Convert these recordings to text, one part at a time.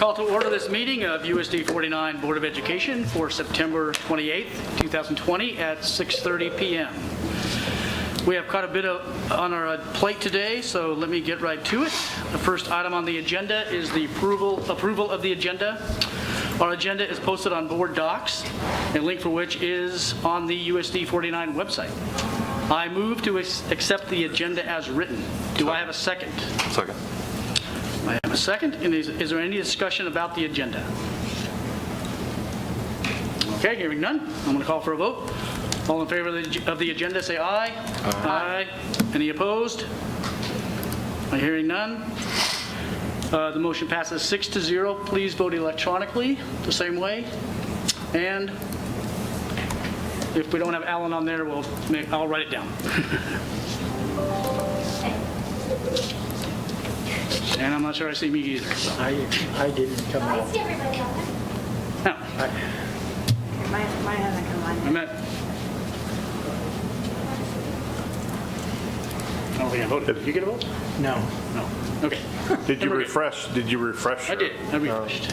Call to order this meeting of USD 49 Board of Education for September 28th, 2020 at 6:30 p.m. We have quite a bit on our plate today, so let me get right to it. The first item on the agenda is the approval of the agenda. Our agenda is posted on board docs, a link for which is on the USD 49 website. I move to accept the agenda as written. Do I have a second? Second. I have a second. And is there any discussion about the agenda? Okay, hearing none, I'm going to call for a vote. All in favor of the agenda, say aye. Aye. Any opposed? I'm hearing none. The motion passes 6-0. Please vote electronically the same way. And if we don't have Alan on there, I'll write it down. And I'm not sure I see me either. So. I didn't come I out. see everybody on there. No, Mine hasn't come on. I meant. I don't think I voted. Did you get a vote? No. No. Okay. Did you Then we're good. refresh? Did you refresh? I did. I refreshed.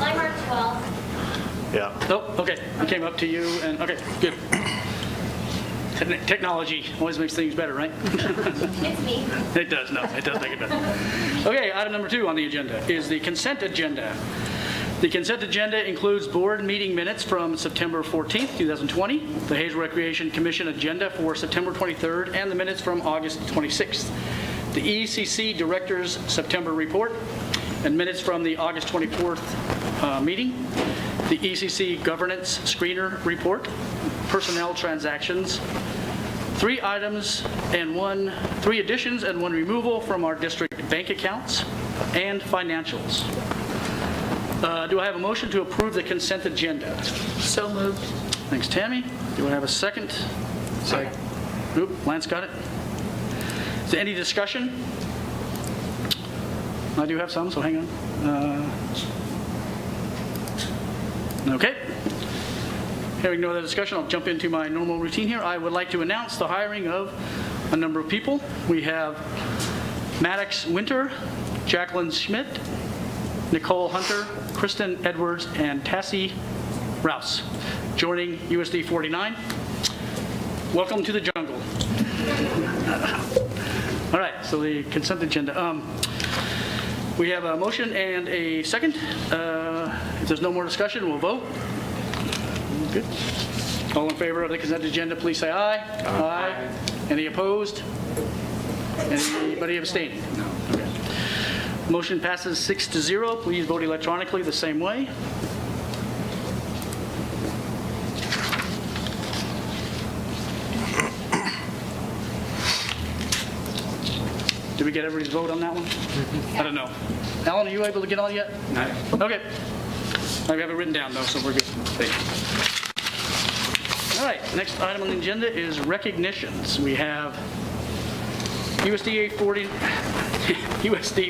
I marked 12. Yeah. Oh, okay. I came up to you and, okay, good. Technology always makes things better, right? It's me. It does, no, it does make it better. Okay, item number 2 on the agenda is the consent agenda. The consent agenda includes board meeting minutes from September 14th, 2020, the Hayes Recreation Commission agenda for September 23rd, and the minutes from August 26th. The ECC Director's September report and minutes from the August 24th meeting. The ECC Governance Screener report, personnel transactions, 3 additions and 1 removal from our district bank accounts, and financials. Do I have a motion to approve the consent agenda? So moved. Thanks, Tammy. Do I have a second? Second. Oop, Lance got it. Is there any discussion? I do have some, so hang on. Okay. Hearing no other discussion, I'll jump into my normal routine here. I would like to announce the hiring of a number of people. We have Maddox Winter, Jacqueline Schmidt, Nicole Hunter, Kristen Edwards, and Tassie Rouse joining USD 49. Welcome to the jungle. All right, so the consent agenda. We have a motion and a second. If there's no more discussion, we'll vote. Good. All in favor of the consent agenda, please say aye. Aye. Any opposed? Anybody abstaining? No. Okay. Motion passes 6-0. Please vote electronically the same way. Did we get everybody's vote on that one? I don't know. Alan, are you able to get on yet? No. Okay. I have it written down though, so we're good. All right, next item on the agenda is recognitions. We have USD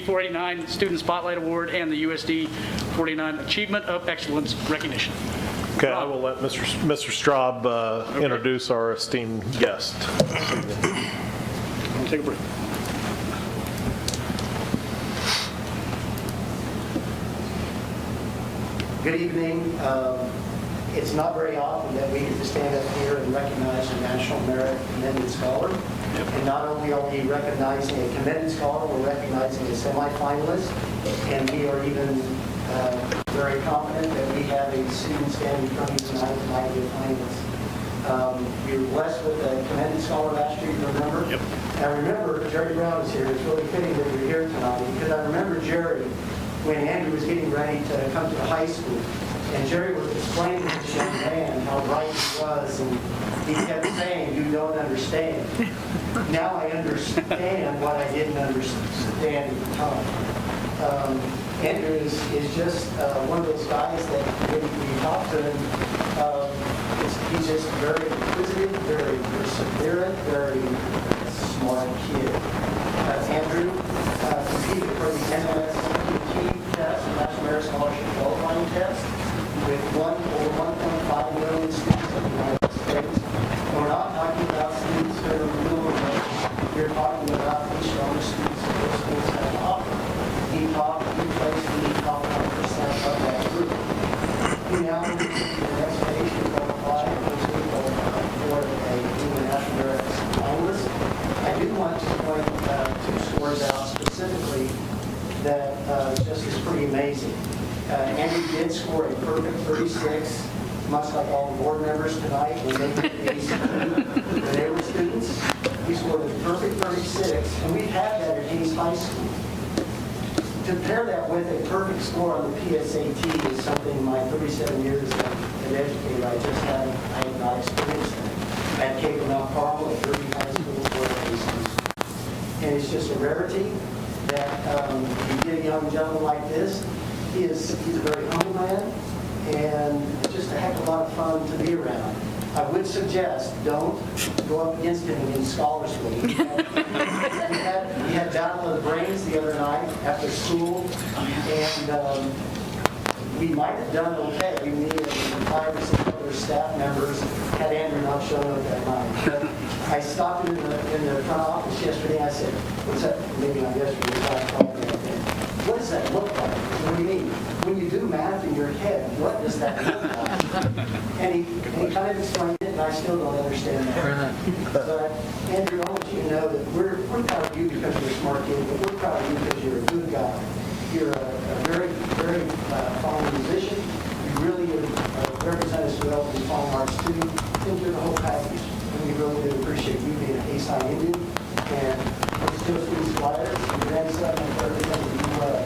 49 Student Spotlight Award and the USD 49 Achievement of Excellence Recognition. Okay, I will let Mr. Straub introduce our esteemed guest. Take a break. Good evening. It's not very often that we get to stand up here and recognize a National Merit Commended Scholar. And not only are we recognizing a commended scholar, we're recognizing a semifinalist, and we are even very confident that we have a student standing in front of you tonight who might be a finalist. We were blessed with a commended scholar last year, you remember? Yep. And I remember Jerry Brown is here. It's really fitting that you're here tonight, because I remember Jerry when Andrew was getting ready to come to the high school. And Jerry was explaining to this young man how right he was, and he kept saying, "You don't understand." Now I understand what I didn't understand at the time. Andrew is just one of those guys that when you talk to him, he's just very inquisitive, very perseverant, very smart kid. Andrew competed for the NSPT test, the National Merit Scholarship Qualifying Test, with over 1.5 million students in the United States. And we're not talking about students who are real, we're talking about the strongest students that those schools have to offer. that just is pretty amazing. Andrew did score a perfect 36, much like all the board members tonight when they did the ACT when they were students. He scored a perfect 36, and we've had that at Hayes High School. To pair that with a perfect score on the PSAT is something in my 37 years as an educator I have not experienced that. At Cape and Mount Carmel, at Derby High School, or at Hastings. And it's just a rarity that you get a young gentleman like this. He's a very humble man, and it's just a heck of a lot of fun to be around. I would suggest don't go up against him in Scholars Week. We had Battle of the Brains the other night after school, and we might have done okay. We needed 5 or 6 other staff members had Andrew not shown up that night. But I stopped him in the front office yesterday. I said, "What's that?" Maybe not yesterday. I called him. What does that look like? What do you mean? When you do math in your head, what does that look like? And he kind of explained it, and I still don't understand that. But Andrew, I want you to know that we're proud of you because you're a smart kid, but we're proud of you because you're a good guy. You're a very, very fine musician. You really represent us well in fine arts too. I think you're the whole package. And we really do appreciate you being an East Side Indian. And let's do us these flyers, your grandson, and everything that you love.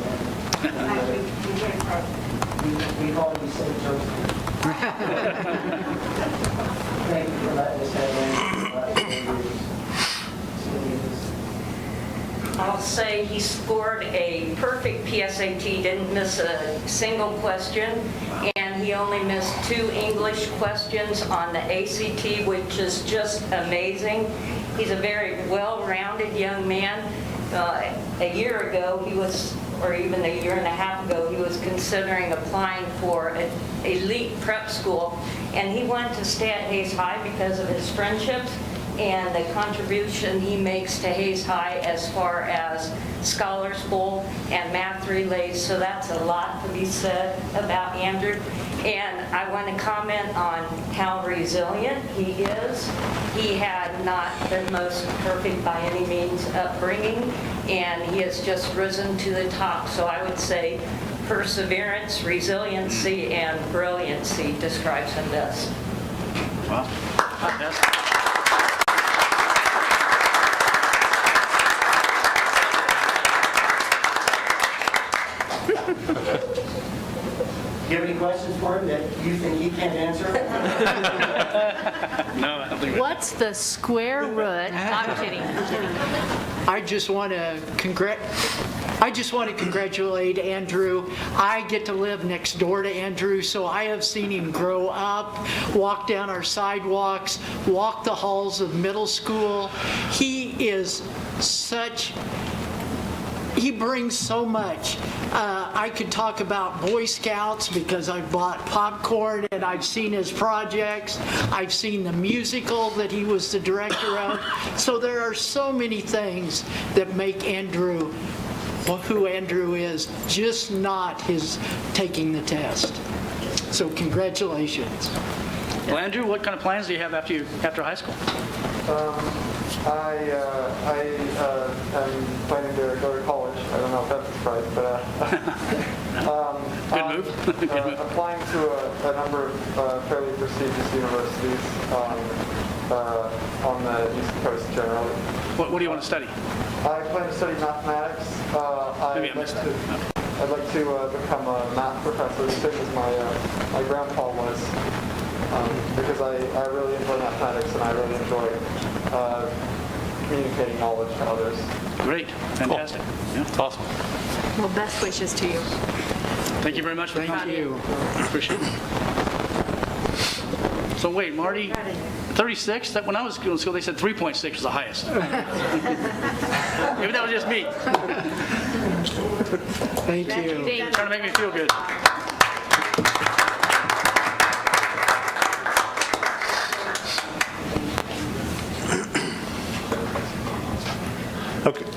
We've already said jokes. Thank you for letting us have I'll say he scored a perfect PSAT, didn't miss a single question, and he only missed 2 English questions on the ACT, which is just amazing. He's a very well-rounded young man. A year ago, he was, or even a year and a half ago, he was considering applying for an elite prep school, and he wanted to stay at Hayes High because of his friendships and the contribution he makes to Hayes High as far as Scholars Bowl and math relays, so that's a lot to be said about Andrew. And I want to comment on how resilient he is. He had not the most perfect by any means upbringing, and he has just risen to the top. So I would say perseverance, resiliency, and brilliancy describes him best. Wow. Fantastic. Do you have any questions for him that you think he can't answer? No, I don't think we... What's the square root? I'm kidding. I just want to congratulate Andrew. I get to live next door to Andrew, so I have seen him grow up, walk down our sidewalks, walk the halls of middle school. He brings so much. I could talk about Boy Scouts because I've bought popcorn and I've seen his projects. I've seen the musical that he was the director of. So there are so many things that make Andrew who Andrew is, just not his taking the test. So congratulations. Well, Andrew, what kind of plans do you have after high school? I am planning to go to college. I don't know if that's a surprise, but Good move. Good move. Applying to a number of fairly prestigious universities on the East Coast generally. What do you want to study? I plan to study mathematics. Maybe I missed that. Okay. I'd like to become a math professor, same as my grandpa was, because I really enjoy mathematics and I really enjoy communicating knowledge to others. Great. Fantastic. Cool. Yeah. Awesome. Well, best wishes to you. Thank you very much for coming. Thank you. Appreciate it. So wait, Marty, 36? When I was in school, they said 3.6 was the highest. Maybe that was just me. Thank you. Trying to make me feel good.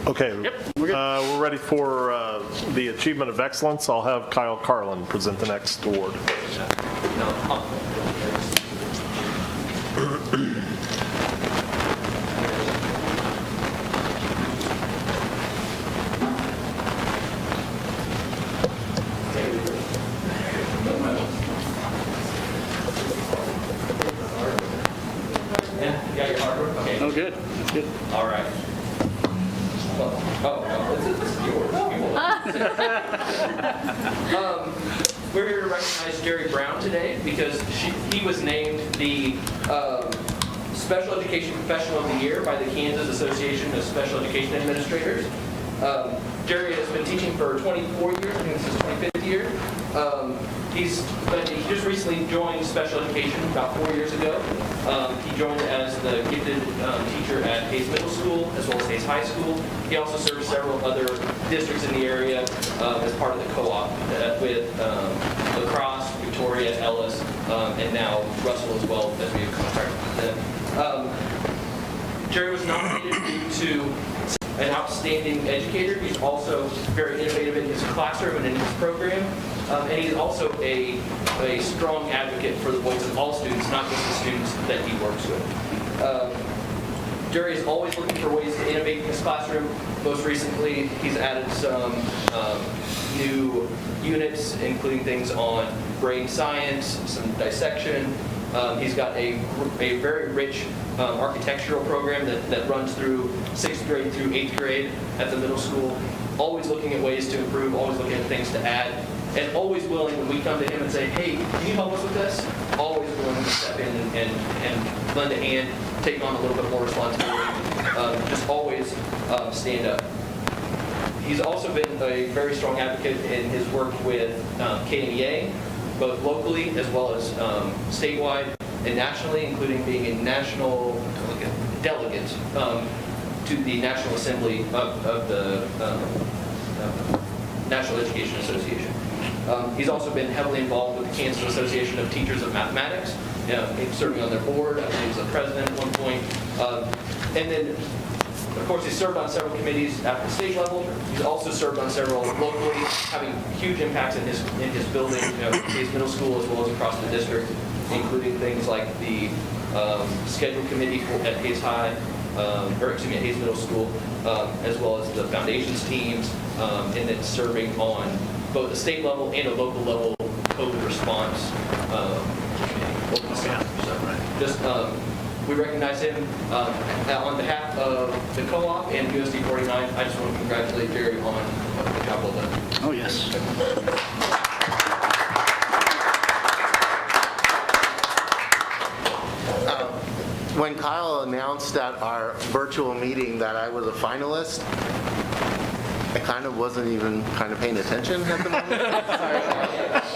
Okay. Yep, we're good. We're ready for the Achievement of Excellence. I'll have Kyle Carlin present the next award. All right. This is yours. We're here to recognize Jerry Brown today because he was named the Special Education Professional of the Year by the Kansas Association of Special Education Administrators. Jerry has been teaching for 24 years. I think this is his 25th year. He just recently joined special education about 4 years ago. He joined as the gifted teacher at Hayes Middle School as well as Hayes High School. He also served several other districts in the area as part of the co-op with La Crosse, Victoria, Ellis, and now Russell as well as we have contracted with them. Jerry was nominated due to an outstanding educator. He's also very innovative in his classroom and in his program. And he's also a strong advocate for the voice of all students, not just the students that he works with. Jerry is always looking for ways to innovate in his classroom. Most recently, he's added some new units, including things on brain science, some dissection. He's got a very rich architectural program that runs through 6th grade through 8th grade at the middle school. Always looking at ways to improve, always looking at things to add, and always willing when we come to him and say, hey, can you help us with this? Always willing to step in and lend a hand, take on a little bit more responsibility, just always stand up. He's also been a very strong advocate in his work with KMEA, both locally as well as statewide and nationally, including being a national delegate to the National Assembly of the National Education Association. He's also been heavily involved with the Kansas Association of Teachers of Mathematics, serving on their board. I believe he was the president at one point. And then, of course, he's served on several committees at the state level. He's also served on several locally, having huge impacts in his building, Hayes Middle School as well as across the district, including things like the schedule committee at Hayes High, Hayes Middle School, as well as the foundations teams, and then serving on both the state level and a local level COVID response committee. So we recognize him on behalf of the co-op and USD 49. I just want to congratulate Jerry on the job well done. Oh, yes. When Kyle announced at our virtual meeting that I was a finalist, I kind of wasn't even kind of paying attention at the moment.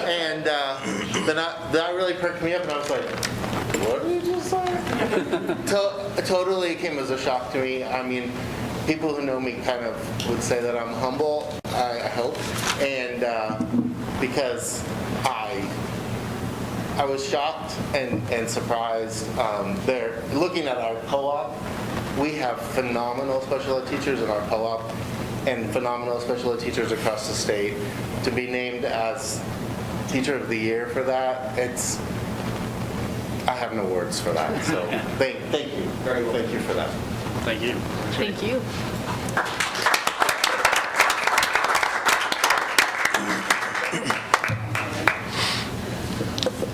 And then that really perked me up, and I was like, what did you just say? Totally came as a shock to me. I mean, people who know me kind of would say that I'm humble, I hope, and because I was shocked and surprised. They're looking at our co-op. We have phenomenal special ed teachers in our co-op and phenomenal special ed teachers across the state. To be named as Teacher of the Year for that, I have no words for that. So thank you. Very well. Thank you for that. Thank you. Thank you.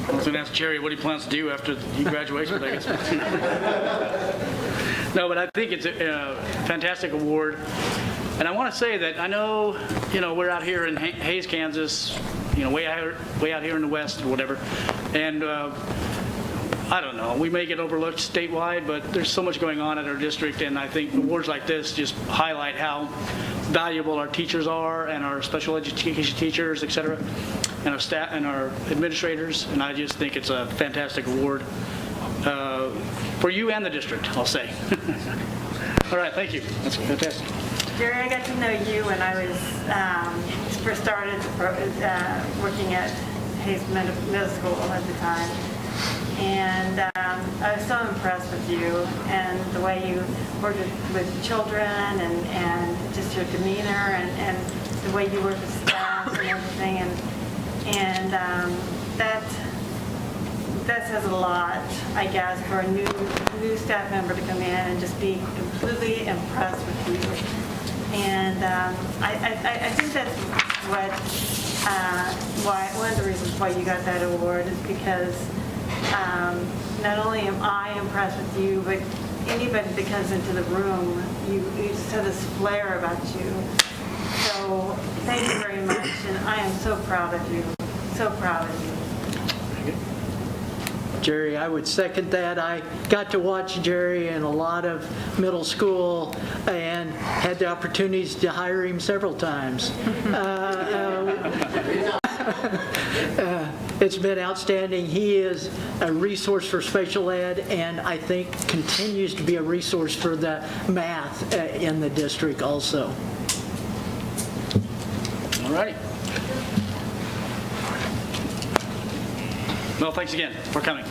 I was going to ask Jerry what he plans to do after he graduates, but I guess. No, but I think it's a fantastic award. And I want to say that I know, we're out here in Hayes, Kansas, way out here in the West or whatever. And I don't know, we may get overlooked statewide, but there's so much going on at our district, and I think awards like this just highlight how valuable our teachers are, and our special education teachers, et cetera, and our staff and our administrators, and I just think it's a fantastic award for you and the district, I'll say. All right, thank you. That's fantastic. Jerry, I got to know you when I was first started working at Hayes Middle School at the time. And I was so impressed with you and the way you worked with children and just your demeanor and the way you work with staff and everything. And that says a lot, I guess, for a new staff member to come in and just be completely impressed with you. And I think that's one of the reasons why you got that award is because not only am I impressed with you, but anybody that comes into the room, you just have this flair about you. So thank you very much, and I am so proud of you, so proud of you. Jerry, I would second that. I got to watch Jerry in a lot of middle school and had the opportunities to hire him several times. It's been outstanding. He is a resource for special ed, and I think continues to be a resource for the math in the district also. All righty. Well, thanks again for coming.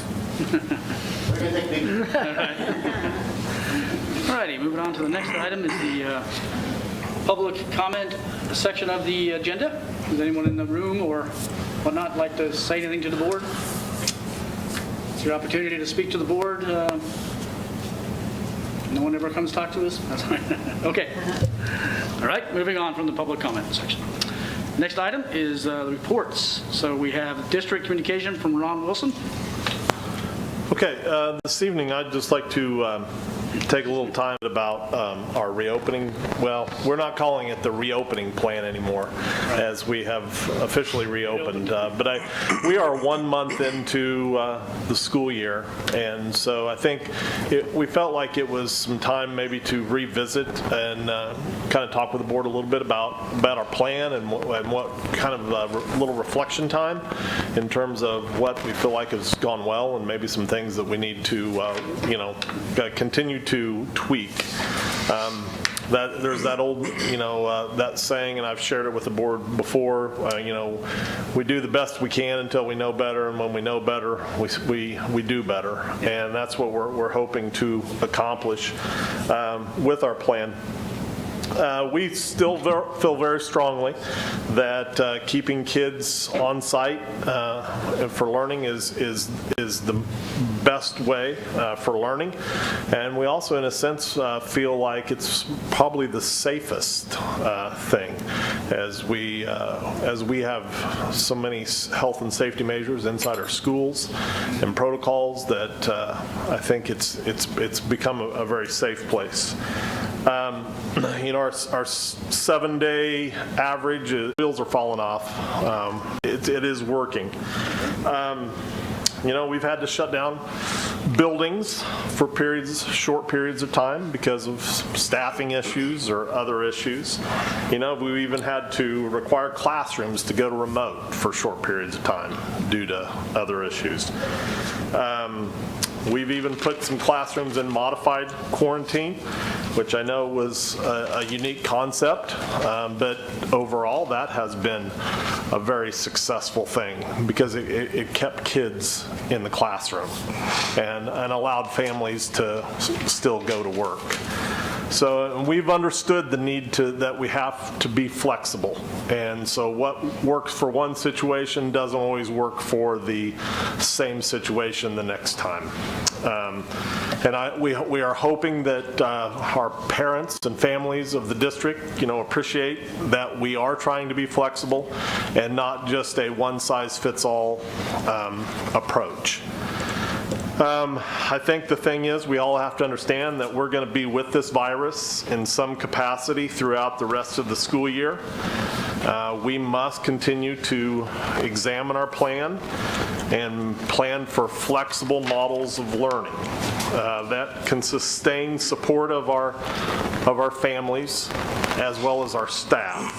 All righty, moving on to the next item is the public comment section of the agenda. Does anyone in the room or whatnot like to say anything to the board? It's your opportunity to speak to the board. No one ever comes talk to us? That's fine. Okay. All right, moving on from the public comment section. Next item is the reports. So we have district communication from Ron Wilson. Okay, this evening I'd just like to take a little time about our reopening. Well, we're not calling it the reopening plan anymore, as we have officially reopened. But we are 1 month into the school year, and so I think we felt like it was some time maybe to revisit and kind of talk with the board a little bit about our plan and what kind of little reflection time in terms of what we feel like has gone well and maybe some things that we need to continue to tweak. That there's that old, that saying, and I've shared it with the board before. We do the best we can until we know better, and when we know better, we do better, and that's what we're hoping to accomplish with our plan. We still feel very strongly that keeping kids on site for learning is the best way for learning, and we also, in a sense, feel like it's probably the safest thing, as we have so many health and safety measures inside our schools and protocols that I think it's become a very safe place. Our 7-day average, wheels are falling off. It is working. We've had to shut down buildings for short periods of time because of staffing issues or other issues. We even had to require classrooms to go to remote for short periods of time due to other issues. We've even put some classrooms in modified quarantine, which I know was a unique concept, but overall that has been a very successful thing because it kept kids in the classroom and allowed families to still go to work. So we've understood the need that we have to be flexible. And so what works for one situation doesn't always work for the same situation the next time. We are hoping that our parents and families of the district, appreciate that we are trying to be flexible and not just a one-size-fits-all approach. I think the thing is, we all have to understand that we're going to be with this virus in some capacity throughout the rest of the school year. We must continue to examine our plan and plan for flexible models of learning that can sustain support of our families as well as our staff.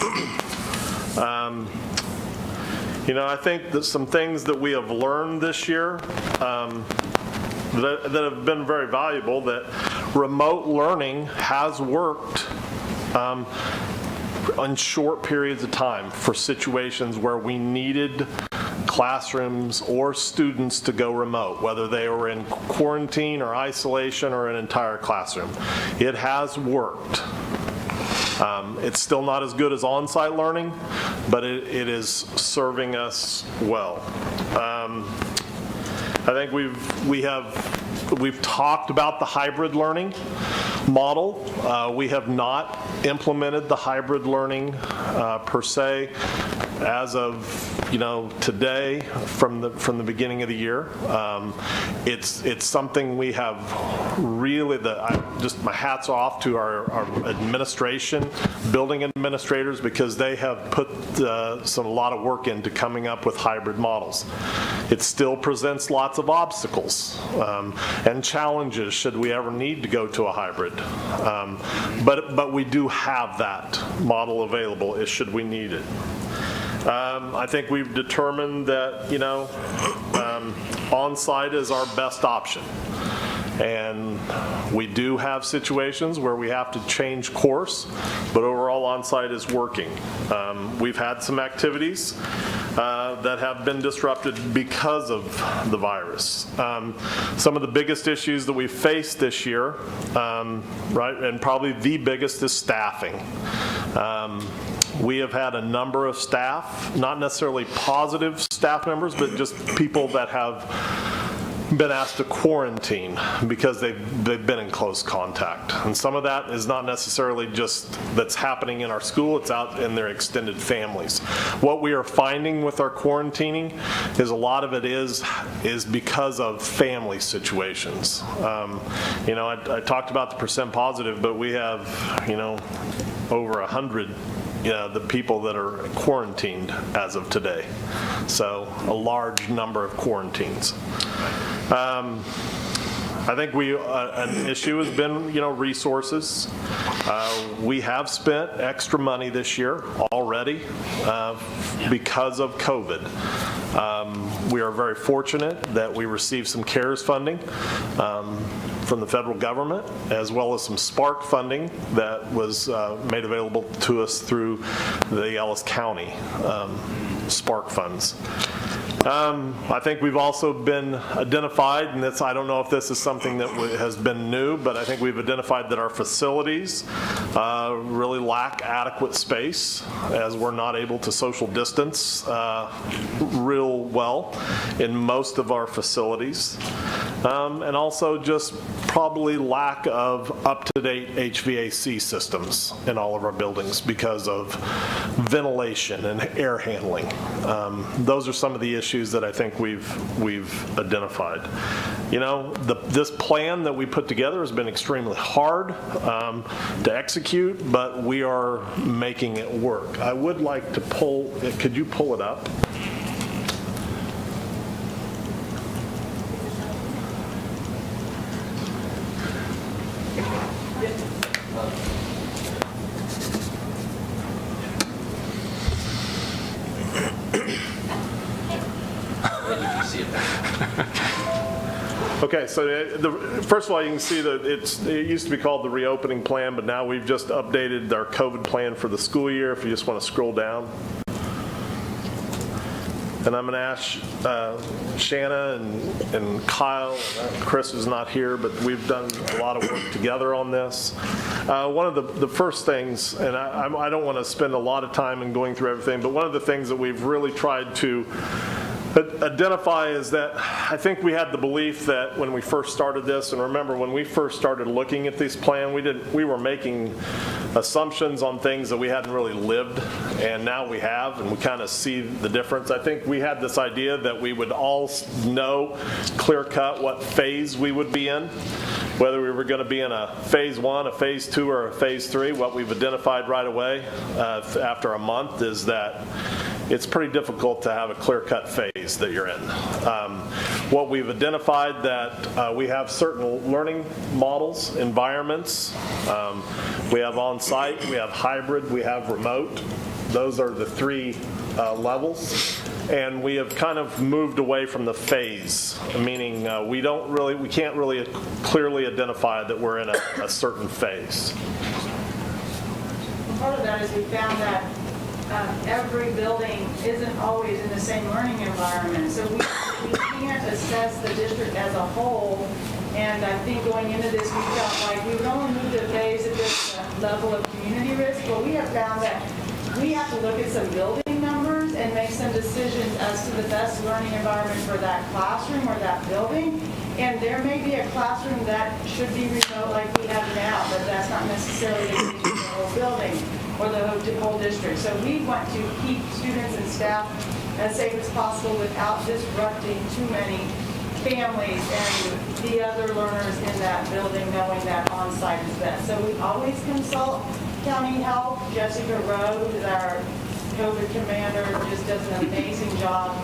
I think that some things that we have learned this year that have been very valuable, that remote learning has worked on short periods of time for situations where we needed classrooms or students to go remote, whether they were in quarantine or isolation or an entire classroom. It has worked. It's still not as good as on-site learning, but it is serving us well. I think we've talked about the hybrid learning model. We have not implemented the hybrid learning per se as of today from the beginning of the year. It's something we have really my hats off to our administration, building administrators, because they have put a lot of work into coming up with hybrid models. It still presents lots of obstacles and challenges should we ever need to go to a hybrid. But we do have that model available should we need it. I think we've determined that, on-site is our best option. And we do have situations where we have to change course, but overall on-site is working. We've had some activities that have been disrupted because of the virus. Some of the biggest issues that we've faced this year, and probably the biggest, is staffing. We have had a number of staff, not necessarily positive staff members, but just people that have been asked to quarantine because they've been in close contact. And some of that is not necessarily just that's happening in our school, it's out in their extended families. What we are finding with our quarantining is a lot of it is because of family situations. I talked about the percent positive, but we have, over 100 the people that are quarantined as of today. So a large number of quarantines. I think an issue has been, resources. We have spent extra money this year already because of COVID. We are very fortunate that we received some CARES funding from the federal government, as well as some Spark funding that was made available to us through the Ellis County Spark funds. I think we've also been identified, and I don't know if this is something that has been new, but I think we've identified that our facilities really lack adequate space, as we're not able to social distance real well in most of our facilities. And also just probably lack of up-to-date HVAC systems in all of our buildings because of ventilation and air handling. Those are some of the issues that I think we've identified. This plan that we put together has been extremely hard to execute, but we are making it work. I would like to could you pull it up? Okay, so first of all, you can see that it used to be called the reopening plan, but now we've just updated our COVID plan for the school year, if you just want to scroll down. And I'm going to ask Shanna and Kyle, Chris is not here, but we've done a lot of work together on this. One of the first things, and I don't want to spend a lot of time in going through everything, but one of the things that we've really tried to identify is that I think we had the belief that when we first started this, and remember when we first started looking at this plan, we were making assumptions on things that we hadn't really lived, and now we have, and we kind of see the difference. I think we had this idea that we would all know clear-cut what phase we would be in, whether we were going to be in a phase 1, a phase 2, or a phase 3. What we've identified right away after a month is that it's pretty difficult to have a clear-cut phase that you're in. What we've identified that we have certain learning models, environments. We have on-site, we have hybrid, we have remote. Those are the three levels. And we have kind of moved away from the phase, meaning we can't really clearly identify that we're in a certain phase. Part of that is we found that every building isn't always in the same learning environment. So we can't assess the district as a whole. And I think going into this, we felt like we would only move to phase at this level of community risk. But we have found that we have to look at some building numbers and make some decisions as to the best learning environment for that classroom or that building. And there may be a classroom that should be remote like we have now, but that's not necessarily the case for the whole building or the whole district. So we want to keep students and staff as safe as possible without disrupting too many families and the other learners in that building, knowing that on-site is best. So we always consult county health. Jessica Rowe is our COVID commander, just does an amazing job.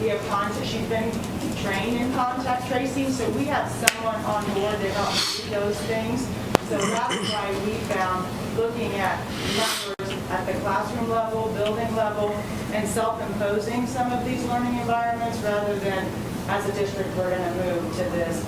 We have contact, she's been trained in contact tracing, so we have someone on board to help do those things. So that's why we found looking at numbers at the classroom level, building level, and self-imposing some of these learning environments rather than as a district we're going to move to this,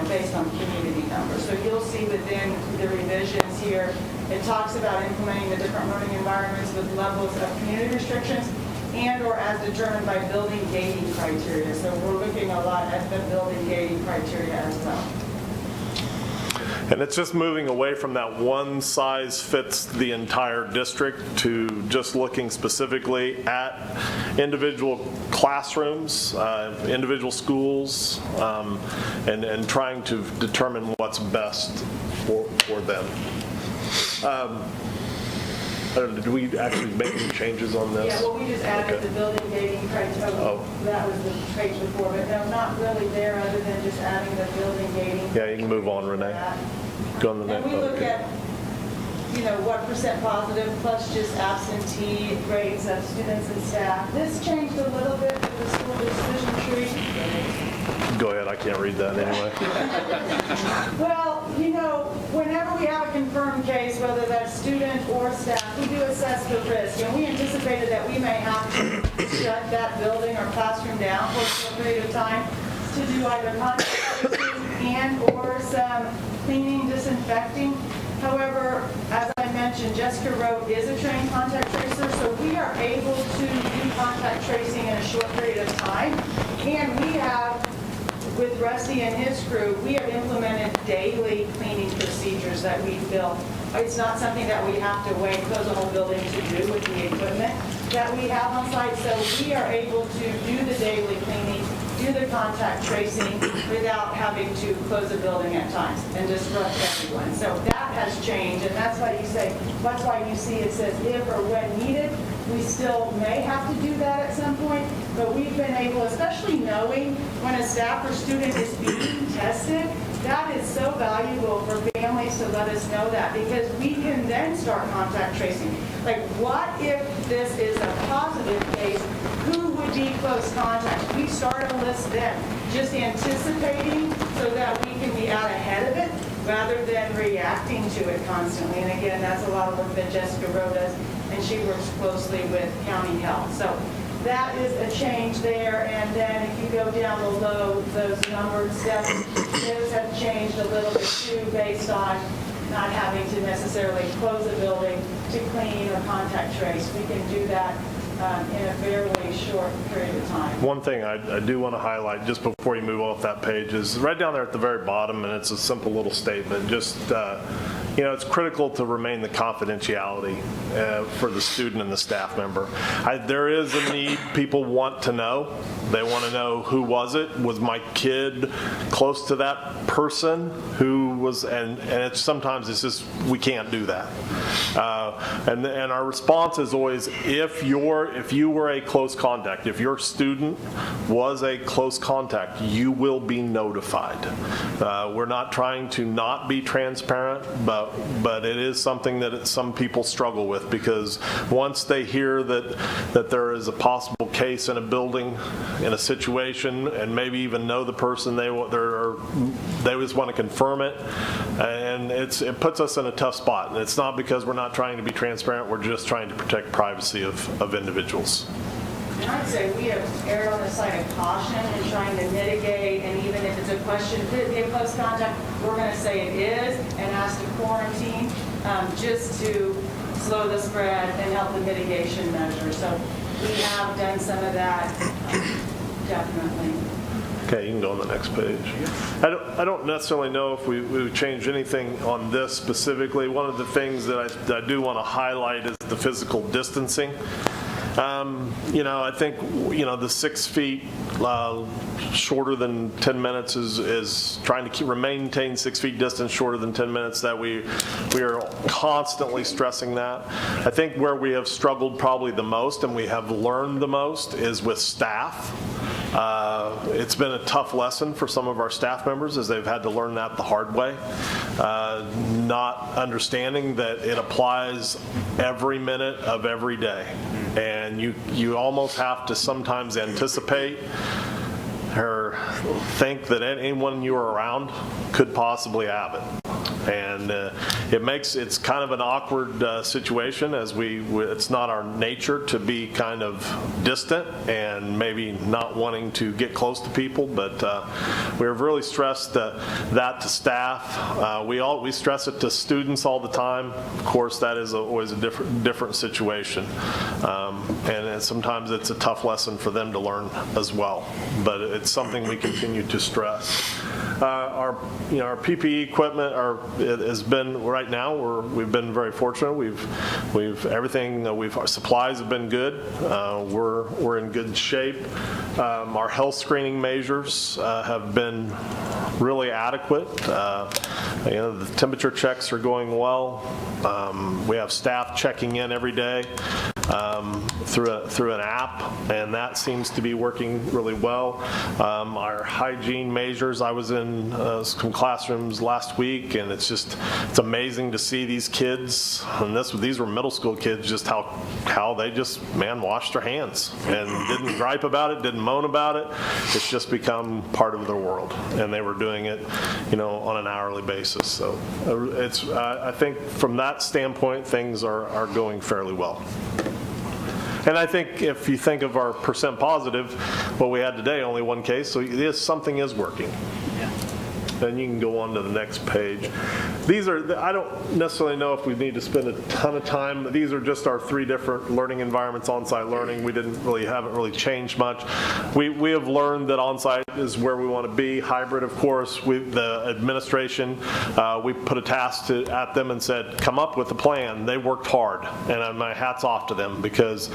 based on community numbers. So you'll see within the revisions here, it talks about implementing the different learning environments with levels of community restrictions and or as determined by building gating criteria. So we're looking a lot at the building gating criteria as well. And it's just moving away from that one size fits the entire district to just looking specifically at individual classrooms, individual schools, and trying to determine what's best for them. I don't know, did we actually make any changes on this? Yeah, well, we just added the building gating criteria. Oh. That was the page before, but no, not really there other than just adding the building gating. Yeah, you can move on, Renee. Go on the next. And we look Okay. at, what % positive plus just absentee rates of students and staff. This changed a little bit with the school decision tree. Go ahead, I can't read that anyway. Well, whenever we have a confirmed case, whether that's student or staff, we do assess the risk. And we anticipated that we may have to shut that building or classroom down for a short period of time to do either contact tracing and or some cleaning, disinfecting. However, as I mentioned, Jessica Rowe is a trained contact tracer, so we are able to do contact tracing in a short period of time. And we have, with Rusty and his crew, we have implemented daily cleaning procedures that we built. It's not something that we have to wait, close a whole building to do with the equipment that we have on site. So we are able to do the daily cleaning, do the contact tracing without having to close a building at times and disrupt everyone. So that has changed, and that's why you see it says if or when needed. We still may have to do that at some point, but we've been able, especially knowing when a staff or student is being tested, that is so valuable for families to let us know that, because we can then start contact tracing. Like, what if this is a positive case? Who would be close contacts? We start a list then, just anticipating so that we can be out ahead of it rather than reacting to it constantly. And again, that's a lot of work that Jessica Rowe does, and she works closely with county health. So that is a change there. And then if you go down below, those numbered steps, those have changed a little bit too, based on not having to necessarily close a building to clean or contact trace. We can do that in a fairly short period of time. One thing I do want to highlight just before you move off that page is right down there at the very bottom, and it's a simple little statement, just it's critical to remain the confidentiality for the student and the staff member. There is a need. People want to know. They want to know, who was it? Was my kid close to that person? Who was? And it's sometimes it's just we can't do that. And our response is always, if you were a close contact, if your student was a close contact, you will be notified. We're not trying to not be transparent, but it is something that some people struggle with, because once they hear that there is a possible case in a building, in a situation, and maybe even know the person, they just want to confirm it, and it puts us in a tough spot. And it's not because we're not trying to be transparent, we're just trying to protect privacy of individuals. And I'd say we have erred on the side of caution in trying to mitigate, and even if it's a question, could it be a close contact, we're going to say it is and ask to quarantine, just to slow the spread and help the mitigation measure. So we have done some of that, definitely. Okay, you can go on the next page. I don't necessarily know if we would change anything on this specifically. One of the things that I do want to highlight is the physical distancing. I think, the 6 feet shorter than 10 minutes is trying to maintain 6 feet distance shorter than 10 minutes, that we are constantly stressing that. I think where we have struggled probably the most and we have learned the most is with staff. It's been a tough lesson for some of our staff members as they've had to learn that the hard way, not understanding that it applies every minute of every day. And you almost have to sometimes anticipate or think that anyone you are around could possibly have it. And it's kind of an awkward situation, as it's not our nature to be kind of distant and maybe not wanting to get close to people, but we've really stressed that to staff. We stress it to students all the time. Of course, that is always a different situation, and sometimes it's a tough lesson for them to learn as well, but it's something we continue to stress. Our PPE equipment has been, right now we've been very fortunate. Our supplies have been good. We're in good shape. Our health screening measures have been really adequate. The temperature checks are going well. We have staff checking in every day through an app, and that seems to be working really well. Our hygiene measures, I was in some classrooms last week, and it's amazing to see these kids, and these were middle school kids, just how they just washed their hands and didn't gripe about it, didn't moan about it. It's just become part of their world, and they were doing it on an hourly basis. So I think from that standpoint, things are going fairly well. And I think if you think of our percent positive, what we had today, only one case, so something is working. Then you can go on to the next page. I don't necessarily know if we need to spend a ton of time. These are just our 3 different learning environments, on-site learning. We haven't really changed much. We have learned that on-site is where we want to be. Hybrid, of course, the administration, we put a task at them and said, come up with a plan. They worked hard, and my hat's off to them, because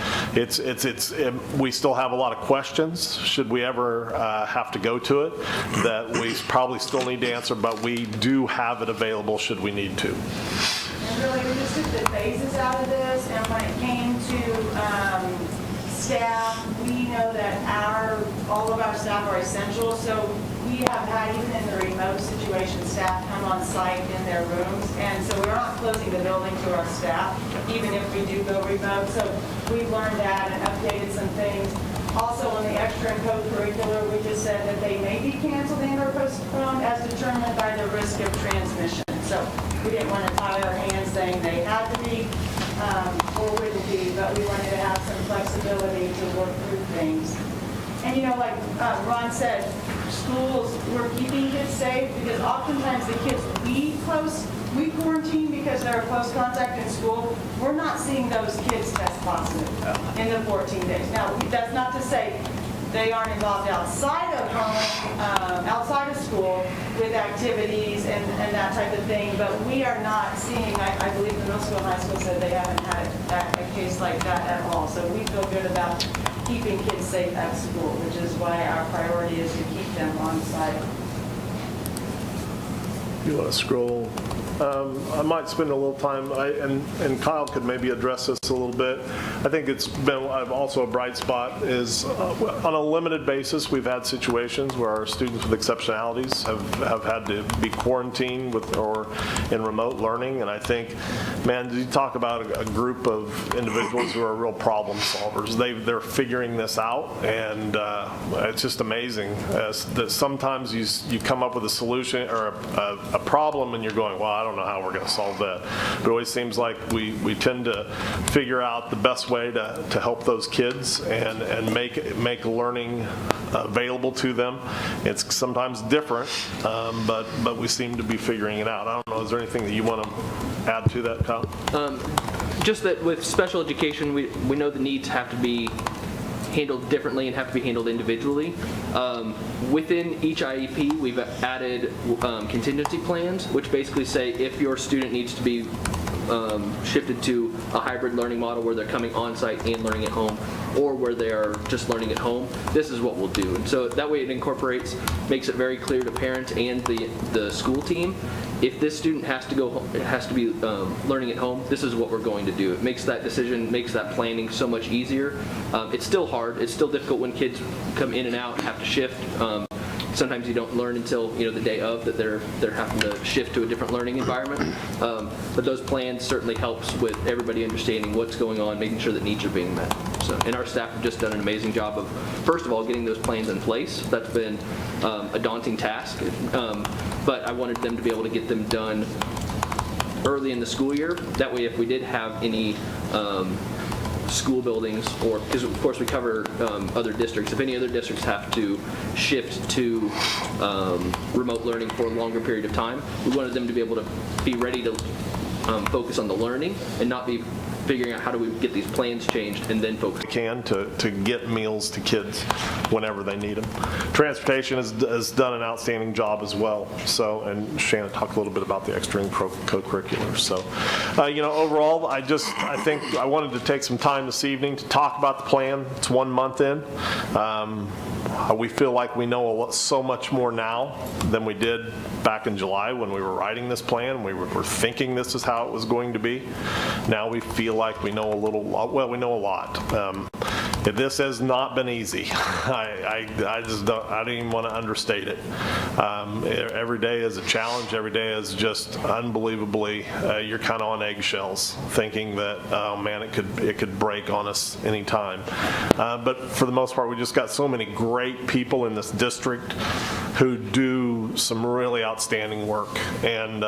we still have a lot of questions, should we ever have to go to it, that we probably still need to answer, but we do have it available should we need to. And really, we just took the phases out of this, and when it came to staff, we know that all of our staff are essential, so we have had, even in the remote situation, staff come on site in their rooms, and so we're not closing the building to our staff, even if we do go remote. So we've learned that and updated some things. Also, on the extra and co-curricular, we just said that they may be canceled and or postponed as determined by the risk of transmission. So we didn't want to tie our hands saying they had to be or wouldn't be, but we wanted to have some flexibility to work through things. And like Ron said, schools, we're keeping kids safe, because oftentimes the kids we quarantine because they're a close contact in school. We're not seeing those kids test positive in the 14 days. Now, that's not to say they aren't involved outside of home, outside of school with activities and that type of thing, but we are not seeing, I believe the middle school and high school said they haven't had a case like that at all. So we feel good about keeping kids safe at school, which is why our priority is to keep them on site. You want to scroll? I might spend a little time, and Kyle could maybe address this a little bit. I think it's been also a bright spot is on a limited basis, we've had situations where our students with exceptionalities have had to be quarantined or in remote learning. And I think, man, you talk about a group of individuals who are real problem solvers. They're figuring this out, and it's just amazing. That sometimes you come up with a solution or a problem, and you're going, well, I don't know how we're going to solve that. But it always seems like we tend to figure out the best way to help those kids and make learning available to them. It's sometimes different, but we seem to be figuring it out. I don't know, is there anything that you want to add to that, Kyle? Just that with special education, we know the needs have to be handled differently and have to be handled individually. Within each IEP, we've added contingency plans, which basically say if your student needs to be shifted to a hybrid learning model where they're coming on-site and learning at home, or where they are just learning at home, this is what we'll do. And so that way it makes it very clear to parents and the school team, if this student has to be learning at home, this is what we're going to do. It makes that decision, makes that planning so much easier. It's still hard. It's still difficult when kids come in and out and have to shift. Sometimes you don't learn until the day of that they're having to shift to a different learning environment. But those plans certainly helps with everybody understanding what's going on, making sure that needs are being met. So, and our staff have just done an amazing job of, first of all, getting those plans in place. That's been a daunting task, but I wanted them to be able to get them done early in the school year. That way, if we did have any school buildings, or because of course we cover other districts, if any other districts have to shift to remote learning for a longer period of time, we wanted them to be able to be ready to focus on the learning and not be figuring out how do we get these plans changed and then focus. Can to get meals to kids whenever they need them. Transportation has done an outstanding job as well. So, and Shannon talked a little bit about the extra and co-curriculars. So, overall, I think I wanted to take some time this evening to talk about the plan. It's 1 month in. We feel like we know so much more now than we did back in July when we were writing this plan. We were thinking this is how it was going to be. Now we feel like we know we know a lot. This has not been easy. I don't even want to understate it. Every day is a challenge. Every day is just unbelievably, you're kind of on eggshells, thinking that, oh man, it could break on us anytime. But for the most part, we just got so many great people in this district who do some really outstanding work, and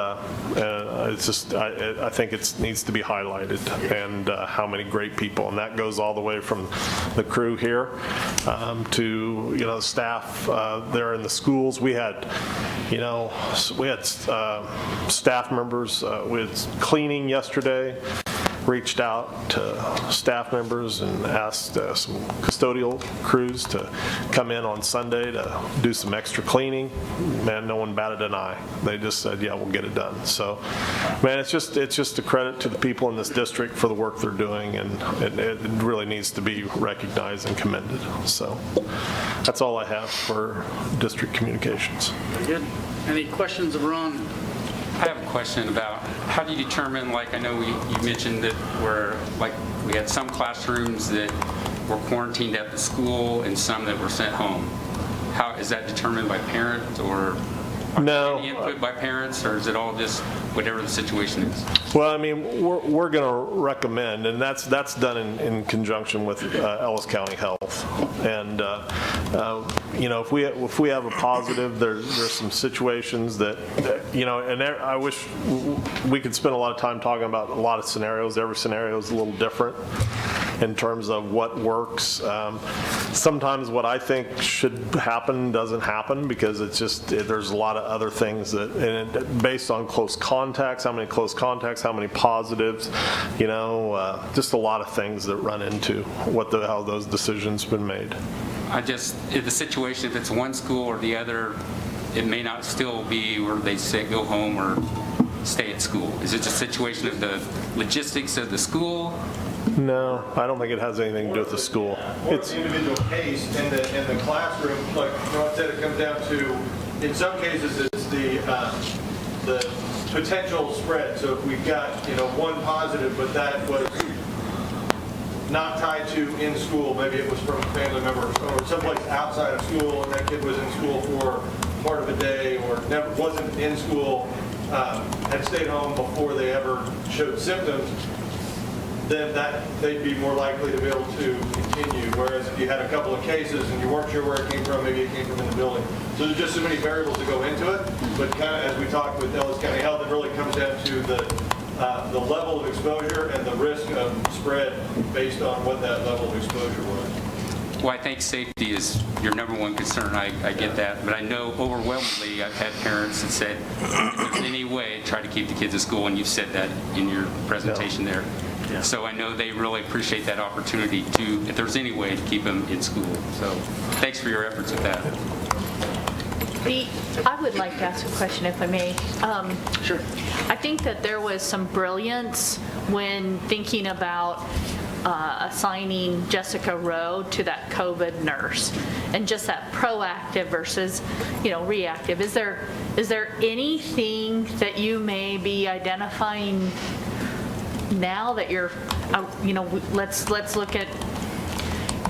it's just I think it needs to be highlighted, and how many great people, and that goes all the way from the crew here to staff there in the schools. We had staff members with cleaning yesterday. Reached out to staff members and asked some custodial crews to come in on Sunday to do some extra cleaning. Man, no one batted an eye. They just said, yeah, we'll get it done. So, man, it's just a credit to the people in this district for the work they're doing, and it really needs to be recognized and commended. So that's all I have for district communications. Very good. Any questions of Ron? I have a question about how do you determine, like I know you mentioned that we had some classrooms that were quarantined at the school and some that were sent home. How is that determined by parents, or any input by parents, or is it all just whatever the situation is? Well, I mean, we're going to recommend, and that's done in conjunction with Ellis County Health. And if we have a positive, there's some situations that and I wish we could spend a lot of time talking about a lot of scenarios. Every scenario is a little different in terms of what works. Sometimes what I think should happen doesn't happen because there's a lot of other things based on close contacts, how many close contacts, how many positives, just a lot of things that run into how those decisions been made. In the situation, if it's one school or the other, it may not still be where they say go home or stay at school. Is it a situation of the logistics of the school? No, I don't think it has anything to do with the school. It's an individual case in the classroom. Like Ron said, it comes down to, in some cases, it's the potential spread. So if we've got one positive, but that was not tied to in school, maybe it was from a family member or someplace outside of school, and that kid was in school for part of a day or wasn't in school, had stayed home before they ever showed symptoms, then they'd be more likely to be able to continue. Whereas if you had a couple of cases and you weren't sure where it came from, maybe it came from in the building. So there's just so many variables that go into it. But kind of as we talked with Ellis County Health, it really comes down to the level of exposure and the risk of spread based on what that level of exposure was. Well, I think safety is your number one concern. I get that. But I know overwhelmingly I've had parents that said, if there's any way, try to keep the kids at school, and you said that in your presentation there. Yeah. So I know they really appreciate that opportunity if there's any way, to keep them in school. So thanks for your efforts with that. I would like to ask a question if I may. Sure. I think that there was some brilliance when thinking about assigning Jessica Rowe to that COVID nurse and just that proactive versus, reactive. Is there anything that you may be identifying now that you're, let's look at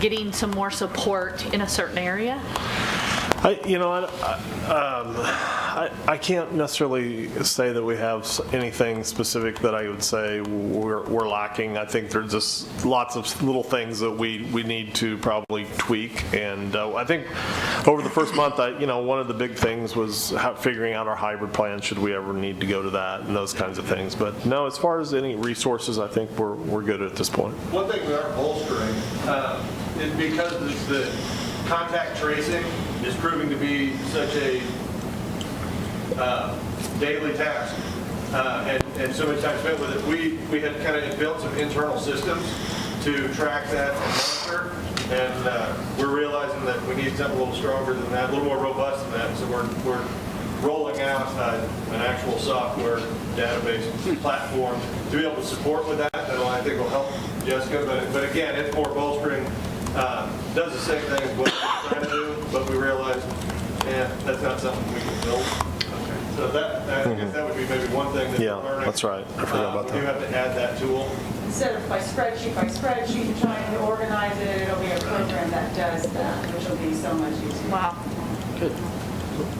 getting some more support in a certain area? I can't necessarily say that we have anything specific that I would say we're lacking. I think there's just lots of little things that we need to probably tweak. And I think over the first month, one of the big things was figuring out our hybrid plan, should we ever need to go to that, and those kinds of things. But no, as far as any resources, I think we're good at this point. One thing we are bolstering is because the contact tracing is proving to be such a daily task and so much time spent with it. We had kind of built some internal systems to track that and monitor, and we're realizing that we need something a little stronger than that, a little more robust than that. So we're rolling out an actual software database platform to be able to support with that. That I think will help Jessica. But again, it's more bolstering. Does the same thing as what we're trying to do, but we realized, that's not something we can build. So I guess that would be maybe one thing that we're learning. That's right. I forgot about that. We do have to add that tool. Instead of by spreadsheet, trying to organize it, it'll be a program that does that, which will be so much easier. Wow. Good.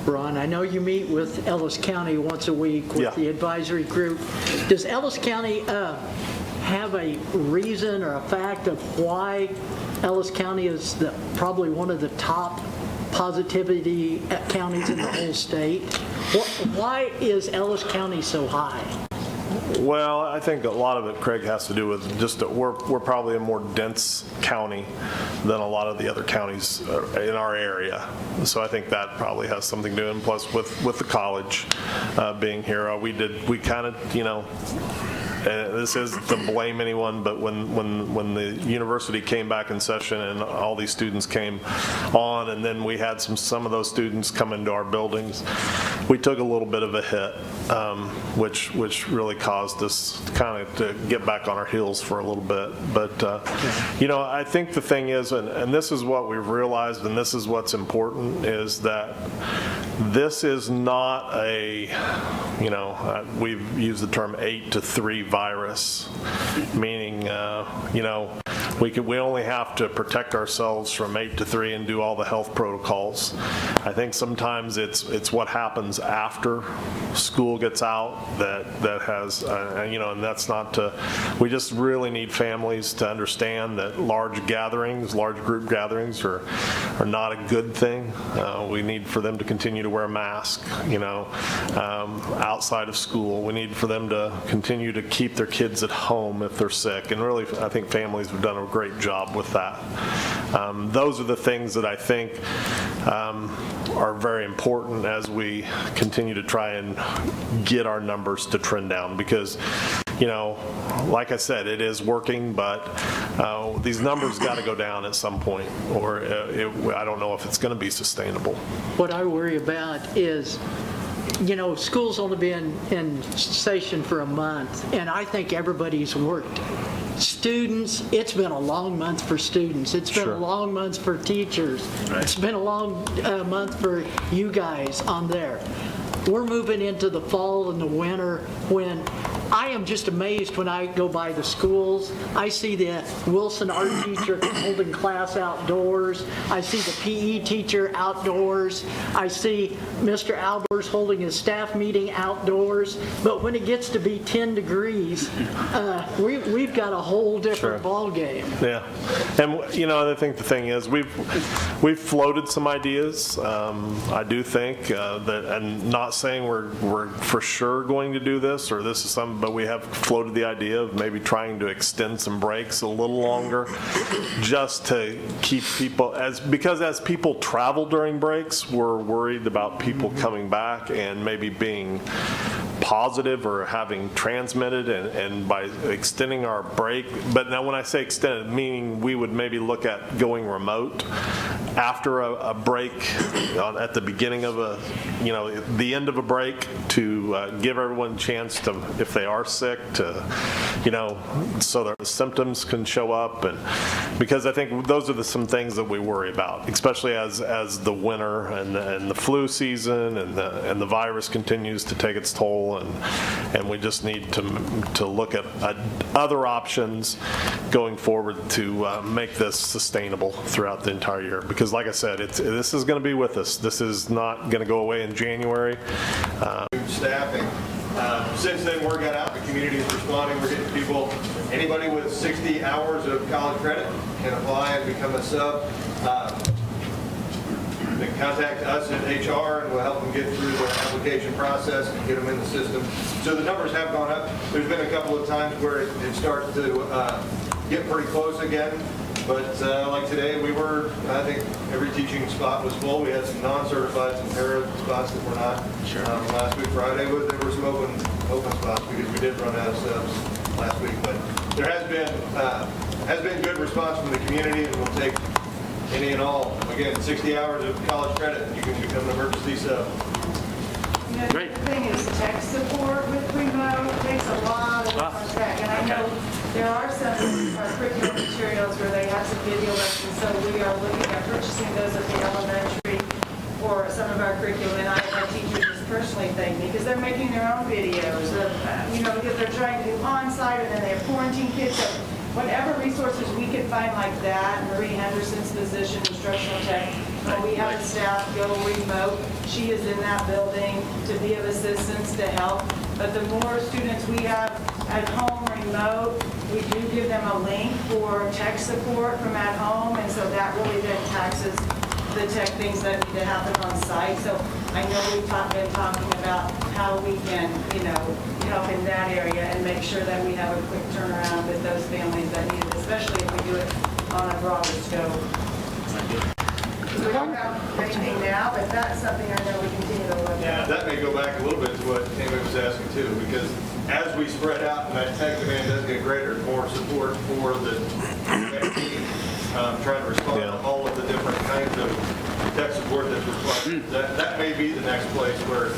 Ron, I know you meet with Ellis County once a week with the advisory group. Does Ellis County have a reason or a fact of why Ellis County is probably one of the top positivity counties in the whole state? Why is Ellis County so high? Well, I think a lot of it, Craig, has to do with just that we're probably a more dense county than a lot of the other counties in our area. So I think that probably has something to do. And plus, with the college being here, we kind of, and this isn't to blame anyone, but when the university came back in session and all these students came on, and then we had some of those students come into our buildings, we took a little bit of a hit, which really caused us kind of to get back on our heels for a little bit. But I think the thing is, and this is what we've realized, and this is what's important, is that this is not a, we've used the term 8-to-3 virus, meaning, we only have to protect ourselves from 8-to-3 and do all the health protocols. I think sometimes it's what happens after school gets out that has, and that's not to, we just really need families to understand that large group gatherings are not a good thing. We need for them to continue to wear a mask, outside of school. We need for them to continue to keep their kids at home if they're sick. And really, I think families have done a great job with that. Those are the things that I think are very important as we continue to try and get our numbers to trend down, because like I said, it is working, but these numbers got to go down at some point, or I don't know if it's going to be sustainable. What I worry about is, school's only been in session for a month, and I think everybody's worked. Students, it's been a long month for students. It's been a long month for teachers. Right. It's been a long month for you guys on there. We're moving into the fall and the winter when I am just amazed when I go by the schools. I see the Wilson art teacher holding class outdoors. I see the PE teacher outdoors. I see Mr. Albers holding his staff meeting outdoors. But when it gets to be 10 degrees, we've got a whole different ball game. Yeah, and I think the thing is we've floated some ideas. I do think that, and not saying we're for sure going to do this or this is something, but we have floated the idea of maybe trying to extend some breaks a little longer, just to keep people, because as people travel during breaks, we're worried about people coming back and maybe being positive or having transmitted, and by extending our break. But now when I say extended, meaning we would maybe look at going remote after a break at the beginning of the end of a break, to give everyone a chance to, if they are sick, to, so that the symptoms can show up. And because I think those are some things that we worry about, especially as the winter and the flu season and the virus continues to take its toll, and we just need to look at other options going forward to make this sustainable throughout the entire year. Because like I said, this is going to be with us. This is not going to go away in January. Staffing. Since then, word got out, the community is responding. We're getting people, anybody with 60 hours of college credit can apply and become a sub. They can contact us at HR, and we'll help them get through the application process and get them in the system. So the numbers have gone up. There's been a couple of times where it starts to get pretty close again. But like today, I think every teaching spot was full. We had some non-certified, some para spots that were not. Sure. Last week, Friday, there were some open spots because we did run out of subs last week. But there has been good response from the community, and we'll take any and all. Again, 60 hours of college credit, you can become an emergency sub. The thing is, tech support with remote takes a lot of tech, and I know there are some curriculum materials where they have some video lessons, so we are looking at purchasing those at the elementary for some of our curriculum, and I have teachers just personally thank me because they're making their own videos of, because they're trying to do on-site, and then they have quarantine kids. So whatever resources we can find like that, Marie Henderson's position, instructional tech, when we have a staff go remote, she is in that building to be of assistance to help. But the more students we have at home remote, we do give them a link for tech support from at home, and so that really then taxes the tech things that need to happen on site. So I know we've been talking about how we can, help in that area and make sure that we have a quick turnaround with those families that need it, especially if we do it on a broader scope. We don't have anything now, but that's something I know we continue to look at. Yeah, that may go back a little bit to what Tammy was asking too, because as we spread out and that tech demand does get greater, more support for the team, trying to respond to all of the different kinds of tech support that's required. That may be the next place where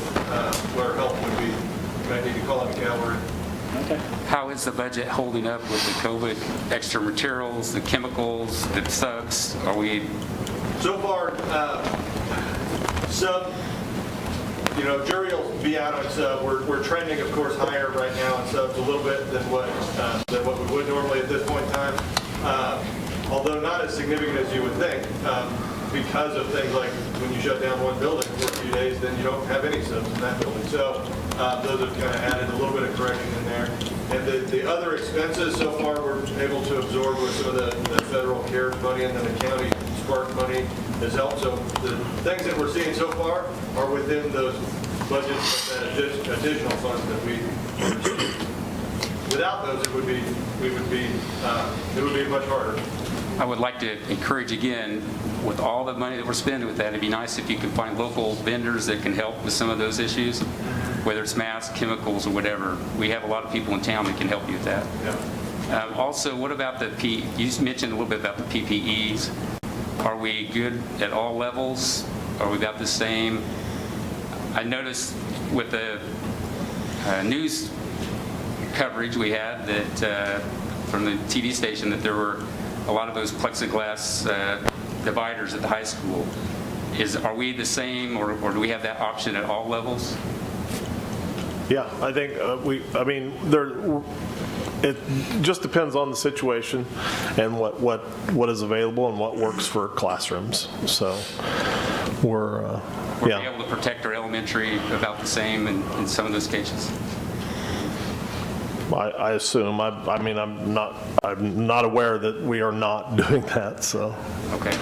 help would be. You might need to call in the cavalry. Okay. How is the budget holding up with the COVID extra materials, the chemicals, the subs? Are we? So far, sub, jury will be out on sub. We're trending, of course, higher right now on subs a little bit than what we would normally at this point in time. Although not as significant as you would think, because of things like when you shut down one building for a few days, then you don't have any subs in that building. So those have kind of added a little bit of correction in there. And the other expenses so far we're able to absorb with some of the federal CARES money, and then the county Spark money has helped. So the things that we're seeing so far are within those budgets, that additional funds that we received. Without those, it would be much harder. I would like to encourage again, with all the money that we're spending with that, it'd be nice if you could find local vendors that can help with some of those issues, whether it's masks, chemicals, or whatever. We have a lot of people in town that can help you with that. Yeah. Also, what about you mentioned a little bit about the PPEs. Are we good at all levels? Are we about the same? I noticed with the news coverage we had that from the TV station that there were a lot of those plexiglass dividers at the high school. Are we the same, or do we have that option at all levels? Yeah, I think it just depends on the situation and what is available and what works for classrooms. So we're able to protect our elementary about the same in some of those cases. I assume. I'm not aware that we are not doing that. So. Okay.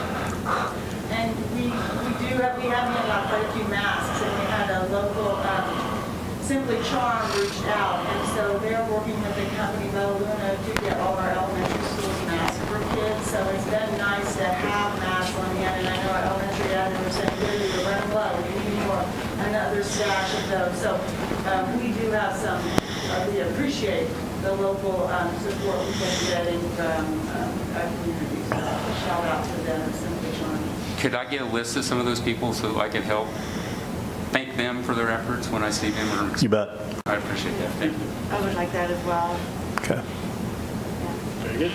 And we have handed out quite a few masks, and we had a local Simply Charm reached out, and so they're working with the company Bella Luna to get all our elementary schools masks for kids. So it's been nice to have masks on hand, and I know our elementary admin was saying, "Good, you're running low. We need more, another stash of those." So we do have some, we appreciate the local support we've been getting from our community. So shout out to them and Simply Johnny. Could I get a list of some of those people so I can help thank them for their efforts when I see them? Or You bet. I appreciate that. Thank you. I would like that as well. Okay. Very good.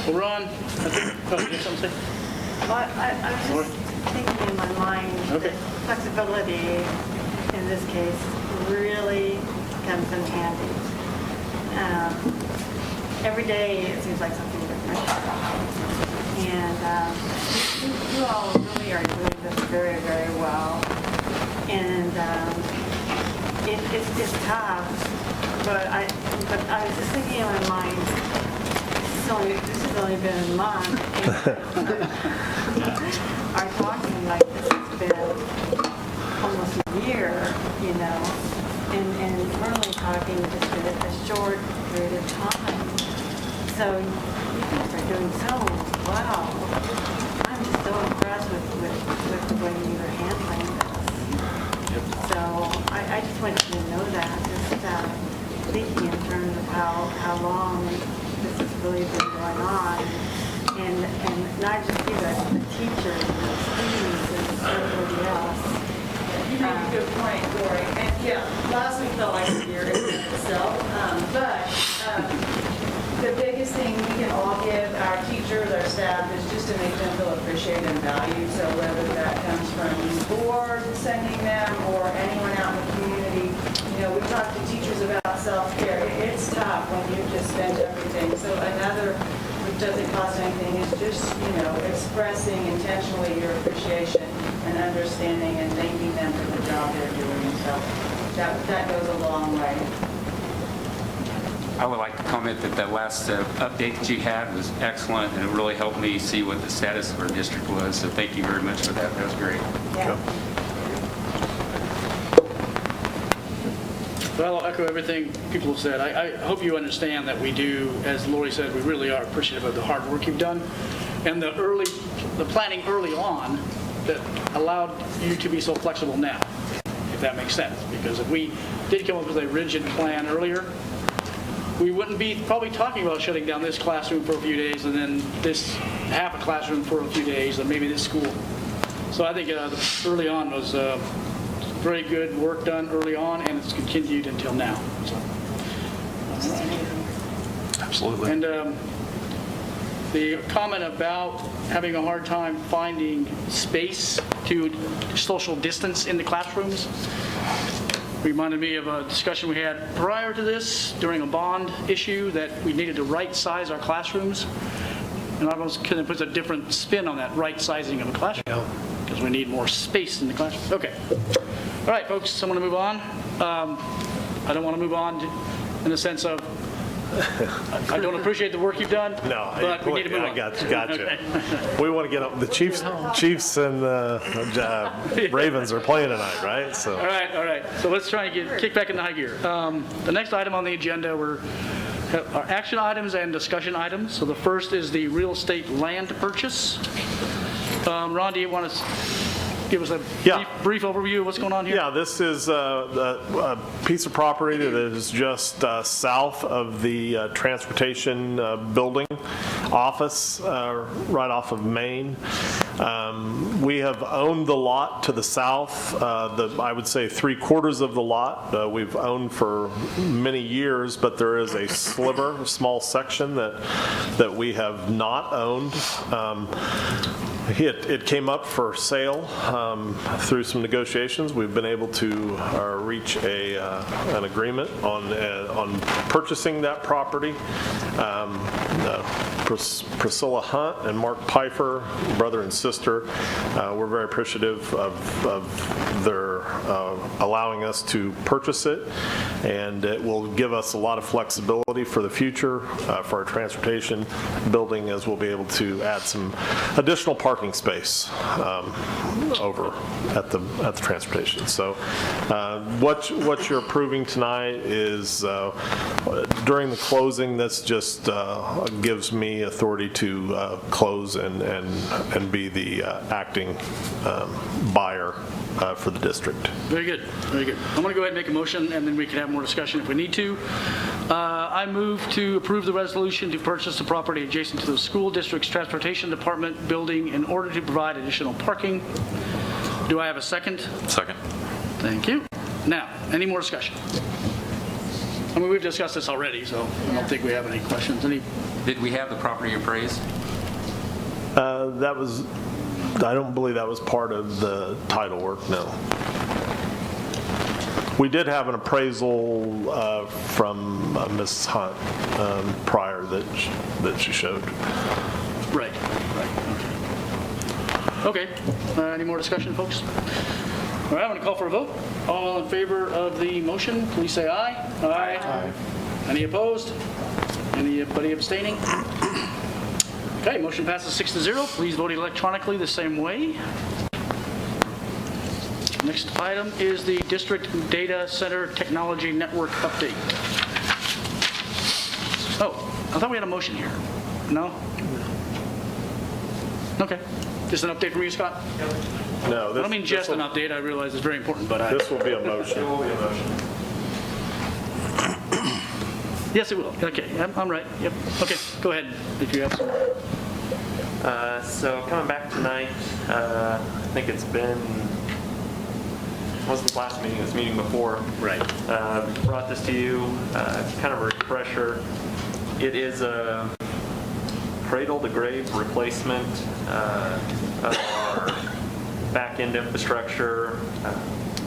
Well, Ron, I think, oh, you have something to say? Well, I was just thinking in my mind Okay. that flexibility in this case really comes in handy. Every day it seems like something different. And you all really are doing this very, very well. And it's tough, but I was just thinking in my mind, this has only been a month. Our talking like this has been almost a year, you know, and we're only talking just a short period of time. So you guys are doing so well. I'm just so impressed with the way you're handling this. So I just want you to know that, just thinking in terms of how long this has really been going on. And not just you guys, but the teachers, the students, and everybody else. You make a good point, Lori. And yeah, last week felt like a year in itself. But the biggest thing we can all give our teachers, our staff, is just to make them feel appreciated and valued. So whether that comes from the board sending them or anyone out in the community, you know, we talk to teachers about self-care. It's tough when you just spend everything. So another, which doesn't cost anything, is just, you know, expressing intentionally your appreciation and understanding and thanking them for the job they're doing. So that goes a long way. I would like to comment that the last update that you had was excellent, and it really helped me see what the status of our district was. So thank you very much for that. That was great. Yeah. Well, I'll echo everything people have said. I hope you understand that we do, as Lori said, we really are appreciative of the hard work you've done and the planning early on that allowed you to be so flexible now, if that makes sense. Because if we did come up with a rigid plan earlier, we wouldn't be probably talking about shutting down this classroom for a few days and then this half a classroom for a few days and maybe this school. So I think early on was very good work done early on, and it's continued until now. So. Absolutely. And the comment about having a hard time finding space to social distance in the classrooms reminded me of a discussion we had prior to this during a bond issue that we needed to right size our classrooms. And I was kind of puts a different spin on that right sizing of a classroom because we need more space in the classroom. Okay. All right, folks, I want to move on. I don't want to move on in the sense of I don't appreciate the work you've done, but we need to move on. I got you. Okay. We want to get up. The Chiefs and Ravens are playing tonight, right? So. All right. So let's try and kick back into high gear. The next item on the agenda are action items and discussion items. So the first is the real estate land purchase. Ron, do you want to give us a brief overview of what's going on here? Yeah, this is a piece of property that is just south of the transportation building office, right off of Main. We have owned the lot to the south, I would say 3/4 of the lot we've owned for many years, but there is a sliver, a small section that we have not owned. It came up for sale through some negotiations. We've been able to reach an agreement on purchasing that property. Priscilla Hunt and Mark Pfeiffer, brother and sister, we're very appreciative of their allowing us to purchase it, and it will give us a lot of flexibility for the future for our transportation building, as we'll be able to add some additional parking space over at the transportation. So what you're approving tonight is during the closing, that's just gives me authority to close and be the acting buyer for the district. Very good, very good. I'm going to go ahead and make a motion, and then we can have more discussion if we need to. I move to approve the resolution to purchase the property adjacent to the school district's transportation department building in order to provide additional parking. Do I have a second? Second. Thank you. Now, any more discussion? I mean, we've discussed this already, so I don't think we have any questions. Did we have the property appraised? I don't believe that was part of the title work, no. We did have an appraisal from Ms. Hunt prior that she showed. Right, okay. Any more discussion, folks? All right, I'm going to call for a vote. All in favor of the motion, please say aye. Aye. Any opposed? Anybody abstaining? Okay, motion passes 6-0. Please vote electronically the same way. Next item is the District Data Center Technology Network update. Oh, I thought we had a motion here. No? Okay. Just an update from you, Scott? No. I don't mean just an update. I realize it's very important, but this will be a motion. It will be a motion. Yes, it will. Okay, I'm right. Yep. Okay, go ahead if you have some. So coming back tonight, I think it's been, wasn't the last meeting, it was the meeting before. Right. Brought this to you, kind of a refresher. It is a cradle-to-grave replacement of our back-end infrastructure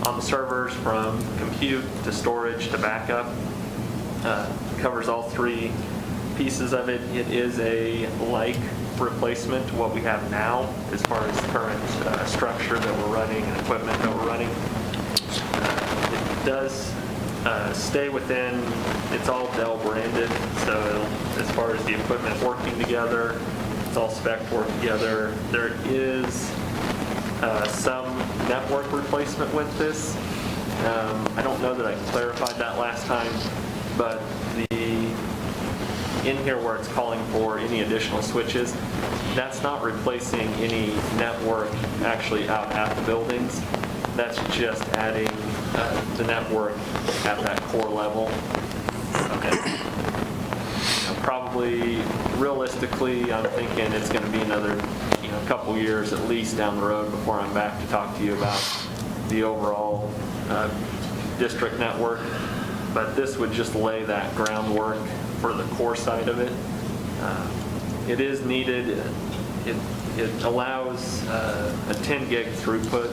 on the servers, from compute to storage to backup. Covers all three pieces of it. It is a like replacement to what we have now as far as current structure that we're running and equipment that we're running. It does stay within, it's all Dell branded, so as far as the equipment working together, it's all spec work together. There is some network replacement with this. I don't know that I clarified that last time, but in here where it's calling for any additional switches, that's not replacing any network actually out at the buildings. That's just adding the network at that core level. Okay. Probably, realistically, I'm thinking it's going to be another couple years at least down the road before I'm back to talk to you about the overall district network. But this would just lay that groundwork for the core side of it. It is needed. It allows a 10 gig throughput,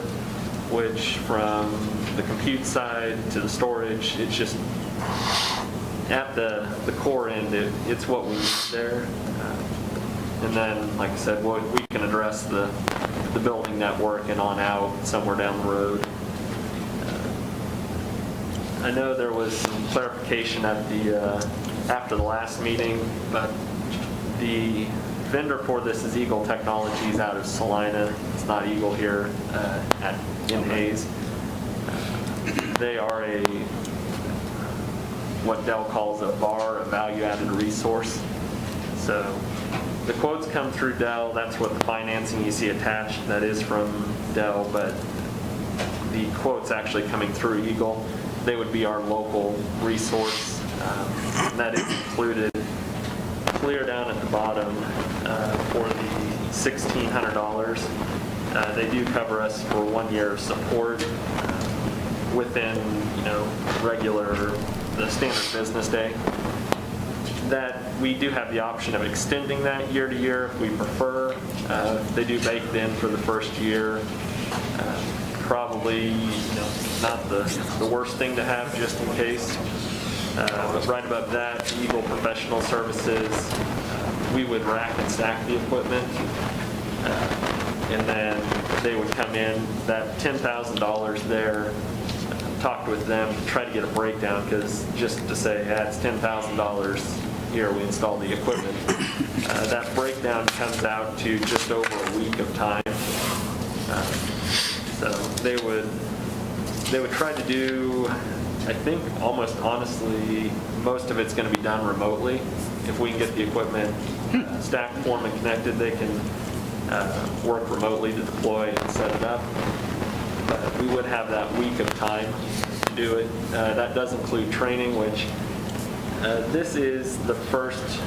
which from the compute side to the storage, it's just at the core end, it's what we need there. And then, like I said, we can address the building network and on out somewhere down the road. I know there was some clarification at after the last meeting, but the vendor for this is Eagle Technologies out of Salina. It's not Eagle here in Hayes. They are what Dell calls a VAR, a value-added resource. So the quotes come through Dell. That's what the financing you see attached, that is from Dell, but the quotes actually coming through Eagle. They would be our local resource. That is included clear down at the bottom for the $1,600. They do cover us for 1 year of support within, the standard business day. That we do have the option of extending that year to year if we prefer. They do bake it in for the first year. Probably, not the worst thing to have just in case. But right above that, Eagle Professional Services, we would rack and stack the equipment. And then they would come in, that $10,000 there, talked with them, try to get a breakdown, because just to say, yeah, it's $10,000 here, we install the equipment. That breakdown comes out to just over a week of time. So they would try to do I think almost honestly, most of it's going to be done remotely. If we can get the equipment stacked, form, and connected, they can work remotely to deploy and set it up. We would have that week of time to do it. That does include training, which this is the first,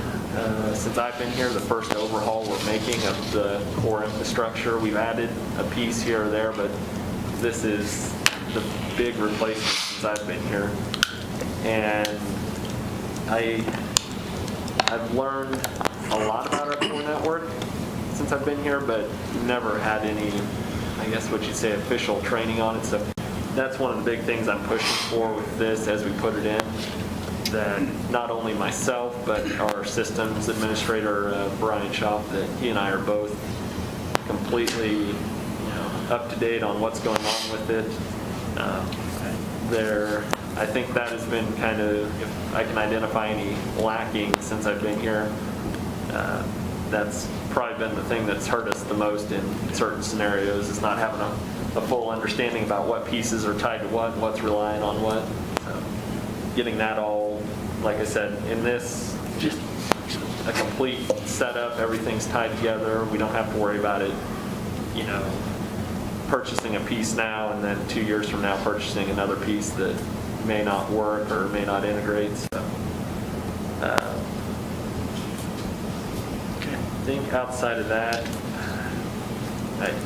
since I've been here, the first overhaul we're making of the core infrastructure. We've added a piece here or there, but this is the big replacement since I've been here. And I've learned a lot about our core network since I've been here, but never had any, I guess what you'd say, official training on it. So that's one of the big things I'm pushing for with this as we put it in. That not only myself, but our systems administrator, Brian Schaaf, that he and I are both completely up to date on what's going on with it. I think that has been kind of, if I can identify any lacking since I've been here, that's probably been the thing that's hurt us the most in certain scenarios, is not having a full understanding about what pieces are tied to what, what's relying on what. So getting that all, like I said, in this, just a complete setup, everything's tied together. We don't have to worry about it, purchasing a piece now and then 2 years from now purchasing another piece that may not work or may not integrate. So I think outside of that,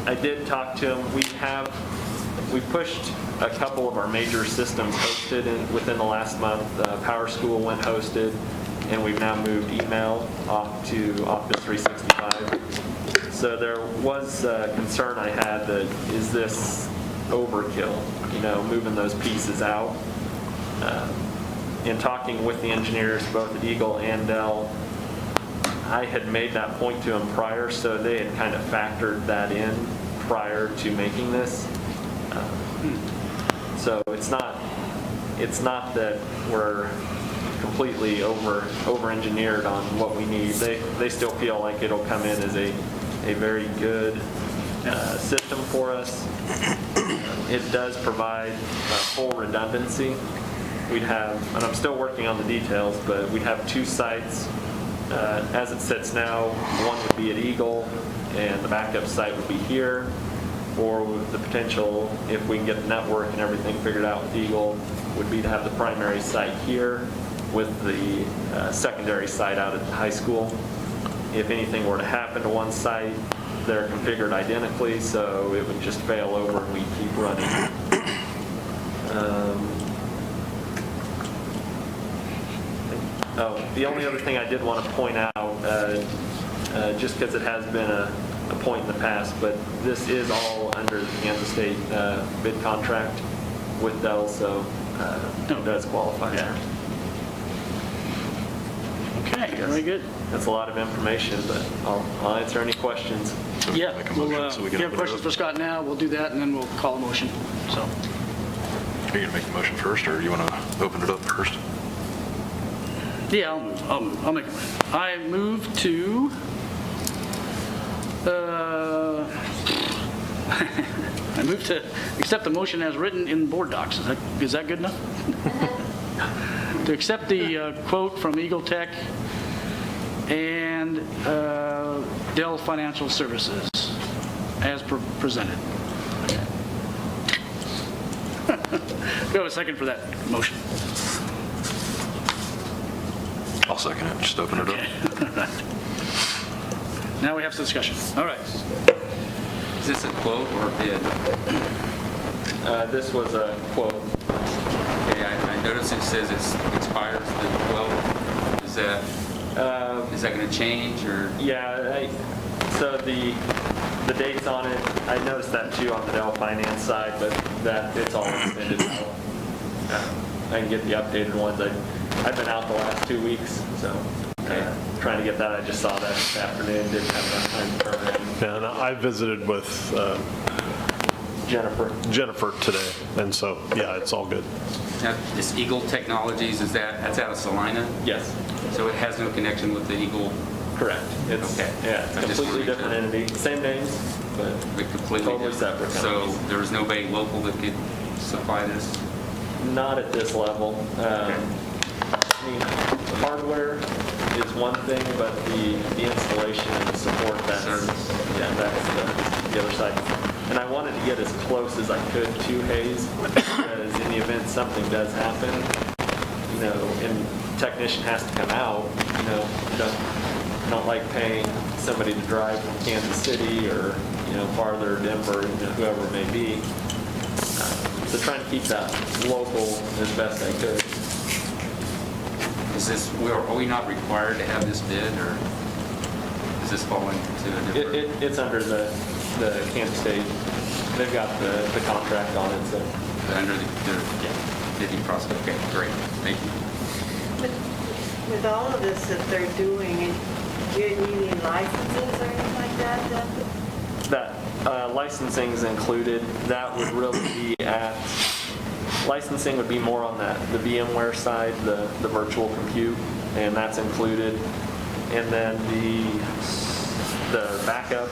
I did talk to him. We pushed a couple of our major systems hosted within the last month. Power School went hosted, and we've now moved email off to Office 365. So there was a concern I had that, is this overkill, moving those pieces out? In talking with the engineers, both at Eagle and Dell, I had made that point to them prior, so they had kind of factored that in prior to making this. So it's not that we're completely over-engineered on what we need. They still feel like it'll come in as a very good system for us. It does provide full redundancy. We'd have, and I'm still working on the details, but we'd have 2 sites. As it sits now, one would be at Eagle, and the backup site would be here. Or the potential, if we can get the network and everything figured out with Eagle, would be to have the primary site here with the secondary site out at the high school. If anything were to happen to one site, they're configured identically, so it would just fail over and we keep running. The only other thing I did want to point out, just because it has been a point in the past, but this is all under the Kansas State bid contract with Dell, so it does qualify there. Okay, very good. That's a lot of information, but I'll answer any questions. Yeah, if you have questions for Scott now, we'll do that, and then we'll call a motion. So, are you going to make the motion first, or do you want to open it up first? Yeah, I'll make it. I move to I move to accept the motion as written in board docs. Is that good enough? To accept the quote from Eagle Tech and Dell Financial Services as presented. Okay. We have a second for that motion. I'll second it. Just open it up. Now we have some discussion. All right. Is this a quote or a bid? This was a quote. Okay, I noticed it says it expires the 12th. Is that going to change, or? Yeah, so the dates on it, I noticed that too on the Dell Finance side, but that it's all extended out. I can get the updated ones. I've been out the last 2 weeks, so trying to get that. I just saw that this afternoon. Didn't have enough time to turn it in. Yeah, and I visited with Jennifer today, and so yeah, it's all good. Now, this Eagle Technologies, that's out of Salina? Yes. So it has no connection with the Eagle? Correct. It's a completely different entity. Same names, but completely totally separate. So there was nobody local that could supply this? Not at this level. I mean, hardware is one thing, but the installation and the support, that's the other side. And I wanted to get as close as I could to Hayes, because in the event something does happen, and technician has to come out, don't like paying somebody to drive from Kansas City or, farther, Denver, whoever it may be. So trying to keep that local as best I could. Are we not required to have this bid, or is this fall into a different? It's under the Kansas State. They've got the contract on it, so. Under their bidding process. Okay, great. Thank you. With all of this that they're doing, do you need any licenses or anything like that? That licensing's included. That would really be licensing would be more on the VMware side, the virtual compute, and that's included. And then the backup,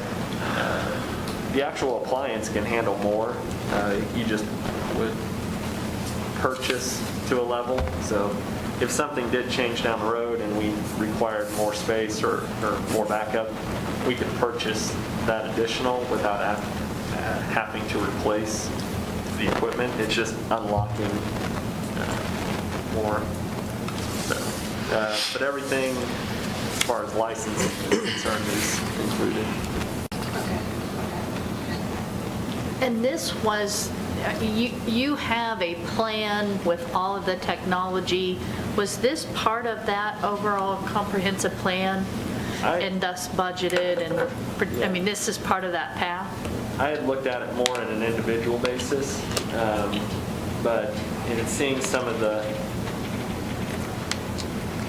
the actual appliance can handle more. You just would purchase to a level. So if something did change down the road and we required more space or more backup, we could purchase that additional without having to replace the equipment. It's just unlocking more. So, but everything as far as licensing is concerned is included. And this was, you have a plan with all of the technology. Was this part of that overall comprehensive plan and thus budgeted? And I mean, this is part of that path? I had looked at it more on an individual basis, but in seeing some of the,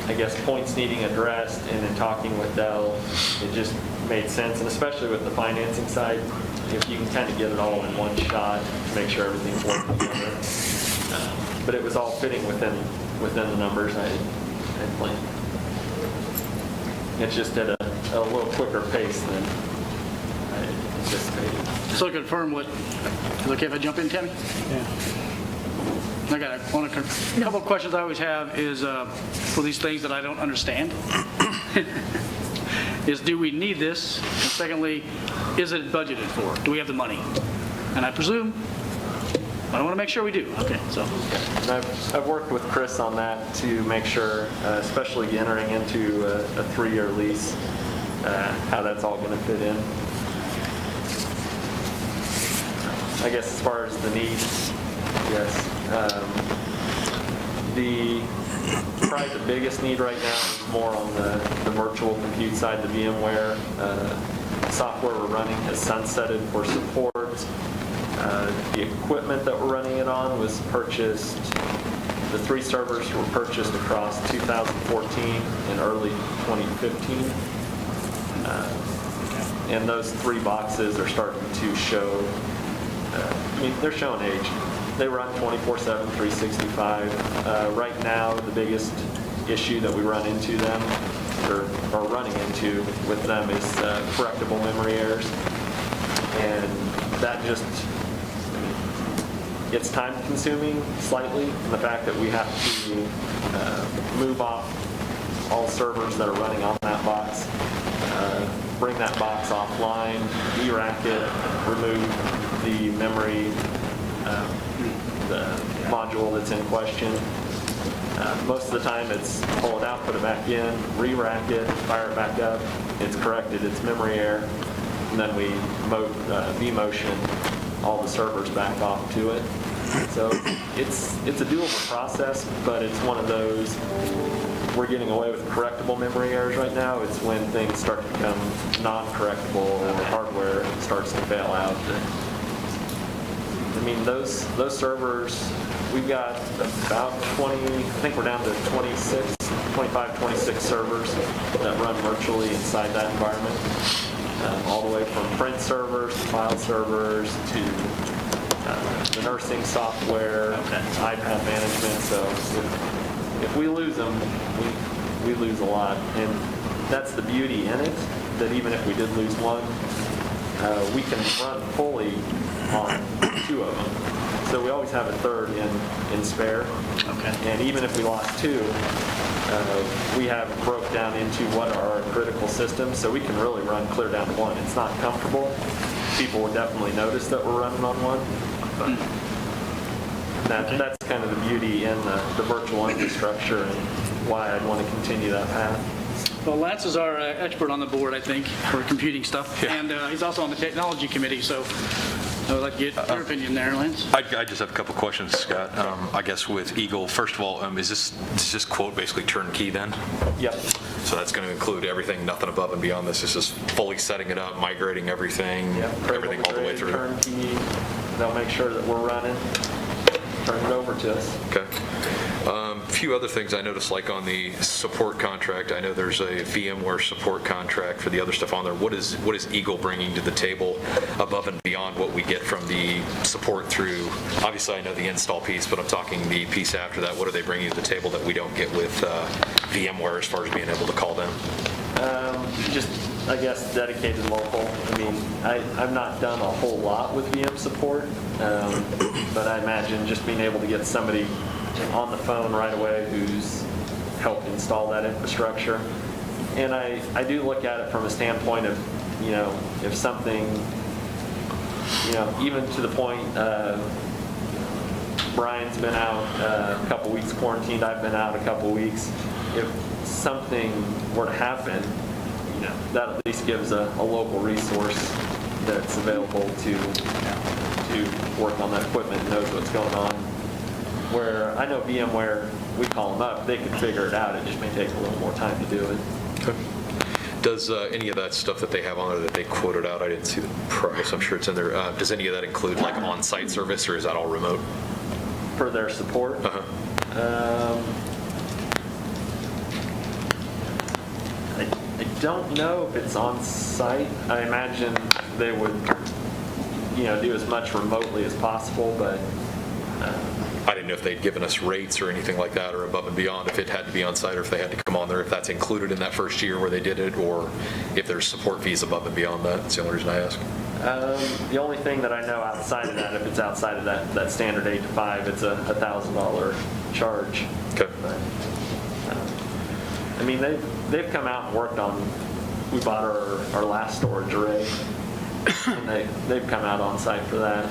I guess, points needing addressed and in talking with Dell, it just made sense, and especially with the financing side, if you can kind of get it all in one shot, make sure everything's working together. But it was all fitting within the numbers I had planned. It's just at a little quicker pace than I anticipated. So to confirm what, is it okay if I jump in, Tammy? Yeah. I got a couple of questions I always have is for these things that I don't understand. Is do we need this? And secondly, is it budgeted for? Do we have the money? And I presume, I want to make sure we do. Okay, so. And I've worked with Chris on that to make sure, especially entering into a 3-year lease, how that's all going to fit in. I guess as far as the needs, yes. Probably the biggest need right now is more on the virtual compute side, the VMware. Software we're running has sunsetted for support. The equipment that we're running it on was purchased, the 3 servers were purchased across 2014 and early 2015. And those 3 boxes are starting to show, they're showing age. They run 24/7, 365. Right now, the biggest issue that we run into them, or are running into with them, is correctable memory errors. And that just, it's time consuming slightly, in the fact that we have to move off all servers that are running on that box, bring that box offline, de-rack it, remove the memory, the module that's in question. Most of the time it's pull it out, put it back in, re-rack it, fire it back up, it's corrected, it's memory error, and then we vMotion all the servers back off to it. So it's a doable process, but it's one of those, we're getting away with correctable memory errors right now. It's when things start to become non-correctable and the hardware starts to fail out. I mean, those servers, we've got about 20, I think we're down to 25, 26 servers that run virtually inside that environment. All the way from print servers, to file servers, to the nursing software, iPad management. So if we lose them, we lose a lot. And that's the beauty in it, that even if we did lose one, we can run fully on 2 of them. So we always have a third in spare. Okay. And even if we lost two, we have broke down into what are our critical systems, so we can really run clear down to one. It's not comfortable. People will definitely notice that we're running on one. But that's kind of the beauty in the virtual infrastructure and why I'd want to continue that path. Well, Lance is our expert on the board, I think, for computing stuff, and he's also on the technology committee, so I would like to get your opinion there, Lance. I just have a couple questions, Scott. I guess with Eagle, first of all, is this quote basically turnkey then? Yep. So that's going to include everything, nothing above and beyond this. It's just fully setting it up, migrating everything, everything all the way through. Turnkey. They'll make sure that we're running. Turn it over to us. Okay. A few other things I noticed, like on the support contract, I know there's a VMware support contract for the other stuff on there. What is Eagle bringing to the table above and beyond what we get from the support through, obviously I know the install piece, but I'm talking the piece after that. What are they bringing to the table that we don't get with VMware as far as being able to call them? Just, I guess, dedicated local. I mean, I've not done a whole lot with VM support, but I imagine just being able to get somebody on the phone right away who's helped install that infrastructure. And I do look at it from a standpoint of, if something, even to the point, Brian's been out a couple weeks quarantined, I've been out a couple weeks. If something were to happen, that at least gives a local resource that's available to work on that equipment and knows what's going on. Where I know VMware, we call them up, they can figure it out. It just may take a little more time to do it. Okay. Does any of that stuff that they have on there that they quoted out, I didn't see the price, I'm sure it's in there, does any of that include like on-site service, or is that all remote? For their support? I don't know if it's on-site. I imagine they would, do as much remotely as possible, but I didn't know if they'd given us rates or anything like that, or above and beyond, if it had to be on site or if they had to come on there, if that's included in that first year where they did it, or if there's support fees above and beyond that. That's the only reason I ask. The only thing that I know outside of that, if it's outside of that standard 8 to 5, it's a $1,000 charge. Okay. But, I mean, they've come out and worked on, we bought our last storage array, and they've come out on site for that.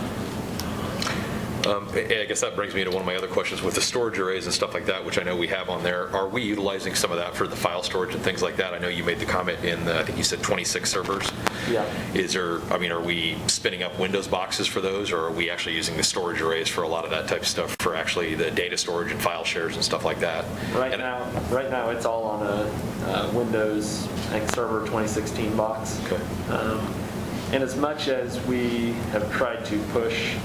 I guess that brings me to one of my other questions with the storage arrays and stuff like that, which I know we have on there. Are we utilizing some of that for the file storage and things like that? I know you made the comment in I think you said 26 servers. Yeah. Are we spinning up Windows boxes for those, or are we actually using the storage arrays for a lot of that type of stuff for actually the data storage and file shares and stuff like that? Right now it's all on a Windows, I think, Server 2016 box. Okay. And as much as we have tried to push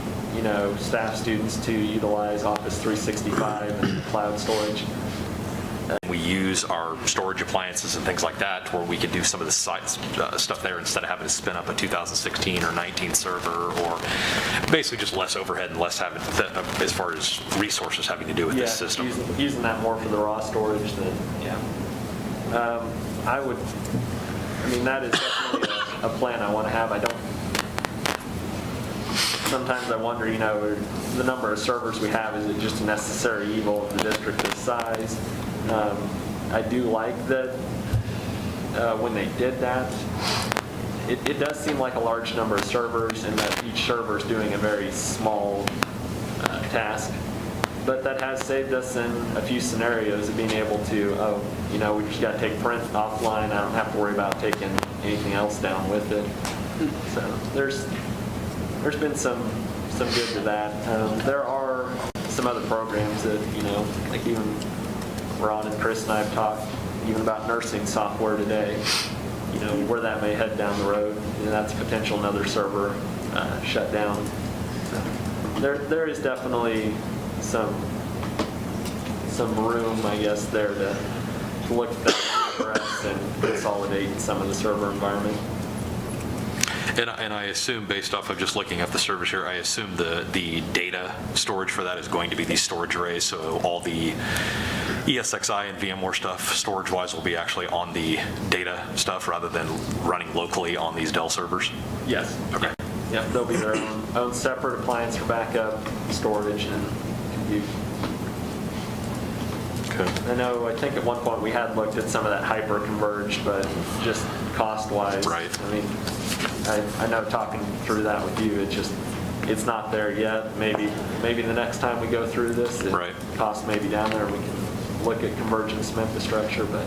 staff students to utilize Office 365 and cloud storage. We use our storage appliances and things like that where we could do some of the stuff there instead of having to spin up a 2016 or 19 server, or basically just less overhead and less having as far as resources having to do with this system. Using that more for the raw storage than, that is definitely a plan I want to have. Sometimes I wonder, the number of servers we have, is it just a necessary evil of the district this size? I do like that when they did that, it does seem like a large number of servers, and that each server is doing a very small task. But that has saved us in a few scenarios of being able to, we just got to take print offline. I don't have to worry about taking anything else down with it. So there's been some good to that. There are some other programs that, like even Ron and Chris and I have talked even about nursing software today, where that may head down the road. That's potential another server shut down. So there is definitely some room, I guess, there to look at that and address and consolidate some of the server environment. And I assume, based off of just looking at the servers here, I assume the data storage for that is going to be these storage arrays, so all the ESXi and VMware stuff, storage-wise, will be actually on the data stuff rather than running locally on these Dell servers? Yes. Okay. Yep, they'll be their own separate appliance for backup, storage, and compute. I think at one point we had looked at some of that hyper-converged, but just cost-wise. Right. I mean, I know talking through that with you, it's not there yet. Maybe the next time we go through this, cost may be down there, and we can look at converging some infrastructure, but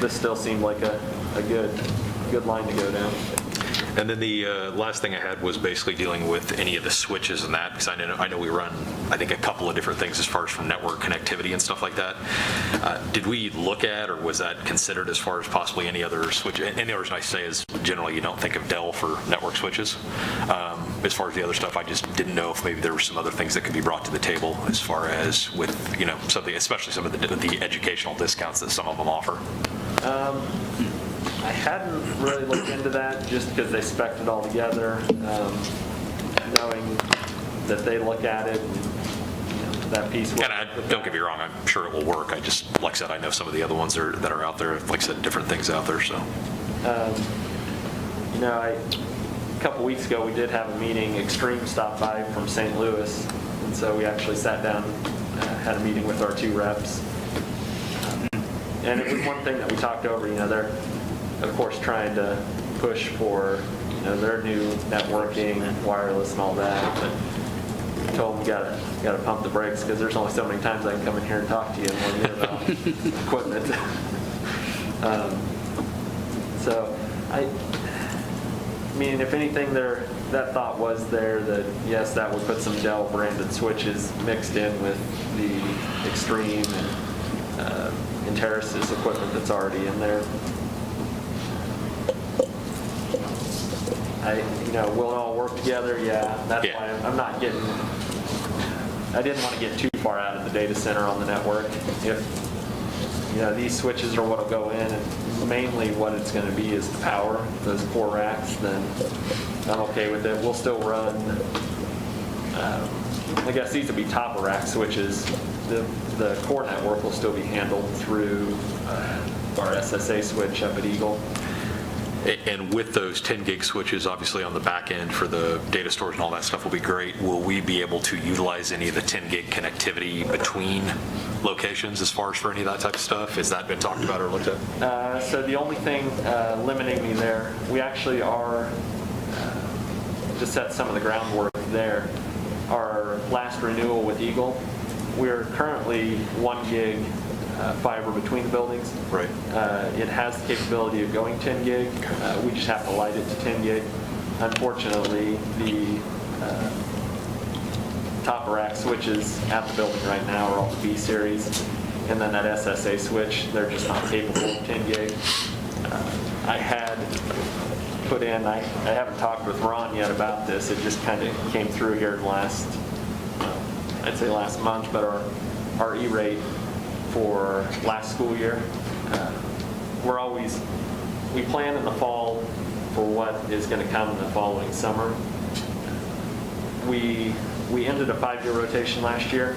this still seemed like a good line to go down. And then the last thing I had was basically dealing with any of the switches and that, because I know we run, I think, a couple of different things as far as from network connectivity and stuff like that. Did we look at, or was that considered as far as possibly any other switch? And the reason I say is generally you don't think of Dell for network switches. As far as the other stuff, I just didn't know if maybe there were some other things that could be brought to the table as far as with, something, especially some of the educational discounts that some of them offer. I hadn't really looked into that just because they spec'd it all together, knowing that they look at it and that piece. And don't get me wrong, I'm sure it will work. I just, like I said, I know some of the other ones that are out there, like I said, different things out there, so. A couple weeks ago we did have a meeting. Extreme stopped by from St. Louis, and so we actually sat down, had a meeting with our 2 reps. And it was one thing that we talked over, they're, of course, trying to push for, their new networking, wireless and all that, but I told them you gotta pump the brakes because there's only so many times I can come in here and talk to you and learn about equipment. So I mean, if anything, that thought was there that, yes, that would put some Dell branded switches mixed in with the Extreme and Enterasys equipment that's already in there. Will it all work together? Yeah, that's why I'm not getting, I didn't want to get too far out of the data center on the network. If, these switches are what will go in, and mainly what it's going to be is the power, those core racks, then I'm okay with it. We'll still run, I guess these will be top of rack switches. The core network will still be handled through our SSA switch up at Eagle. And with those 10 gig switches, obviously on the back end for the data storage and all that stuff will be great. Will we be able to utilize any of the 10 gig connectivity between locations as far as for any of that type of stuff? Has that been talked about or looked at? So the only thing limiting me there, we actually are, to set some of the groundwork there, our last renewal with Eagle, we're currently 1 gig fiber between the buildings. Right. It has the capability of going 10 gig. We just have to light it to 10 gig. Unfortunately, the top of rack switches at the building right now are all the B series. And then that SSA switch, they're just not capable of 10 gig. I had put in, I haven't talked with Ron yet about this. It just kind of came through here last, I'd say last month, but our E-rate for last school year, we plan in the fall for what is going to come in the following summer. We ended a 5-year rotation last year.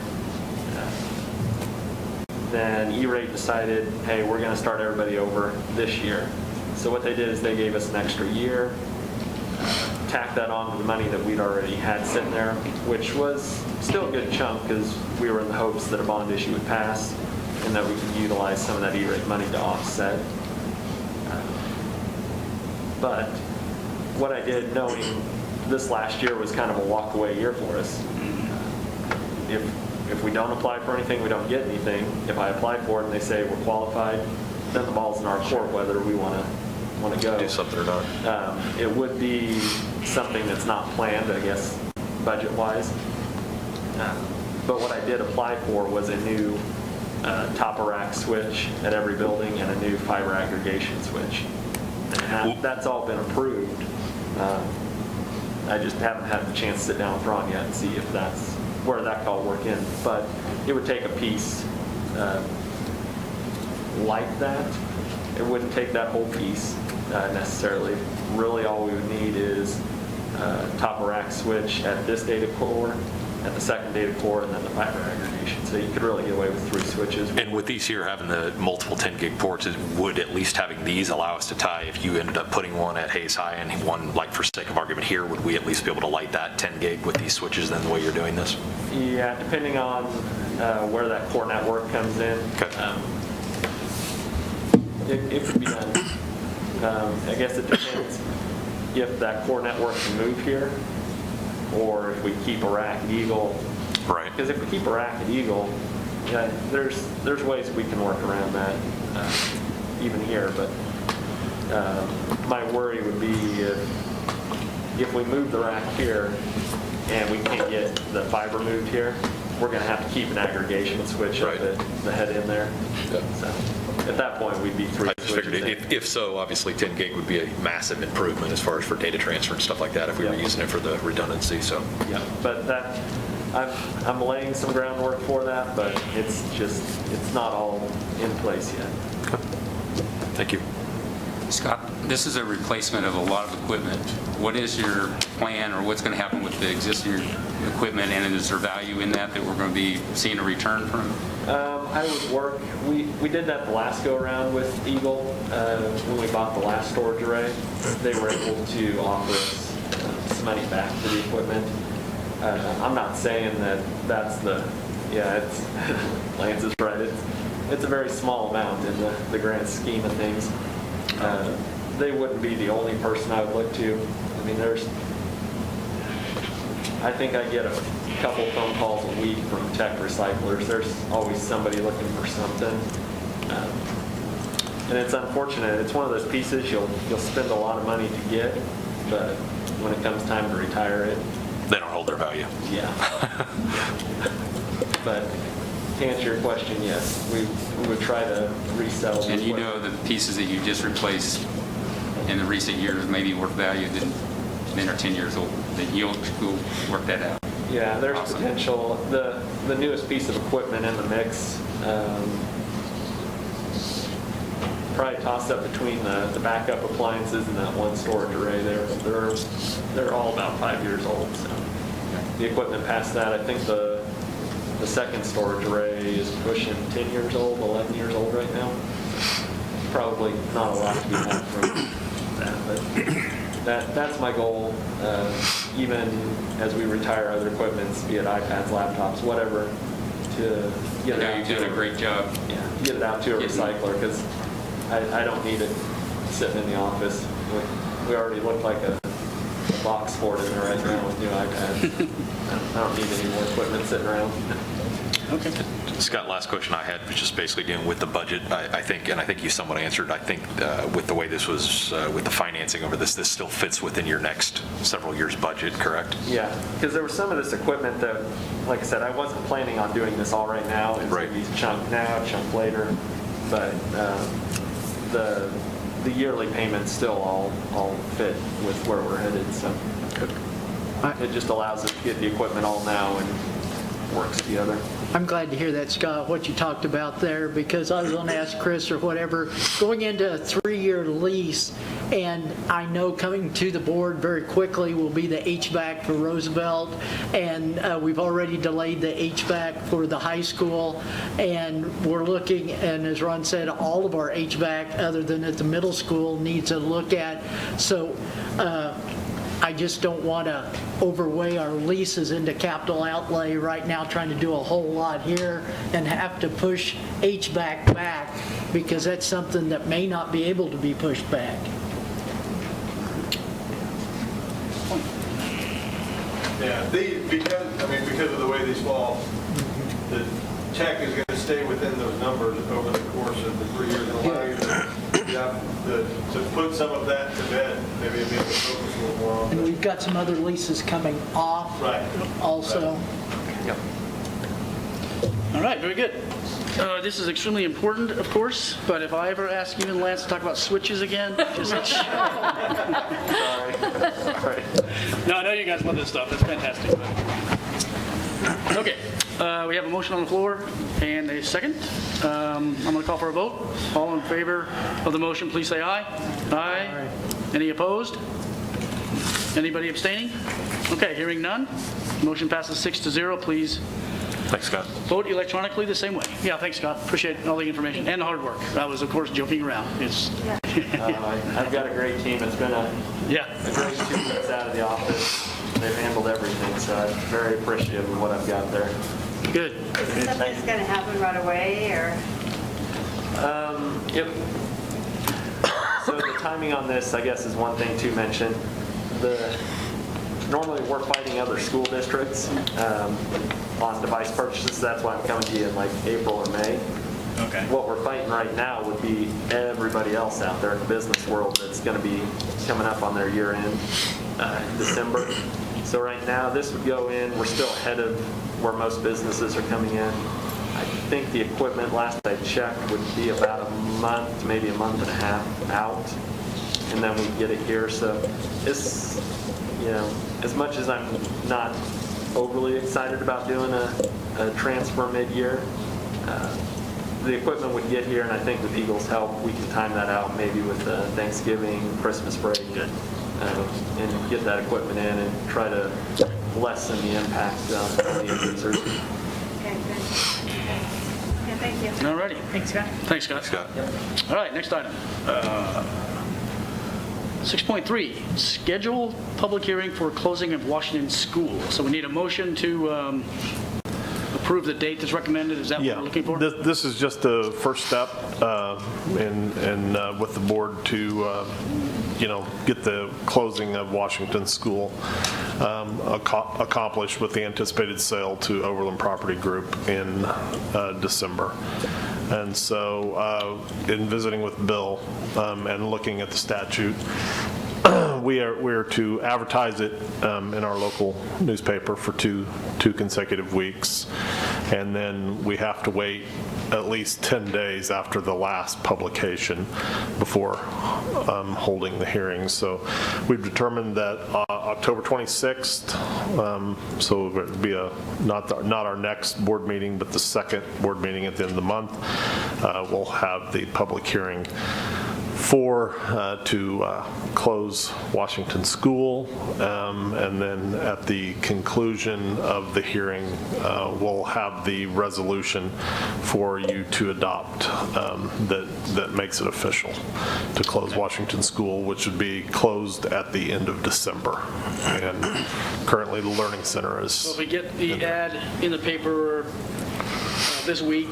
Then E-rate decided, hey, we're going to start everybody over this year. So what they did is they gave us an extra year, tacked that on to the money that we'd already had sitting there, which was still a good chunk because we were in the hopes that a bond issue would pass and that we could utilize some of that E-rate money to offset. But what I did, knowing this last year was kind of a walk-away year for us, if we don't apply for anything, we don't get anything. If I apply for it and they say we're qualified, then the ball's in our court whether we want to go. Do something or not. It would be something that's not planned, I guess, budget-wise. But what I did apply for was a new top-of-rack switch at every building and a new fiber aggregation switch. And that's all been approved. I just haven't had the chance to sit down with Ron yet and see if that's where that could all work in. But it would take a piece like that. It wouldn't take that whole piece necessarily. Really all we would need is top-of-rack switch at this data core at the second data core, and then the fiber aggregation. So you could really get away with 3 switches. And with these here having the multiple 10 gig ports, would at least having these allow us to tie, if you ended up putting one at Hayes High and one, like for sake of argument here, would we at least be able to light that 10 gig with these switches then the way you're doing this? Yeah, depending on where that core network comes in. Okay. It could be done. I guess it depends if that core network can move here, or if we keep a rack at Eagle. Right. Because if we keep a rack at Eagle, yeah, there's ways we can work around that, even here. But my worry would be if we move the rack here and we can't get the fiber moved here, we're going to have to keep an aggregation switch at the head in there. Yep. So at that point, we'd be 3 I just switches figured if so, obviously 10 gig would be a massive improvement as far as for data transfer and stuff like that if we were using it for the redundancy. So yeah, but that I'm laying some groundwork for that, but it's not all in place yet. Thank you. Scott, this is a replacement of a lot of equipment. What is your plan, or what's going to happen with the existing equipment, and is there value in that we're going to be seeing a return from? I would work. We did that the last go around with Eagle when we bought the last storage array. They were able to offer us some money back for the equipment. I'm not saying that's it's Lance is right. It's a very small amount in the grand scheme of things. They wouldn't be the only person I would look to. I mean, I think I get a couple phone calls a week from tech recyclers. There's always somebody looking for something. And it's unfortunate. It's one of those pieces you'll spend a lot of money to get, but when it comes time to retire it, they don't hold their value. Yeah. But to answer your question, yes, we would try to resell. And you know the pieces that you just replaced in the recent years may be worth value than are 10 years old. That you'll work that out. Yeah, there's potential. The newest piece of equipment in the mix, probably tossed up between the backup appliances and that one storage array. They're all about 5 years old. So the equipment past that, I think the second storage array is pushing 10 years old, 11 years old right now. Probably not a lot to be had from that, but that's my goal. Even as we retire other equipment, be it iPads, laptops, whatever, to get it out. You're doing a great job. Yeah, get it out to a recycler, because I don't need it sitting in the office. We already look like a box fort in there right now with new iPads. I don't need any more equipment sitting around. Okay. Scott, last question I had was just basically dealing with the budget. I think you somewhat answered. I think with the way this was, with the financing over this still fits within your next several years' budget, correct? Yeah, because there was some of this equipment that, like I said, I wasn't planning on doing this all right now. It's going to be chunk now, chunk later. But the yearly payments still all fit with where we're headed. So it just allows us to get the equipment all now and works together. I'm glad to hear that, Scott, what you talked about there, because I was going to ask Chris or whatever, going into a 3-year lease, and I know coming to the board very quickly will be the HVAC for Roosevelt, and we've already delayed the HVAC for the high school, and we're looking, and as Ron said, all of our HVAC, other than at the middle school, needs a look at. So I just don't want to overweigh our leases into capital outlay right now, trying to do a whole lot here and have to push HVAC back, because that's something that may not be able to be pushed back. Yeah, because of the way these fall, the tech is going to stay within those numbers over the course of the 3 years and allow you to put some of that to bed, maybe be able to focus a little more on. And we've got some other leases coming off also. Yep. All right, very good. This is extremely important, of course, but if I ever ask you and Lance to talk about switches again, just Sorry. No, I know you guys love this stuff. It's fantastic. Okay, we have a motion on the floor and a second. I'm going to call for a vote. All in favor of the motion, please say aye. Aye. Any opposed? Anybody abstaining? Okay, hearing none. Motion passes 6-0. Please Thanks, Scott. vote electronically the same way. Yeah, thanks, Scott. Appreciate all the information and the hard work. I was, of course, joking around. It's I've got a great team. It's been a great 2 weeks out of the office. They've handled everything, so I'm very appreciative of what I've got there. Good. Is something going to happen right away, or? Yep. So the timing on this, I guess, is one thing to mention. Normally, we're fighting other school districts on device purchases. That's why I'm coming to you in like April or May. Okay. What we're fighting right now would be everybody else out there in the business world that's going to be coming up on their year end in December. So right now, this would go in. We're still ahead of where most businesses are coming in. I think the equipment, last I checked, would be about a month, maybe a month and a half out, and then we get it here. So it's, as much as I'm not overly excited about doing a transfer mid-year, the equipment would get here, and I think with Eagle's help, we can time that out maybe with Thanksgiving, Christmas break, and get that equipment in and try to lessen the impact on the end users. Okay, good. Okay, thank you. All righty. Thanks, Scott. Thanks, Scott. All right, next item. 6.3, schedule public hearing for closing of Washington School. So we need a motion to approve the date that's recommended. Is that what we're looking for? This is just the first step with the board to, get the closing of Washington School accomplished with the anticipated sale to Overland Property Group in December. And so in visiting with Bill and looking at the statute, we are to advertise it in our local newspaper for two consecutive weeks, and then we have to wait at least 10 days after the last publication before holding the hearing. So we've determined that October 26th, so it would be not our next board meeting, but the second board meeting at the end of the month, we'll have the public hearing to close Washington School, and then at the conclusion of the hearing, we'll have the resolution for you to adopt that makes it official to close Washington School, which would be closed at the end of December. And currently, the Learning Center is. So if we get the ad in the paper this week,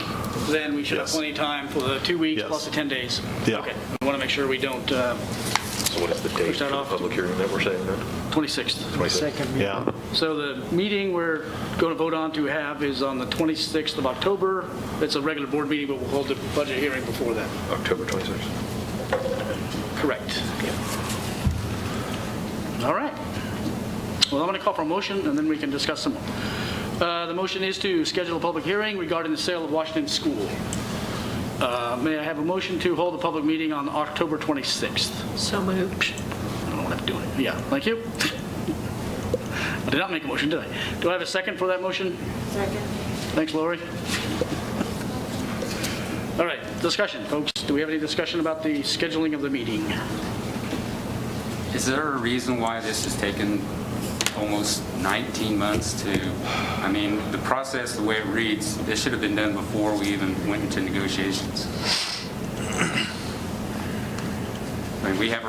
then we should have plenty of time for the 2 weeks plus the 10 days. Yeah. Okay. We want to make sure we don't So what is the date for the public hearing that we're saying then? 26th. 26th. Yeah. So the meeting we're going to vote on to have is on the 26th of October. It's a regular board meeting, but we'll hold the budget hearing before that. October 26th. Correct. All right. Well, I'm going to call for a motion, and then we can discuss some more. The motion is to schedule a public hearing regarding the sale of Washington School. May I have a motion to hold a public meeting on October 26th? So moved. I don't know what I'm doing. Yeah, thank you. I did not make a motion, did I? Do I have a second for that motion? Second. Thanks, Lori. All right, discussion, folks. Do we have any discussion about the scheduling of the meeting? Is there a reason why this has taken almost 19 months to, the process, the way it reads, this should have been done before we even went into negotiations. We have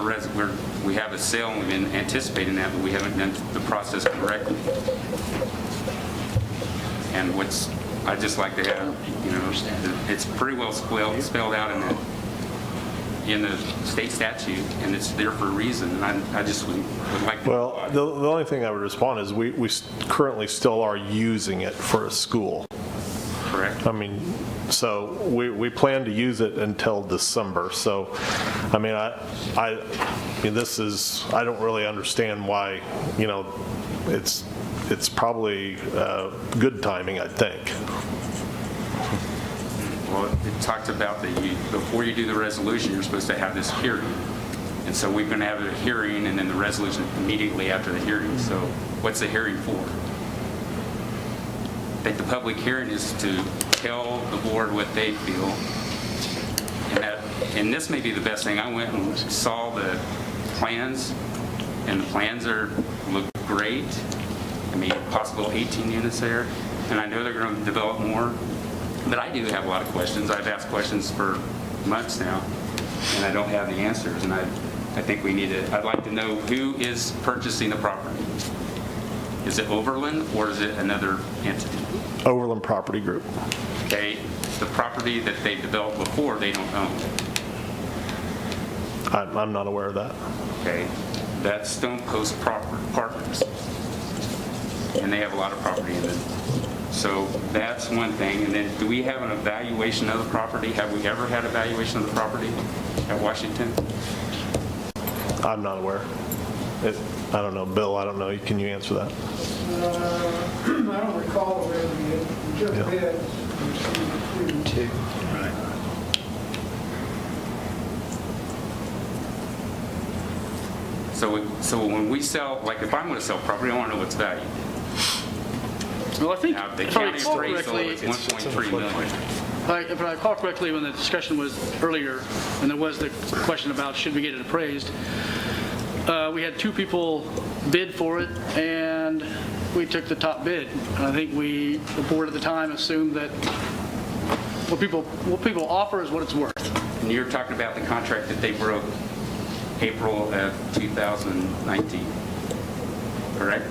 we have a sale and we've been anticipating that, but we haven't done the process correctly. And I'd just like to have, it's pretty well spelled out in the state statute, and it's there for a reason, and I just would like to... Well, the only thing I would respond is we currently still are using it for a school. Correct. So we plan to use it until December. So, I don't really understand why, it's probably good timing, I think. Well, it talked about that before you do the resolution, you're supposed to have this hearing. And so we're going to have a hearing and then the resolution immediately after the hearing. So what's the hearing for? I think the public hearing is to tell the board what they feel. And this may be the best thing. I went and saw the plans, and the plans look great. I mean, possible 18 units there, and I know they're going to develop more, but I do have a lot of questions. I've asked questions for months now, and I don't have the answers, and I think I'd like to know who is purchasing the property. Is it Overland, or is it another entity? Overland Property Group. Okay, the property that they developed before, they don't own. I'm not aware of that. Okay, that's Stone Post Partners, and they have a lot of property in it. So that's one thing. And then, do we have an evaluation of the property? Have we ever had evaluation of the property at Washington? I'm not aware. I don't know. Bill, I don't know. Can you answer that? I don't recall whether we just bids. Two. Right. So when we sell, like if I'm going to sell property, I want to know what's valued. Well, I think, Now, the if I county recall appraisal correctly, is 1.3 million. if I recall correctly, when the discussion was earlier, and there was the question about should we get it appraised, we had two people bid for it, and we took the top bid. And I think the board at the time assumed that what people offer is what it's worth. And you're talking about the contract that they broke April of 2019, correct?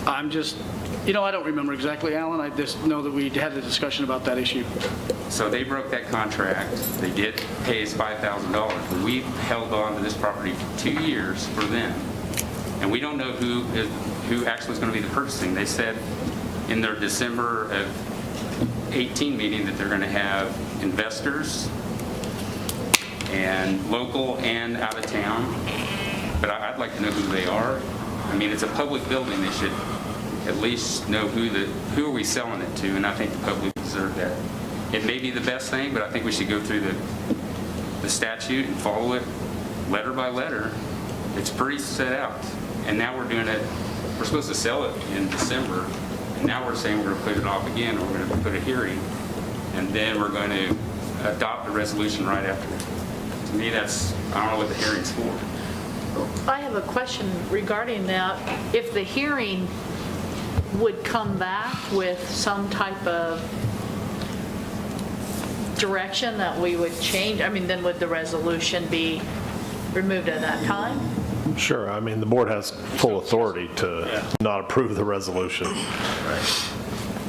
I'm just, I don't remember exactly, Alan. I just know that we had a discussion about that issue. So they broke that contract. They did pay us $5,000, but we held on to this property for 2 years for them. And we don't know who actually is going to be the purchasing. They said in their December of 18 meeting that they're going to have investors and local and out of town. But I'd like to know who they are. I mean, it's a public building. They should at least know who are we selling it to, and I think the public deserve that. It may be the best thing, but I think we should go through the statute and follow it letter by letter. It's pretty set out. And now we're doing it, we're supposed to sell it in December, and now we're saying we're going to put it off again, or we're going to put a hearing, and then we're going to adopt a resolution right after. To me, I don't know what the hearing's for. I have a question regarding that. If the hearing would come back with some type of direction that we would change, then would the resolution be removed at that time? Sure. I mean, the board has full authority to not approve the resolution.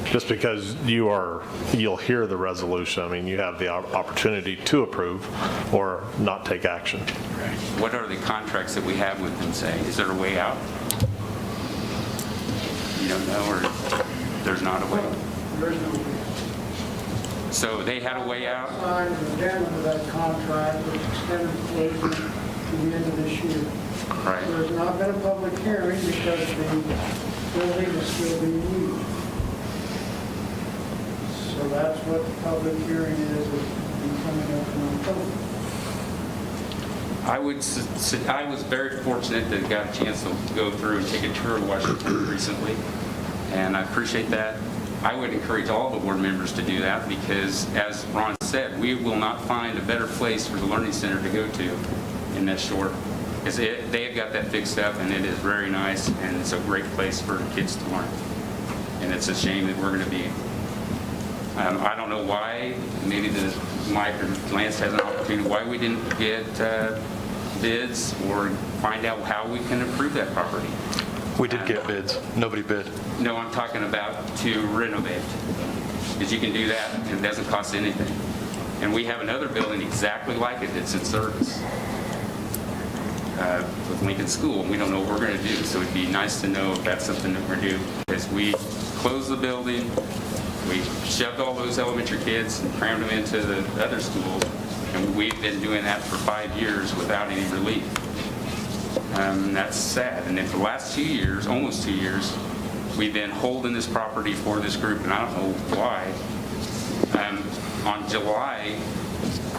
Just because you'll hear the resolution, you have the opportunity to approve or not take action. What are the contracts that we have with them say? Is there a way out? You don't know, or there's not a way? There's no way. So they had a way out? Signed an addendum to that contract, which extended the closing to the end of this year. Right. There's not been a public hearing because the building is still being used. So that's what the public hearing is coming up in October. I was very fortunate that I got a chance to go through and take a tour of Washington recently, and I appreciate that. I would encourage all the board members to do that because, as Ron said, we will not find a better place for the Learning Center to go to in that short. Because they have got that fixed up, and it is very nice, and it's a great place for kids to learn. And it's a shame that we're going to be, I don't know why, maybe Mike or Lance has an opportunity, why we didn't get bids or find out how we can improve that property. We did get bids. Nobody bid. No, I'm talking about to renovate. Because you can do that, and it doesn't cost anything. And we have another building exactly like it that's in service with Lincoln School. We don't know what we're going to do, so it'd be nice to know if that's something that we're going to do. Because we closed the building, we shoved all those elementary kids and crammed them into the other schools, and we've been doing that for 5 years without any relief. That's sad. And then for the last 2 years, almost 2 years, we've been holding this property for this group, and I don't know why. On July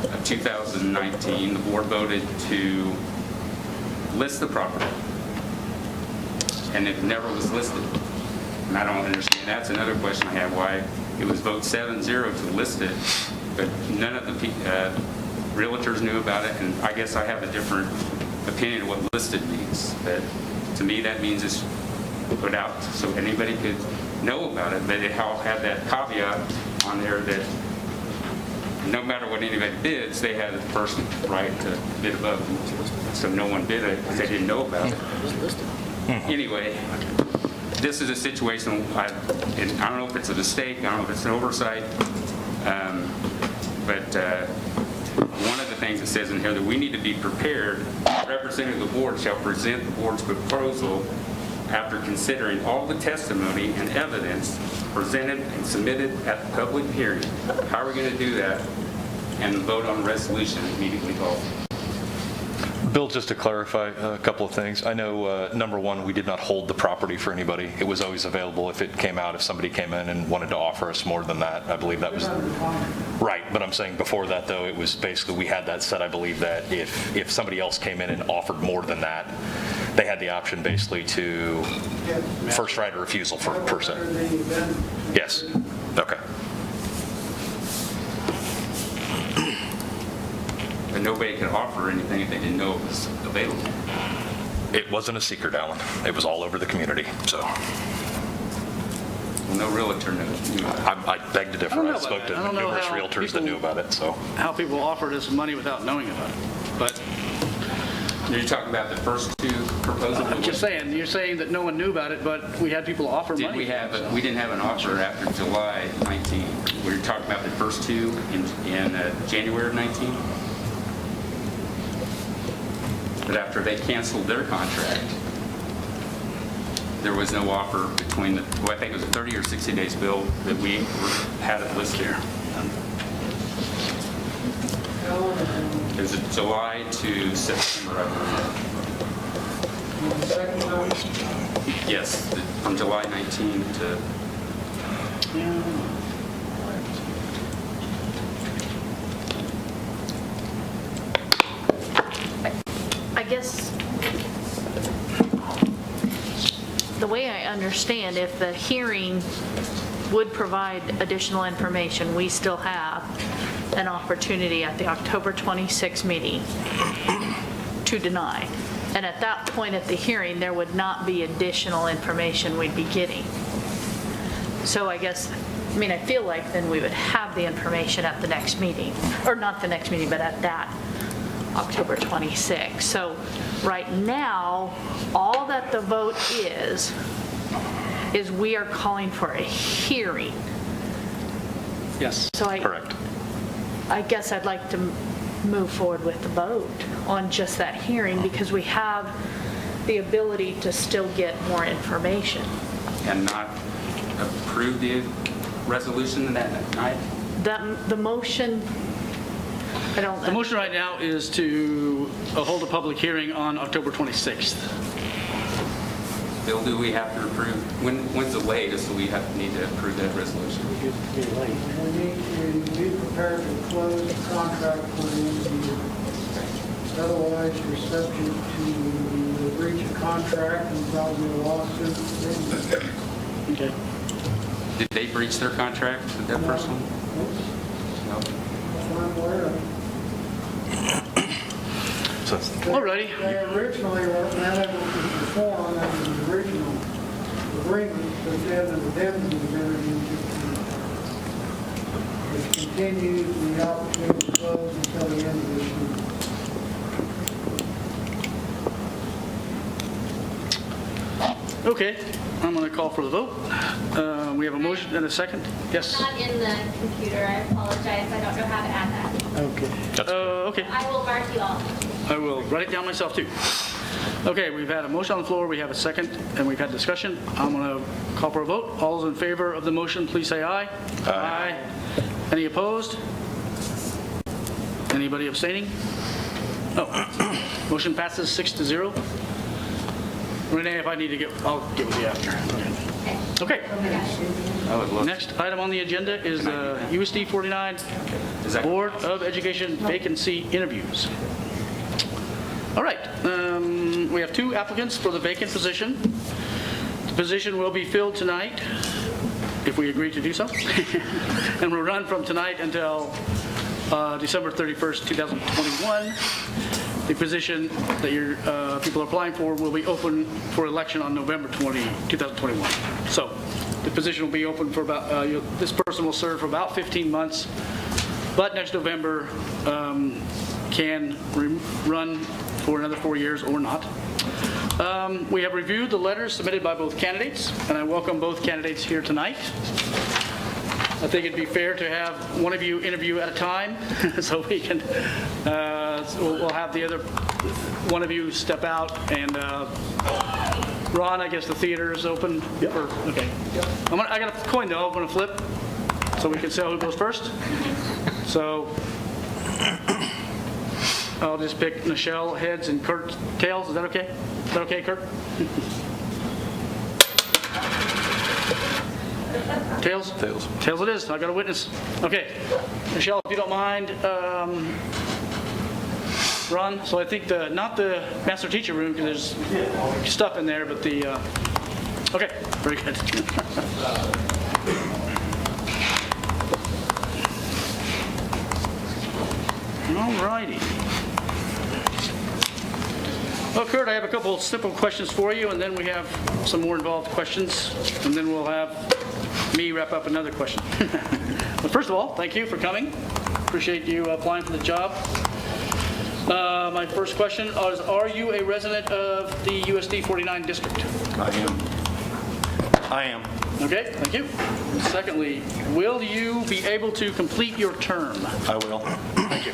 of 2019, the board voted to list the property, and it never was listed. And I don't understand. That's another question I have, why it was vote 7-0 to list it, but none of the realtors knew about it, and I guess I have a different opinion of what listed means. But To me, that means it's put out so anybody could know about it, but it had that caveat on there that no matter what anybody bids, they had the first right to bid above them. So no one bid it because they didn't know about it. Anyway, this is a situation, and I don't know if it's a mistake, I don't know if it's an oversight, but one of the things it says in here that we need to be prepared, representative of the board shall present the board's proposal after considering all the testimony and evidence presented and submitted at the public hearing. How are we going to do that? And vote on resolution immediately following. Bill, just to clarify a couple of things. I know, number one, we did not hold the property for anybody. It was always available if it came out, if somebody came in and wanted to offer us more than that. I believe that was right. But I'm saying before that, though, it was basically, we had that set, I believe, that if somebody else came in and offered more than that, they had the option basically to first right of refusal per se. Yes. Okay. But nobody could offer anything if they didn't know it was available. It wasn't a secret, Alan. It was all over the community, so. Well, no realtor knew. I beg to differ. I spoke to numerous realtors that knew about it, so. How people offered us money without knowing about it. But you're talking about the first two proposals? I'm just saying, you're saying that no one knew about it, but we had people offer money. We didn't have an offer after July 19. We were talking about the first two in January of 19. But after they canceled their contract, there was no offer between the, well, I think it was 30 or 60 days bill that we had it listed here. It was July to September, I believe. Yes, from July 19 to. I guess the way I understand, if the hearing would provide additional information, we still have an opportunity at the October 26 meeting to deny. And at that point at the hearing, there would not be additional information we'd be getting. So I guess, I mean, I feel like then we would have the information at the next meeting, or not the next meeting, but at that October 26. So right now, all that the vote is we are calling for a hearing. Yes. So correct. I guess I'd like to move forward with the vote on just that hearing because we have the ability to still get more information. And not approve the resolution that night? The motion, I don't know. The motion right now is to hold a public hearing on October 26th. Bill, do we have to approve, when's the latest that we need to approve that resolution? We need to be prepared to close the contract for the end of the year. Otherwise, you're subject to the breach of contract and probably a lawsuit. Okay. Did they breach their contract with that first one? No. That's what I'm aware of. Alrighty. They originally were not able to perform under the original agreement, but then an addendum was entered into. It continues the opportunity to close until the end of this year. Okay, I'm going to call for the vote. We have a motion and a second. Yes? Not in the computer, I apologize, I don't know how to add that. Okay. Okay. I will mark you off. I will write it down myself too. Okay, we've had a motion on the floor, we have a second, and we've had discussion. I'm going to call for a vote. All those in favor of the motion, please say aye. Aye. Any opposed? Anybody abstaining? No. Motion passes 6-0. Renee, if I need to get, I'll get with you after. Okay. Next item on the agenda is USD 49 Board of Education vacancy interviews. All right, we have two applicants for the vacant position. The position will be filled tonight, if we agree to do so, and will run from tonight until December 31st, 2021. the position that your people are applying for will be open for election on November 20, 2021. So the position will be open for about, this person will serve for about 15 months, but next November can run for another 4 years or not. We have reviewed the letters submitted by both candidates, and I welcome both candidates here tonight. I think it'd be fair to have one of you interview at a time, so we can, we'll have the other one of you step out, and Ron, I guess the theater is open? Yep. Okay. I got a coin though, I'm gonna flip, so we can see who goes first. So, I'll just pick Nichelle heads and Kurt tails, is that okay? Is that okay, Kurt? Tails? Tails. Tails it is. I got a witness. Okay. Nichelle, if you don't mind, Ron. So I think not the master teacher room because there's stuff in there, but the. Okay. Very good. All righty. Well, Kurt, I have a couple of simple questions for you, and then we have some more involved questions, and then we'll have me wrap up another question. But first of all, thank you for coming. Appreciate you applying for the job. My first question is, are you a resident of the USD 49 district? I am. Okay, thank you. Secondly, will you be able to complete your term? I will. Thank you.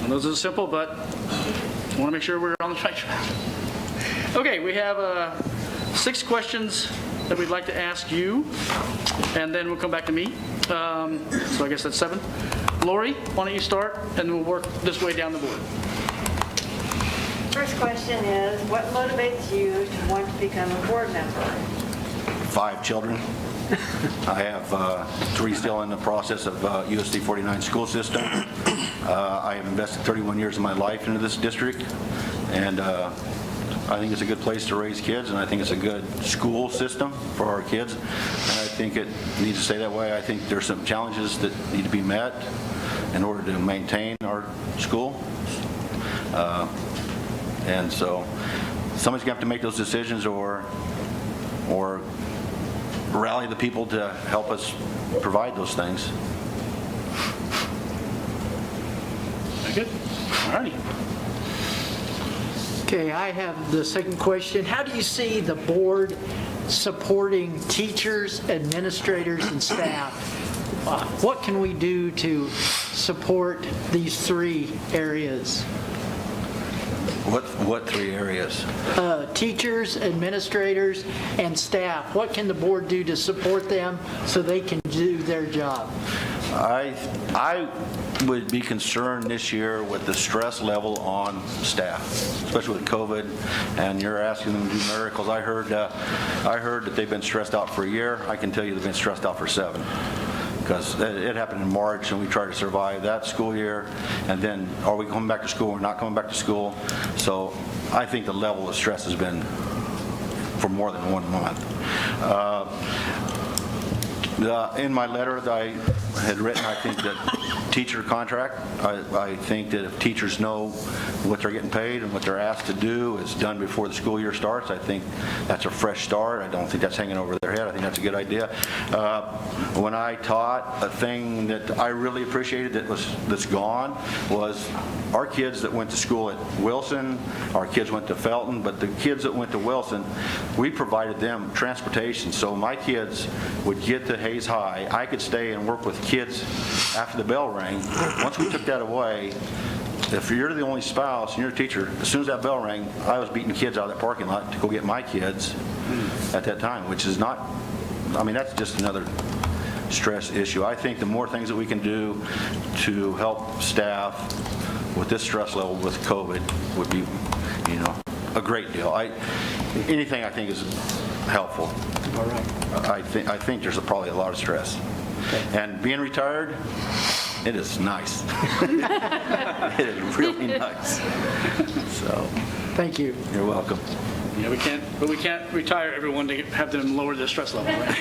And those are simple, but I want to make sure we're on the right track. Okay, we have 6 questions that we'd like to ask you, and then we'll come back to me. So I guess that's 7. Lori, why don't you start, and we'll work this way down the board. First question is, what motivates you to want to become a board member? 5 children. I have 3 still in the process of USD 49 school system. I have invested 31 years of my life into this district, and I think it's a good place to raise kids, and I think it's a good school system for our kids, and I think it needs to stay that way. I think there's some challenges that need to be met in order to maintain our school, and so somebody's going to have to make those decisions or rally the people to help us provide those things. Very good. All righty. Okay, I have the second question. How do you see the board supporting teachers, administrators, and staff? What can we do to support these 3 areas? What 3 areas? Teachers, administrators, and staff. What can the board do to support them so they can do their job? I would be concerned this year with the stress level on staff, especially with COVID, and you're asking them to do miracles. I heard that they've been stressed out for a year. I can tell you they've been stressed out for 7. Because it happened in March, and we tried to survive that school year, and then are we coming back to school or not coming back to school? So I think the level of stress has been for more than 1 month. In my letter that I had written, I think that teacher contract, I think that if teachers know what they're getting paid and what they're asked to do is done before the school year starts, I think that's a fresh start. I don't think that's hanging over their head. I think that's a good idea. When I taught, a thing that I really appreciated that's gone was our kids that went to school at Wilson, our kids went to Felton, but the kids that went to Wilson, we provided them transportation. So my kids would get to Hayes High. I could stay and work with kids after the bell rang. Once we took that away, if you're the only spouse and you're a teacher, as soon as that bell rang, I was beating kids out of that parking lot to go get my kids at that time, which is not, I mean, that's just another stress issue. I think the more things that we can do to help staff with this stress level with COVID would be, a great deal. Anything I think is helpful. All right. I think there's probably a lot of stress. Okay. And being retired, it is nice. It is really nice. So, thank you. You're welcome. Yeah, we can't retire everyone to have them lower their stress level, right?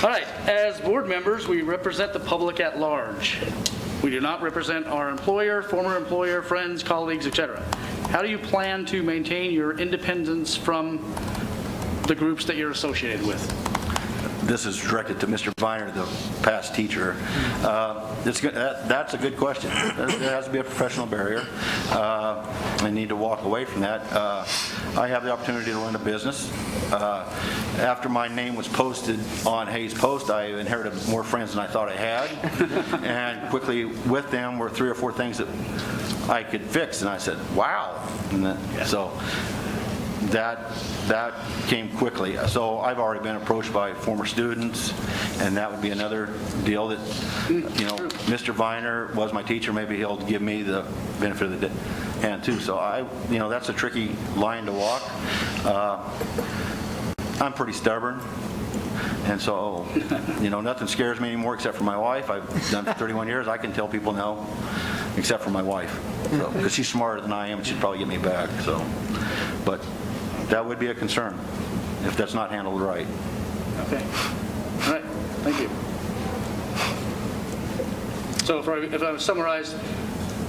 All right. as board members, we represent the public at large. We do not represent our employer, former employer, friends, colleagues, etc. How do you plan to maintain your independence from the groups that you're associated with? This is directed to Mr. Viner, the past teacher. That's a good question. There has to be a professional barrier. I need to walk away from that. I have the opportunity to run a business. After my name was posted on Hayes Post, I inherited more friends than I thought I had. And quickly with them were 3 or 4 things that I could fix. And I said, wow. So that came quickly. So I've already been approached by former students, and that would be another deal that, Mr. Viner was my teacher. Maybe he'll give me the benefit of the hand too. So that's a tricky line to walk. I'm pretty stubborn. And so, nothing scares me anymore except for my wife. I've done it for 31 years. I can tell people no, except for my wife. Because she's smarter than I am, and she'd probably get me back. But that would be a concern if that's not handled right. Okay. All right. Thank you. So if I summarize,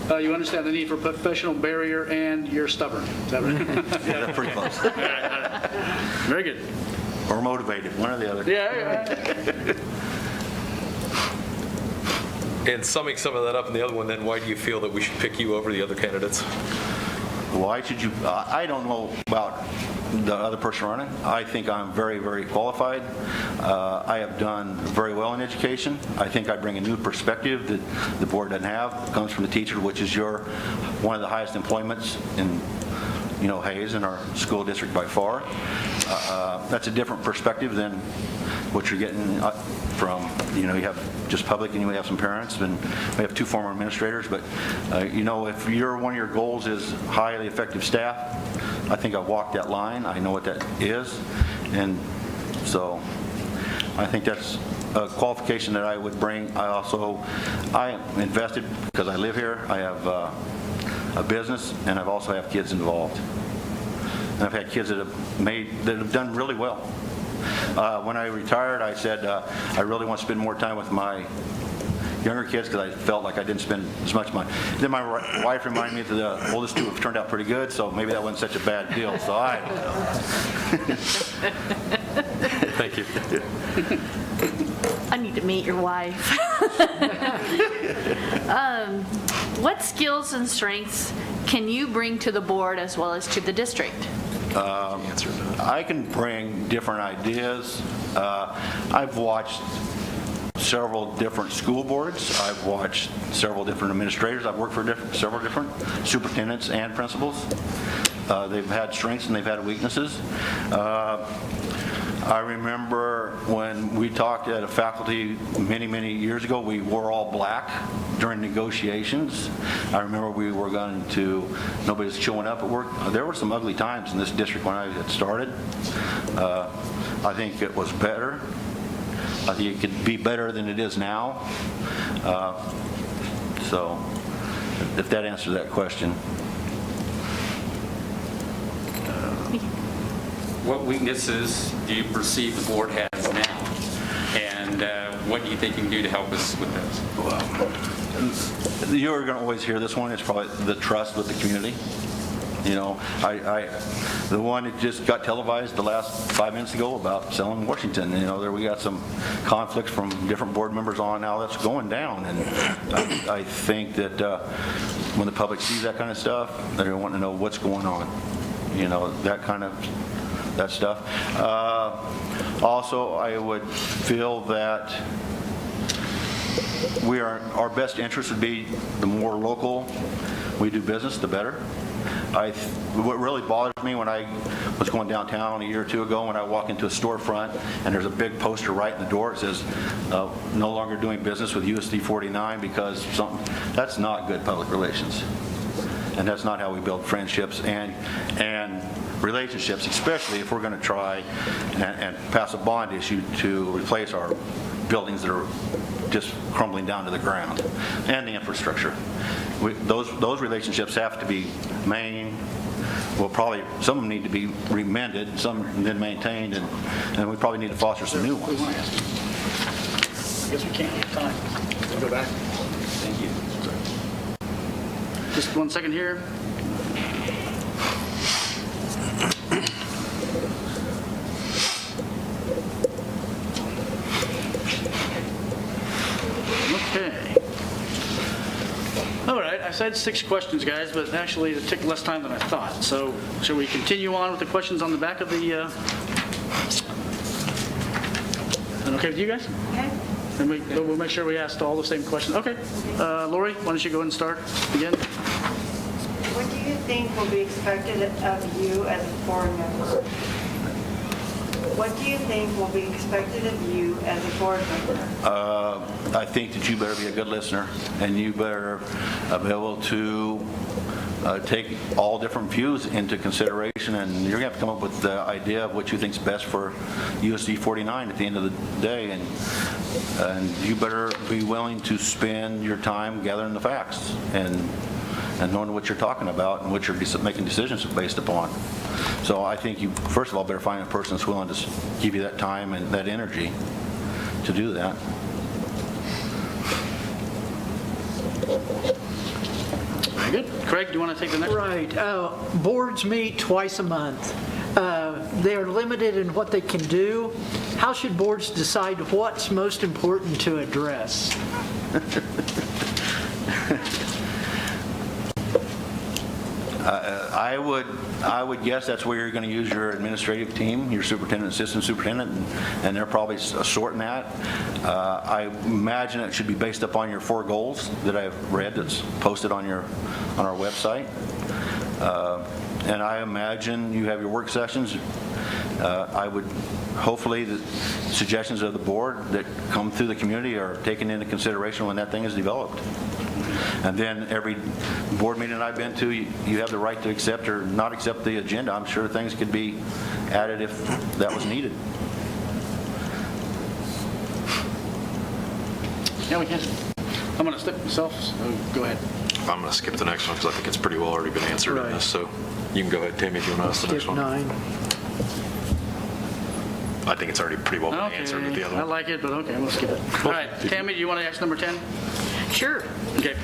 you understand the need for professional barrier and you're stubborn. Is that right? Yeah, pretty close. All right. Very good. Or motivated, one or the other. Yeah. And summing some of that up in the other one, then why do you feel that we should pick you over the other candidates? Why should you? I don't know about the other person running. I think I'm very, very qualified. I have done very well in education. I think I bring a new perspective that the board doesn't have. It comes from the teacher, which is one of the highest employments in Hayes in our school district by far. That's a different perspective than what you're getting from, you have just public and we have some parents, and we have 2 former administrators. But, if one of your goals is highly effective staff, I think I've walked that line. I know what that is. And so I think that's a qualification that I would bring. I invested because I live here. I have a business, and I've also have kids involved. And I've had kids that have done really well. When I retired, I said I really want to spend more time with my younger kids because I felt like I didn't spend as much money. Then my wife reminded me that the oldest 2 have turned out pretty good, so maybe that wasn't such a bad deal. So I don't know. Thank you. I need to meet your wife. What skills and strengths can you bring to the board as well as to the district? I can bring different ideas. I've watched several different school boards. I've watched several different administrators. I've worked for several different superintendents and principals. They've had strengths and they've had weaknesses. I remember when we talked at a faculty many, many years ago, we wore all black during negotiations. I remember we were going to, nobody was showing up at work. There were some ugly times in this district when I had started. I think it was better. I think it could be better than it is now. So if that answers that question. What weaknesses do you perceive the board has now? And what do you think you can do to help us with those? You're going to always hear this one. It's probably the trust with the community. The one that just got televised the last 5 minutes ago about selling Washington. There we got some conflicts from different board members on how that's going down. And I think that when the public sees that kind of stuff, they're going to want to know what's going on. That stuff. Also, I would feel that our best interest would be the more local we do business, the better. What really bothers me when I was going downtown a year or 2 ago, when I walk into a storefront and there's a big poster right in the door that says no longer doing business with USD 49 because that's not good public relations. And that's not how we build friendships and relationships, especially if we're going to try and pass a bond issue to replace our buildings that are just crumbling down to the ground, and the infrastructure. Those relationships have to be maintained. Well, probably some of them need to be remended, some then maintained, and we probably need to foster some new ones. guess we can't, we have time. We'll go back. Thank you. Just 1 second here. Okay. All right, I said 6 questions, guys, but actually it took less time than I thought. So shall we continue on with the questions on the back of the... Is that okay with you guys? Okay. And we'll make sure we asked all the same questions. Okay. Lori, why don't you go ahead and start again? What do you think will be expected of you as a board member? What do you think will be expected of you as a board member? I think that you better be a good listener, and you better be able to take all different views into consideration, and you're going to have to come up with the idea of what you think is best for USD 49 at the end of the day, and you better be willing to spend your time gathering the facts and knowing what you're talking about and what you're making decisions based upon. So I think you, first of all, better find a person that's willing to give you that time and that energy to do that. Very good. Craig, do you want to take the next one? Right. Boards meet twice a month. They're limited in what they can do. How should boards decide what's most important to address? I would guess that's where you're going to use your administrative team, your superintendent, assistant superintendent, and they're probably sorting that. I imagine it should be based upon your 4 goals that I've read that's posted on our website. And I imagine you have your work sessions. I would, hopefully, the suggestions of the board that come through the community are taken into consideration when that thing is developed. And then every board meeting I've been to, you have the right to accept or not accept the agenda. I'm sure things could be added if that was needed. Yeah, we can. I'm going to stick myself, so go ahead. I'm going to skip the next one because I think it's pretty well already been answered in this. So you can go ahead, Tammy, if you want to ask the next Skip one. 9. I think it's already pretty well been answered with the other I one. like it, but okay, I'm going to skip it. All right, Tammy, do you want to ask number 10? Sure. Okay.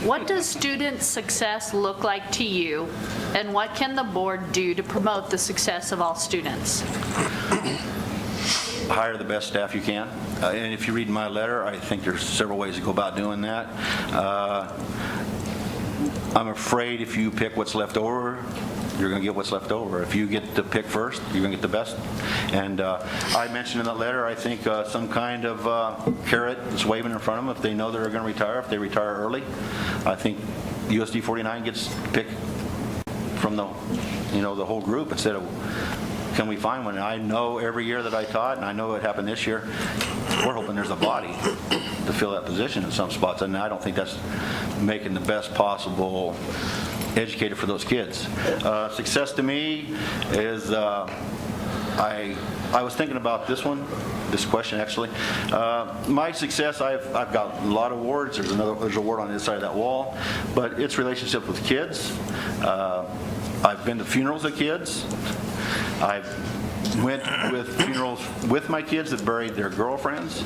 What does student success look like to you, and what can the board do to promote the success of all students? Hire the best staff you can. And if you read my letter, I think there's several ways to go about doing that. I'm afraid if you pick what's left over, you're going to get what's left over. If you get to pick first, you're going to get the best. And I mentioned in that letter, I think some kind of carrot is waving in front of them if they know they're going to retire, if they retire early. I think USD 49 gets picked from the whole group instead of can we find one. And I know every year that I taught, and I know it happened this year, we're hoping there's a body to fill that position in some spots, and I don't think that's making the best possible educator for those kids. Success to me is, I was thinking about this question actually. My success, I've got a lot of awards. There's an award on the side of that wall, but it's relationship with kids. I've been to funerals of kids. I've went with funerals with my kids that buried their girlfriends.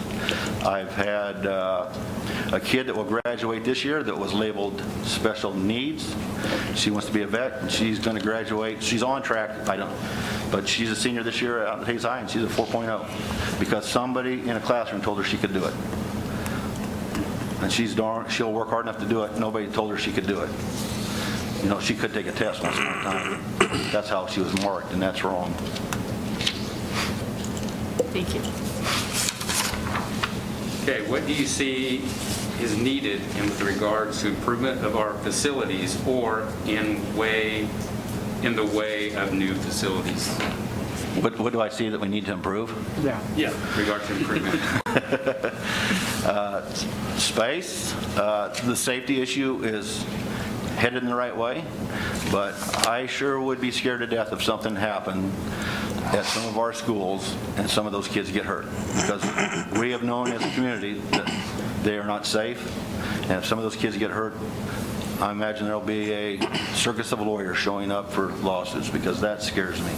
I've had a kid that will graduate this year that was labeled special needs. She wants to be a vet, and she's going to graduate. She's on track. But she's a senior this year out at Hayes High, and she's a 4.0 because somebody in a classroom told her she could do it. And she'll work hard enough to do it. Nobody told her she could do it. She could take a test once upon a time. That's how she was marked, and that's wrong. Thank you. Okay, what do you see is needed with regards to improvement of our facilities or in the way of new facilities? What do I see that we need to improve? Yeah. Regard to improvement. Space. The safety issue is headed in the right way, but I sure would be scared to death if something happened at some of our schools and some of those kids get hurt, because we have known as a community that they are not safe, and if some of those kids get hurt, I imagine there'll be a circus of lawyers showing up for lawsuits, because that scares me.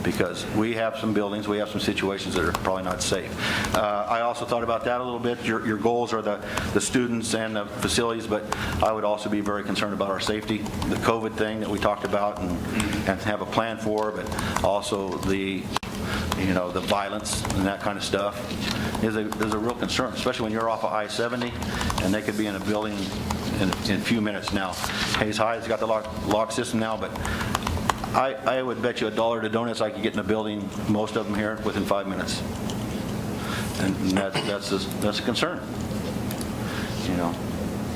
because we have some buildings, we have some situations that are probably not safe. I also thought about that a little bit. Your goals are the students and the facilities, but I would also be very concerned about our safety, the COVID thing that we talked about and have a plan for, but also the violence and that kind of stuff is a real concern, especially when you're off of I-70 and they could be in a building in a few minutes now. Hayes High has got the lock system now, but I would bet you $1 to donuts I could get in a building, most of them here, within 5 minutes. And that's a concern,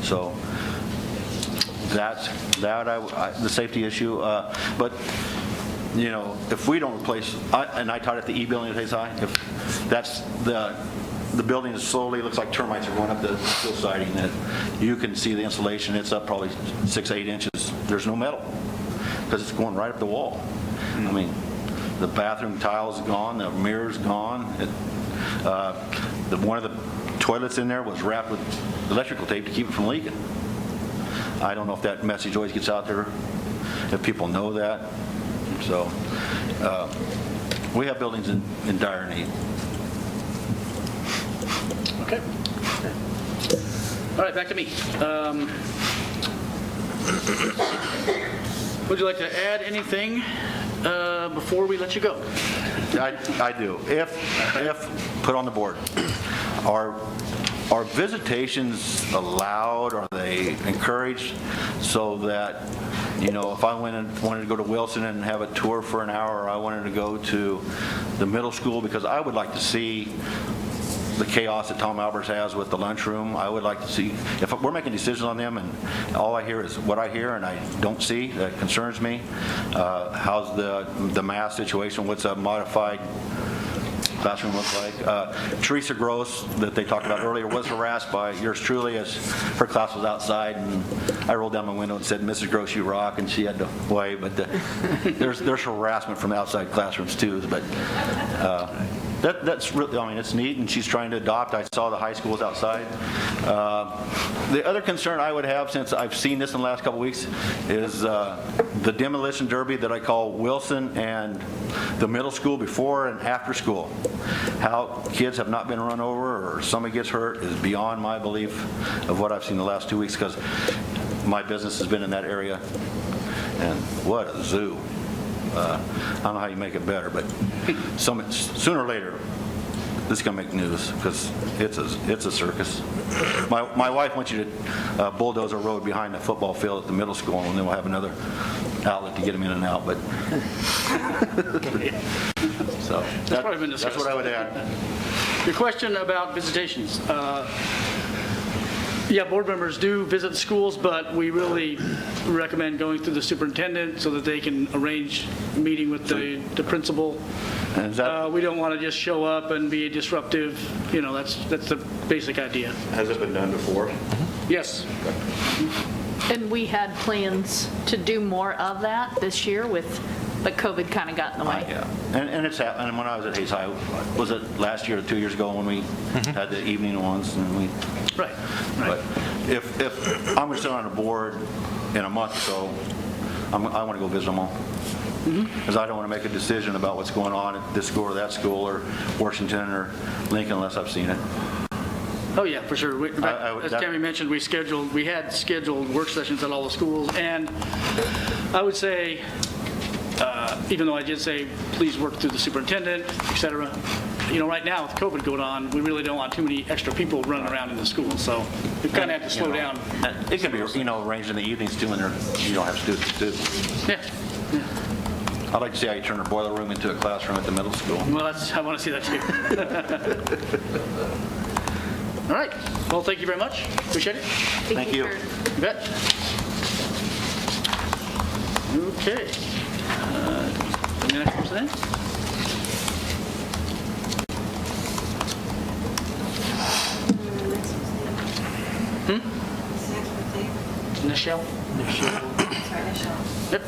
So that's the safety issue. But if we don't replace, and I taught at the E building at Hayes High, if that's the building is slowly, looks like termites are going up the steel siding, that you can see the insulation, it's up probably 6-8 inches. There's no metal because it's going right up the wall. I mean, the bathroom tile's gone, the mirror's gone. One of the toilets in there was wrapped with electrical tape to keep it from leaking. I don't know if that message always gets out there, if people know that. So we have buildings in dire need. Okay. All right, back to me. Would you like to add anything before we let you go? I do. If put on the board, are visitations allowed? Are they encouraged so that, if I wanted to go to Wilson and have a tour for an hour, or I wanted to go to the middle school, because I would like to see the chaos that Tom Alberts has with the lunchroom. I would like to see, if we're making decisions on them and all I hear is what I hear and I don't see, that concerns me. How's the math situation? What's a modified classroom look like? Teresa Gross, that they talked about earlier, was harassed by yours truly as her class was outside, and I rolled down my window and said, "Mrs. Gross, you rock," and she had to wave. But there's harassment from outside classrooms too. But that's really, it's neat, and she's trying to adopt. I saw the high schools outside. The other concern I would have, since I've seen this in the last couple weeks, is the demolition derby that I call Wilson and the middle school before and after school. How kids have not been run over or somebody gets hurt is beyond my belief of what I've seen the last 2 weeks, because my business has been in that area, and what a zoo. I don't know how you make it better, but sooner or later, this is going to make news, because it's a circus. My wife wants you to bulldoze a road behind the football field at the middle school, and then we'll have another outlet to get them in and out. But so that's what I would add. Your question about visitations. Yeah, board members do visit the schools, but we really recommend going through the superintendent so that they can arrange a meeting with the principal. We don't want to just show up and be disruptive. That's the basic idea. Has it been done before? Yes. And we had plans to do more of that this year, but COVID kind of got in the way. Yeah, and it's happened. And when I was at Hayes High, was it last year or 2 years ago when we had the evening ones? And we. Right. But if I'm going to sit on a board in a month or so, I want to go visit them all. Because I don't want to make a decision about what's going on at this school or that school or Washington or Lincoln unless I've seen it. Oh yeah, for sure. As Tammy mentioned, we had scheduled work sessions at all the schools, and I would say, even though I did say please work through the superintendent, et cetera, right now with COVID going on, we really don't want too many extra people running around in the school, so we kind of have to slow down. It can be arranged in the evenings too when you don't have students too. Yeah. I'd like to see how you turn a boiler room into a classroom at the middle school. Well, I want to see that too. All right. Well, thank you very much. Appreciate it. Thank you. You bet. Okay. The next person in. Nichelle? Sorry, Nichelle. Yep.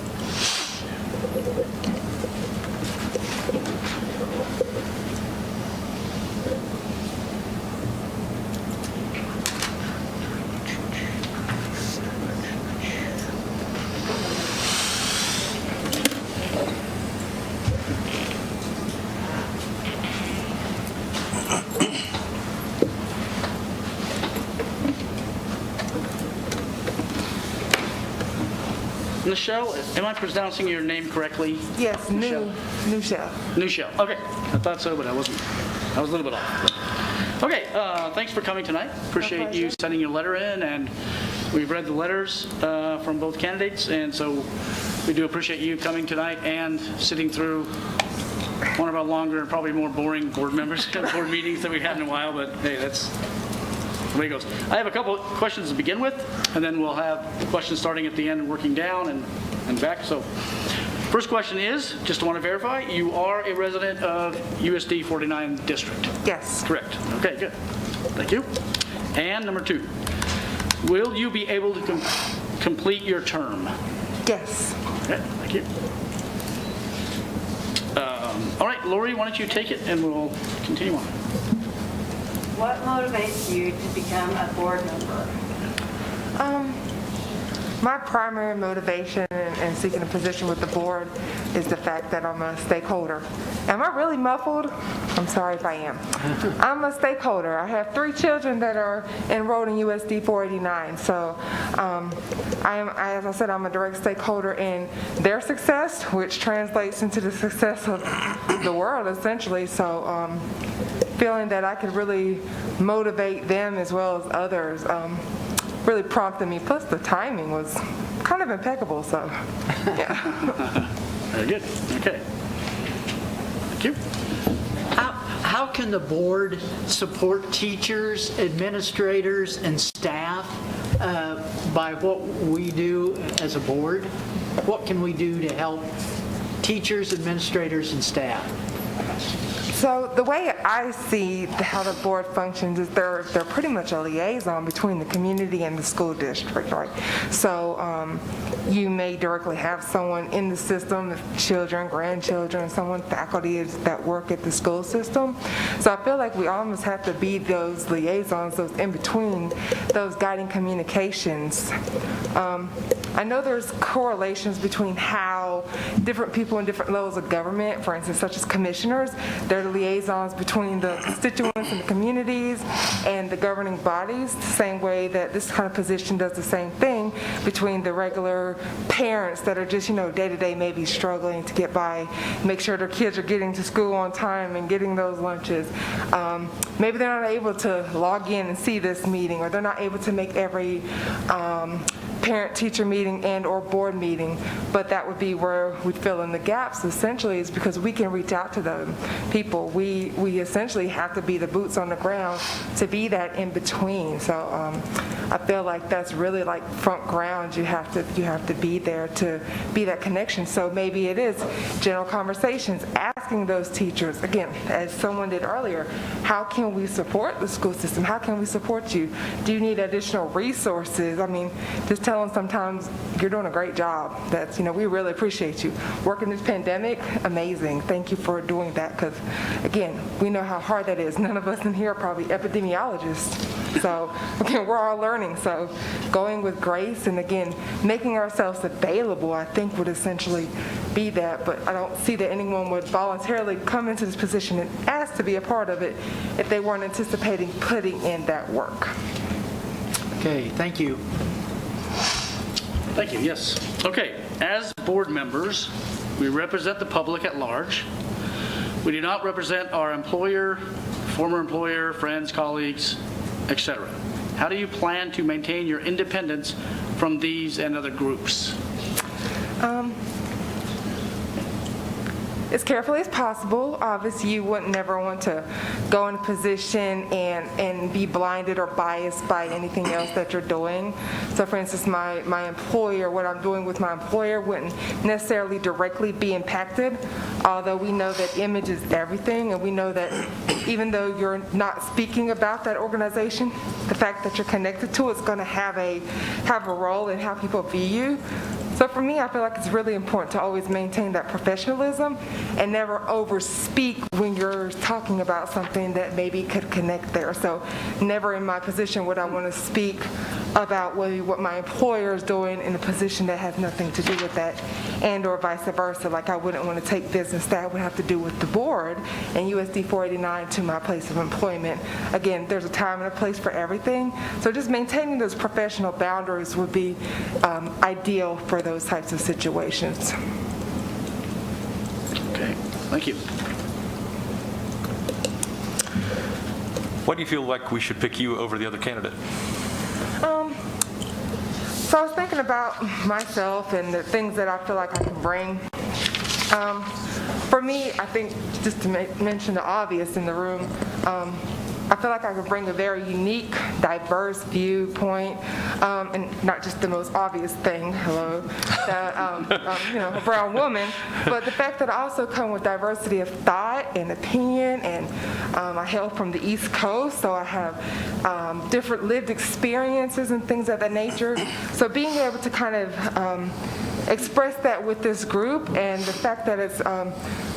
Nichelle, am I pronouncing your name correctly? Yes, Nichelle. Nichelle, okay. I thought so, but I wasn't. I was a little bit off. Okay, thanks for coming tonight. Appreciate you sending your letter in, and we've read the letters from both candidates, and so we do appreciate you coming tonight and sitting through one of our longer and probably more boring board meetings that we've had in a while, but hey, that's the way it goes. I have a couple of questions to begin with, and then we'll have questions starting at the end and working down and back. So first question is, just want to verify, you are a resident of USD 49 district? Yes. Correct. Okay, good. Thank you. And number 2, will you be able to complete your term? Yes. Okay, thank you. All right, Lori, why don't you take it and we'll continue on. What motivates you to become a board member? My primary motivation in seeking a position with the board is the fact that I'm a stakeholder. Am I really muffled? I'm sorry if I am. I'm a stakeholder. I have 3 children that are enrolled in USD 489. So as I said, I'm a direct stakeholder in their success, which translates into the success of the world, essentially. So feeling that I could really motivate them as well as others really prompted me. Plus, the timing was kind of impeccable, so yeah. Very good. Okay. Thank you. How can the board support teachers, administrators, and staff by what we do as a board? What can we do to help teachers, administrators, and staff? So the way I see how the board functions is they're pretty much a liaison between the community and the school district, right? So you may directly have someone in the system, children, grandchildren, someone, faculty that work at the school system. So I feel like we almost have to be those liaisons, those in between, those guiding communications. I know there's correlations between how different people in different levels of government, for instance, such as commissioners, they're the liaisons between the constituents and the communities and the governing bodies, the same way that this kind of position does the same thing between the regular parents that are just, day-to-day maybe struggling to get by, make sure their kids are getting to school on time and getting those lunches. Maybe they're not able to log in and see this meeting, or they're not able to make every parent-teacher meeting and or board meeting, but that would be where we fill in the gaps, essentially, is because we can reach out to the people. We essentially have to be the boots on the ground to be that in between. So I feel like that's really like front ground. You have to be there to be that connection. So maybe it is general conversations, asking those teachers, again, as someone did earlier, how can we support the school system? How can we support you? Do you need additional resources? I mean, just tell them sometimes you're doing a great job. That's, we really appreciate you. Working this pandemic, amazing. Thank you for doing that, because again, we know how hard that is. None of us in here are probably epidemiologists. So again, we're all learning. So going with grace and again, making ourselves available, I think would essentially be that. But I don't see that anyone would voluntarily come into this position and ask to be a part of it if they weren't anticipating putting in that work. Okay, thank you. Thank you, yes. Okay, as board members, we represent the public at large. We do not represent our employer, former employer, friends, colleagues, etc. How do you plan to maintain your independence from these and other groups? As carefully as possible. Obviously, you wouldn't never want to go in a position and be blinded or biased by anything else that you're doing. So for instance, my employer, what I'm doing with my employer wouldn't necessarily directly be impacted, although we know that image is everything, and we know that even though you're not speaking about that organization, the fact that you're connected to it's going to have a role in how people view you. So for me, I feel like it's really important to always maintain that professionalism and never overspeak when you're talking about something that maybe could connect there. So never in my position would I want to speak about what my employer is doing in a position that has nothing to do with that, and or vice versa. Like I wouldn't want to take business that would have to do with the board and USD 489 to my place of employment. Again, there's a time and a place for everything. So just maintaining those professional boundaries would be ideal for those types of situations. Okay, thank you. Why do you feel like we should pick you over the other candidate? So I was thinking about myself and the things that I feel like I can bring. For me, I think, just to mention the obvious in the room, I feel like I could bring a very unique, diverse viewpoint, and not just the most obvious thing, a brown woman, but the fact that I also come with diversity of thought and opinion, and I hail from the East Coast, so I have different lived experiences and things of that nature. So being able to kind of express that with this group, and the fact that it's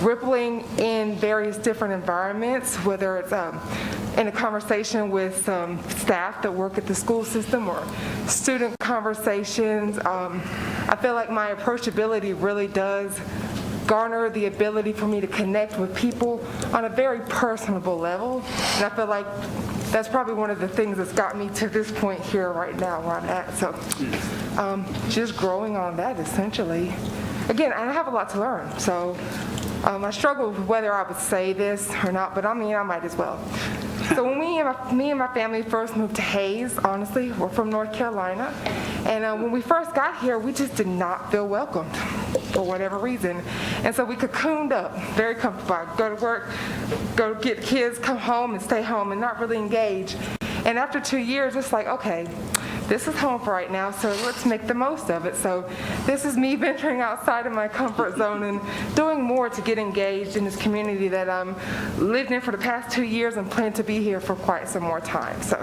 rippling in various different environments, whether it's in a conversation with some staff that work at the school system or student conversations. I feel like my approachability really does garner the ability for me to connect with people on a very personable level, and I feel like that's probably one of the things that's got me to this point here right now where I'm at. So just growing on that, essentially. Again, I have a lot to learn, so I struggle with whether I would say this or not, but I mean, I might as well. So when me and my family first moved to Hayes, honestly, we're from North Carolina, and when we first got here, we just did not feel welcomed for whatever reason. And so we cocooned up, very comfortable. I'd go to work, go get kids, come home and stay home and not really engage. And after 2 years, it's like, okay, this is home for right now, so let's make the most of it. So this is me venturing outside of my comfort zone and doing more to get engaged in this community that I'm lived in for the past 2 years and plan to be here for quite some more time. So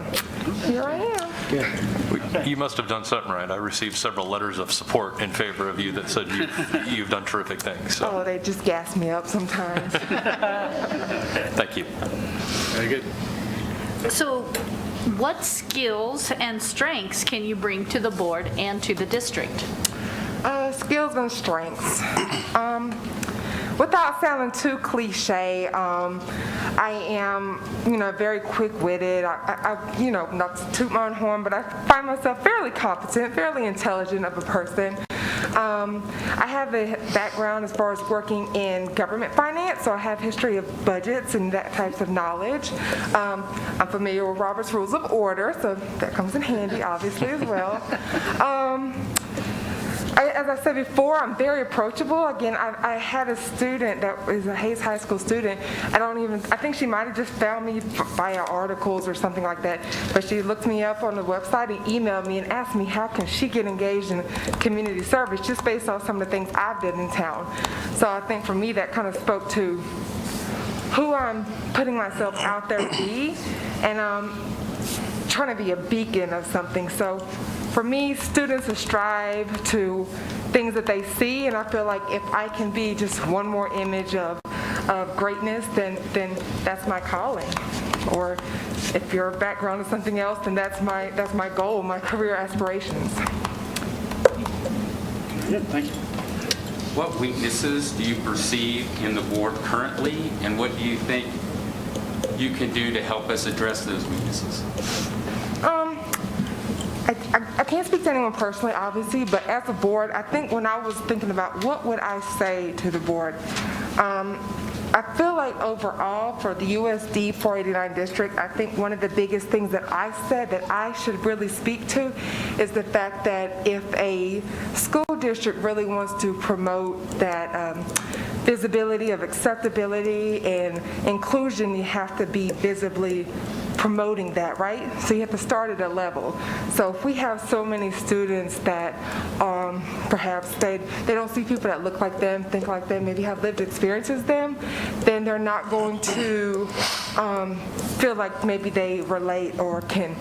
here I am. You must have done something right. I received several letters of support in favor of you that said you've done terrific things. So. Oh, they just gas me up sometimes. Thank you. Very good. So what skills and strengths can you bring to the board and to the district? Skills and strengths. Without sounding too cliche, I am, very quick-witted. I not to toot my own horn, but I find myself fairly competent, fairly intelligent of a person. I have a background as far as working in government finance, so I have history of budgets and that types of knowledge. I'm familiar with Robert's Rules of Order, so that comes in handy, obviously, as well. As I said before, I'm very approachable. Again, I had a student that was a Hayes High School student. I think she might have just found me via articles or something like that, but she looked me up on the website and emailed me and asked me how can she get engaged in community service just based on some of the things I've done in town. So I think for me that kind of spoke to who I'm putting myself out there to be, and trying to be a beacon of something. So for me, students strive to things that they see, and I feel like if I can be just one more image of greatness, then that's my calling. Or if your background is something else, then that's my goal, my career aspirations. Good, thank you. What weaknesses do you perceive in the board currently, and what do you think you can do to help us address those weaknesses? I can't speak to anyone personally, obviously, but as a board, I think when I was thinking about what would I say to the board, I feel like overall for the USD 489 district, I think one of the biggest things that I said that I should really speak to is the fact that if a school district really wants to promote that visibility of acceptability and inclusion, you have to be visibly promoting that, right? So you have to start at a level. So if we have so many students that perhaps they don't see people that look like them, think like them, maybe have lived experiences them, then they're not going to feel like maybe they relate or can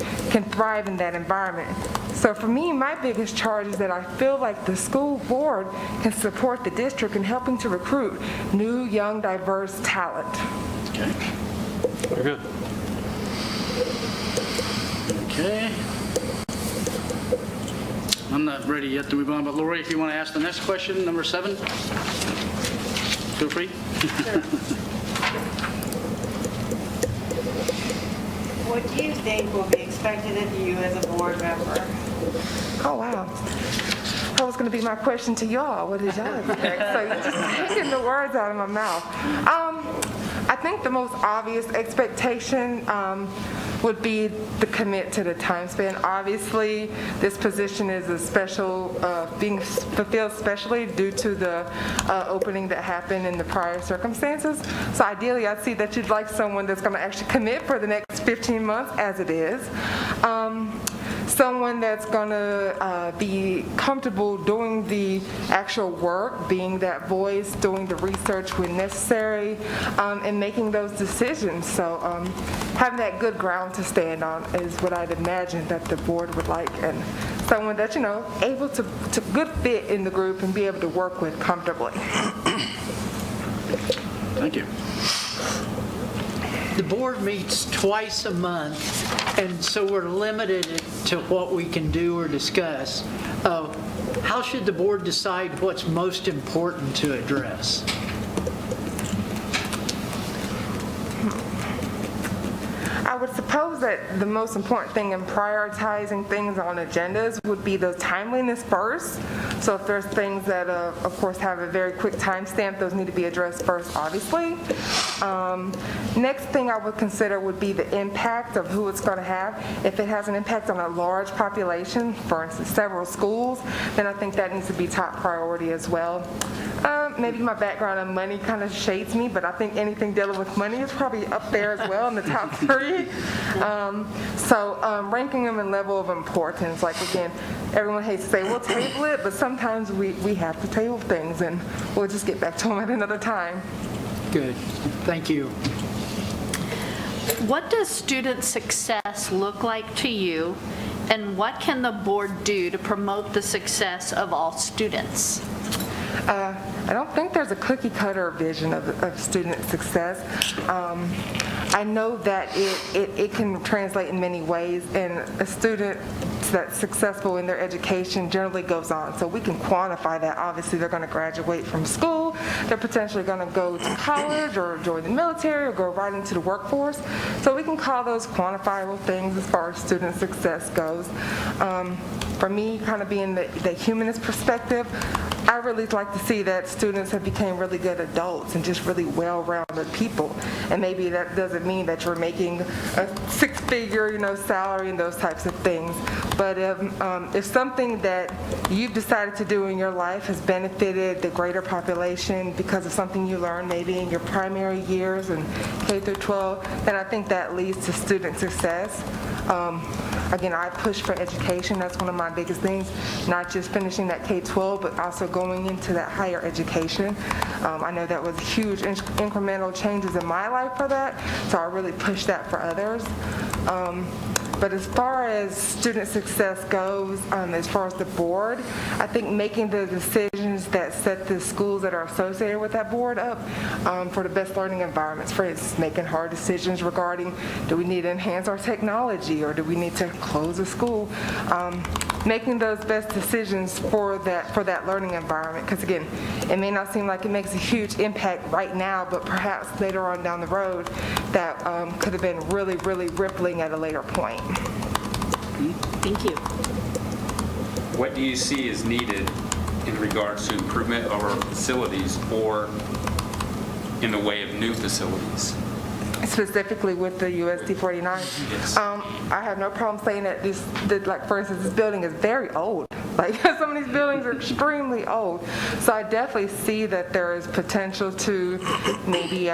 thrive in that environment. So for me, my biggest charge is that I feel like the school board can support the district in helping to recruit new, young, diverse talent. Okay. Very good. Okay. I'm not ready yet to move on, but Lori, if you want to ask the next question, number 7, feel free. What do you think will be expected of you as a board member? Oh, wow. That was going to be my question to y'all. What did y'all expect? So you're just taking the words out of my mouth. I think the most obvious expectation would be the commit to the time span. Obviously, this position is a special, being fulfilled specially due to the opening that happened in the prior circumstances. So ideally, I'd see that you'd like someone that's going to actually commit for the next 15 months as it is. Someone that's going to be comfortable doing the actual work, being that voice, doing the research when necessary, and making those decisions. So having that good ground to stand on is what I'd imagine that the board would like, and someone that, able to good fit in the group and be able to work with comfortably. Thank you. The board meets twice a month, and so we're limited to what we can do or discuss. How should the board decide what's most important to address? I would suppose that the most important thing in prioritizing things on agendas would be the timeliness first. So if there's things that, of course, have a very quick timestamp, those need to be addressed first, obviously. Next thing I would consider would be the impact of who it's going to have. If it has an impact on a large population, for instance, several schools, then I think that needs to be top priority as well. Maybe my background in money kind of shades me, but I think anything dealing with money is probably up there as well in the top 3. So ranking them in level of importance, like again, everyone hates to say, we'll table it, but sometimes we have to table things, and we'll just get back to them at another time. Good. Thank you. What does student success look like to you, and what can the board do to promote the success of all students? I don't think there's a cookie cutter vision of student success. I know that it can translate in many ways, and a student that's successful in their education generally goes on. So we can quantify that. Obviously, they're going to graduate from school, they're potentially going to go to college or join the military or go right into the workforce. So we can call those quantifiable things as far as student success goes. For me, kind of being the humanist perspective, I really like to see that students have become really good adults and just really well-rounded people. And maybe that doesn't mean that you're making a 6-figure, salary and those types of things. But if something that you've decided to do in your life has benefited the greater population because of something you learned maybe in your primary years and K through 12, then I think that leads to student success. Again, I push for education. That's one of my biggest things, not just finishing that K-12, but also going into that higher education. I know that was huge incremental changes in my life for that, so I really push that for others. But as far as student success goes, as far as the board, I think making the decisions that set the schools that are associated with that board up for the best learning environments. For instance, making hard decisions regarding, do we need to enhance our technology or do we need to close a school? Making those best decisions for that learning environment. Because again, it may not seem like it makes a huge impact right now, but perhaps later on down the road, that could have been really, really rippling at a later point. Thank you. What do you see is needed in regards to improvement of our facilities or in the way of new facilities? Specifically with the USD 49. Yes. I have no problem saying that like for instance, this building is very old. Like some of these buildings are extremely old. So I definitely see that there is potential to maybe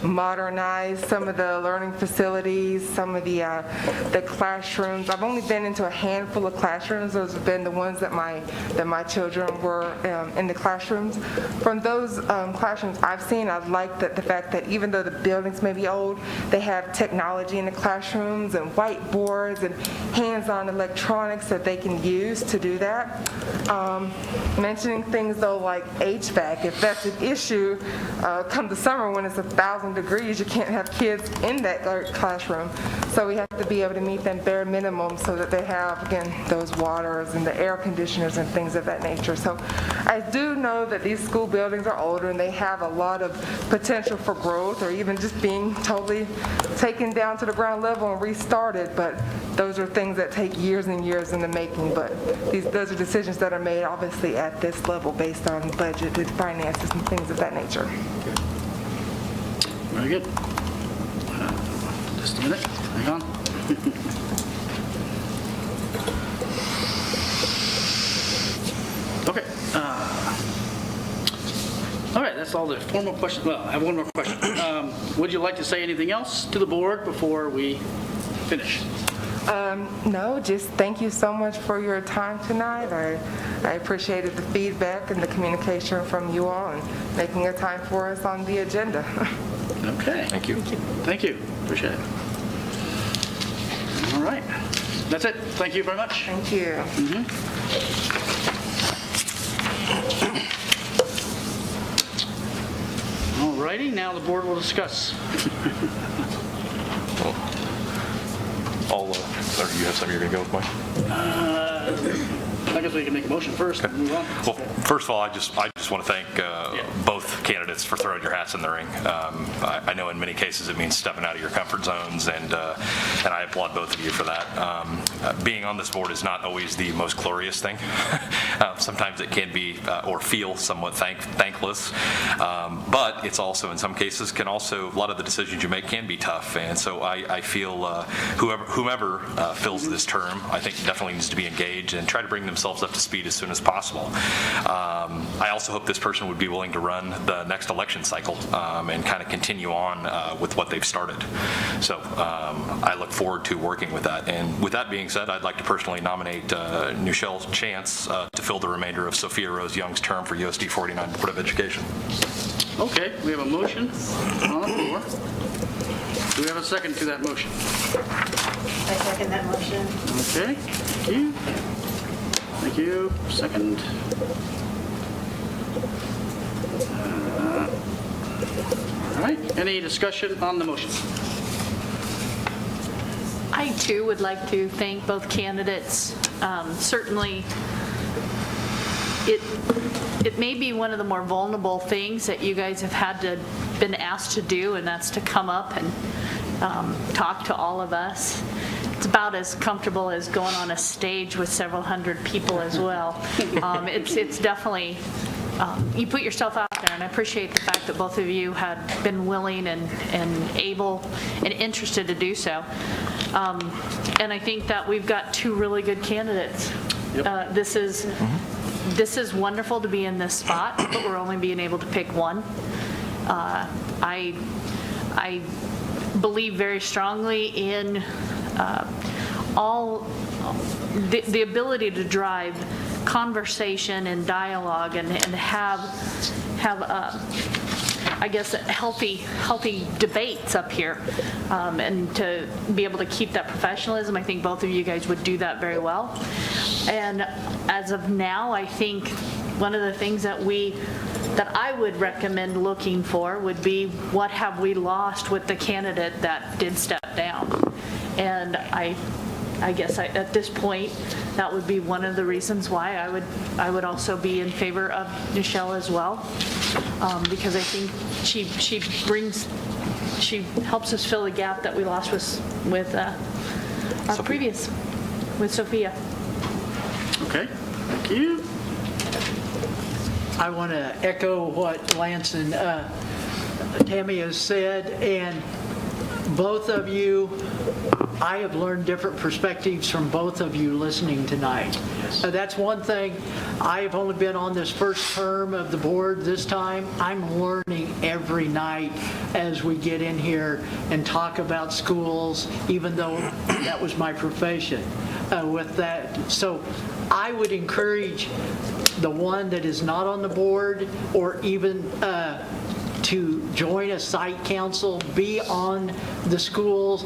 modernize some of the learning facilities, some of the classrooms. I've only been into a handful of classrooms. Those have been the ones that my children were in the classrooms. From those classrooms I've seen, I like the fact that even though the buildings may be old, they have technology in the classrooms and whiteboards and hands-on electronics that they can use to do that. that. Mentioning things though like HVAC, if that's an issue, come the summer when it's 1,000 degrees, you can't have kids in that classroom. So we have to be able to meet them bare minimum so that they have, again, those waters and the air conditioners and things of that nature. So I do know that these school buildings are older and they have a lot of potential for growth or even just being totally taken down to the ground level and restarted, but those are things that take years and years in the making. But those are decisions that are made obviously at this level based on budget and finances and things of that nature. Very good. Just a minute. Hang on. Okay. All right, that's all the formal questions. Well, I have one more question. Would you like to say anything else to the board before we finish? No, just thank you so much for your time tonight. I appreciated the feedback and the communication from you all and making a time for us on the agenda. Okay. Thank you. Thank you. Appreciate it. All right. That's it. Thank you very much. Thank you. All righty. Now the board will discuss. Or do you have something you're going to go with, Mike? I guess we can make a motion first and move on. Well, first of all, I just want to thank both candidates for throwing your hats in the ring. I know in many cases it means stepping out of your comfort zones, and I applaud both of you for that. Being on this board is not always the most glorious thing. Sometimes it can be or feel somewhat thankless, but it's also in some cases a lot of the decisions you make can be tough, and so I feel whomever fills this term, I think definitely needs to be engaged and try to bring themselves up to speed as soon as possible. I also hope this person would be willing to run the next election cycle and kind of continue on with what they've started. So I look forward to working with that. And with that being said, I'd like to personally nominate Nichelle Chance to fill the remainder of Sophia Rose Young's term for USD 49 Board of Education. Okay, we have a motion on the floor. Do we have a second to that motion? I second that motion. Okay, thank you. Thank you. Second. All right, any discussion on the motion? I too would like to thank both candidates. Certainly, it may be one of the more vulnerable things that you guys have been asked to do, and that's to come up and talk to all of us. It's about as comfortable as going on a stage with several hundred people as well. It's definitely, you put yourself out there, and I appreciate the fact that both of you had been willing and able and interested to do so. And I think that we've got two really good candidates. Yep. This is wonderful to be in this spot, but we're only being able to pick one. I believe very strongly in the ability to drive conversation and dialogue and have I guess healthy debates up here, and to be able to keep that professionalism. I think both of you guys would do that very well. And as of now, I think one of the things that I would recommend looking for would be what have we lost with the candidate that did step down. And I guess at this point, that would be one of the reasons why I would also be in favor of Nichelle as well, because I think she helps us fill the gap that we lost with our previous, with Sophia. Okay, thank you. I want to echo what Lance and Tammy has said, and both of you, I have learned different perspectives from both of you listening tonight. Yes. That's one thing. I have only been on this first term of the board this time. I'm learning every night as we get in here and talk about schools, even though that was my profession with that. So I would encourage the one that is not on the board or even to join a site council, be on the schools,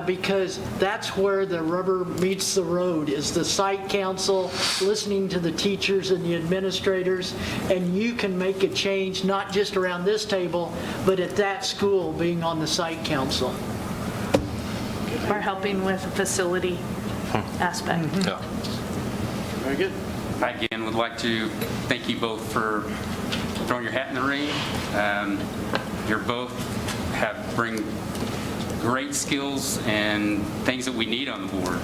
because that's where the rubber meets the road, is the site council, listening to the teachers and the administrators, and you can make a change, not just around this table, but at that school, being on the site council. Or helping with the facility aspect. Yeah. Very good. I again would like to thank you both for throwing your hat in the ring. You're both bring great skills and things that we need on the board.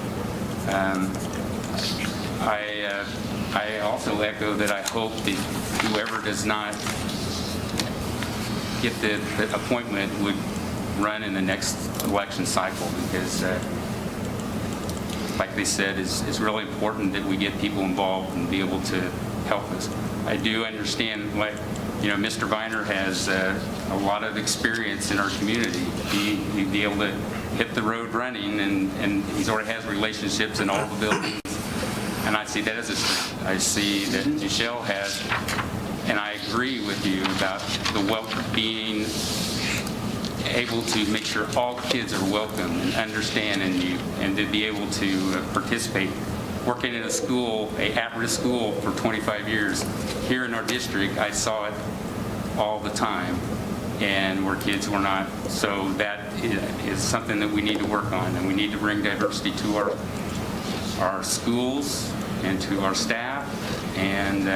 I also echo that I hope that whoever does not get the appointment would run in the next election cycle, because like they said, it's really important that we get people involved and be able to help us. I do understand, like, Mr. Viner has a lot of experience in our community. He'd be able to hit the road running, and he already has relationships in all the buildings. And I see that as a strength. I see that Michelle has, and I agree with you about being able to make sure all kids are welcome and understand and to be able to participate. Working in a school, a at-risk school for 25 years, here in our district, I saw it all the time, and where kids were not. So that is something that we need to work on, and we need to bring diversity to our schools and to our staff, and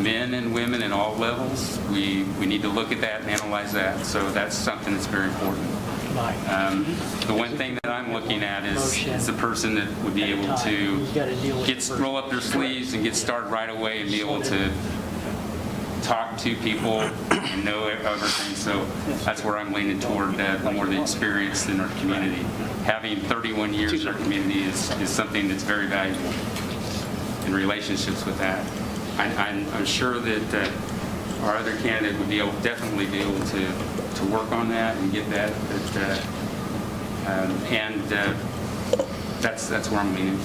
men and women in all levels. We need to look at that and analyze that. So that's something that's very important. The one thing that I'm looking at is the person that would be able to roll up their sleeves and get started right away and be able to talk to people and know everything. So that's where I'm leaning toward more the experience in our community. Having 31 years in our community is something that's very valuable, in relationships with that. I'm sure that our other candidate would definitely be able to work on that and get that. That's where I'm leaning.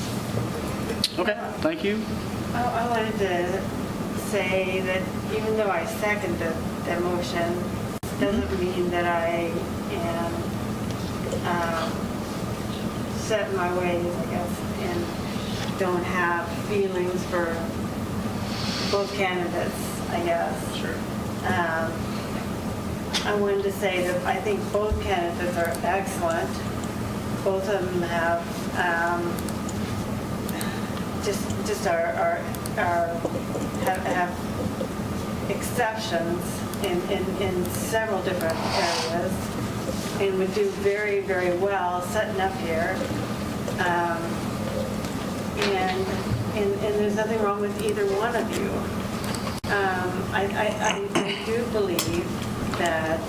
Okay, thank you. I wanted to say that even though I second the motion, doesn't mean that I am set in my ways, I guess, and don't have feelings for both candidates, I guess. Sure. I wanted to say that I think both candidates are excellent. Both of them have have exceptions in several different areas, and would do very, very well setting up here. And there's nothing wrong with either one of you. I do believe that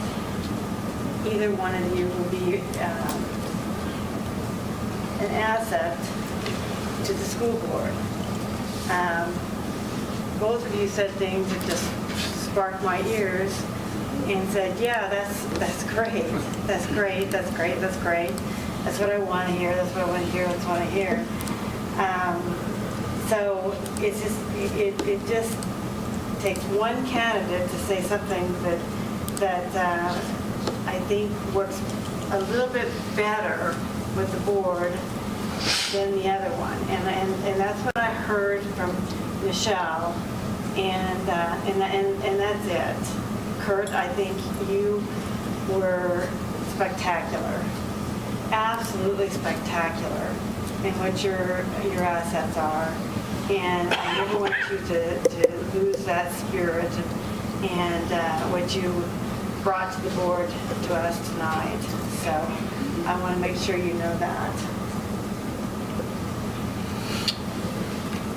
either one of you will be an asset to the school board. Both of you said things that just sparked my ears and said, yeah, that's great. That's great. That's great. That's great. That's what I want to hear. That's what I want to hear. That's what I hear. So it's just, it just takes one candidate to say something that I think works a little bit better with the board than the other one. And that's what I heard from Michelle, and that's it. Kurt, I think you were spectacular, absolutely spectacular in what your assets are. And I never want you to lose that spirit and what you brought to the board to us tonight. So I want to make sure you know that.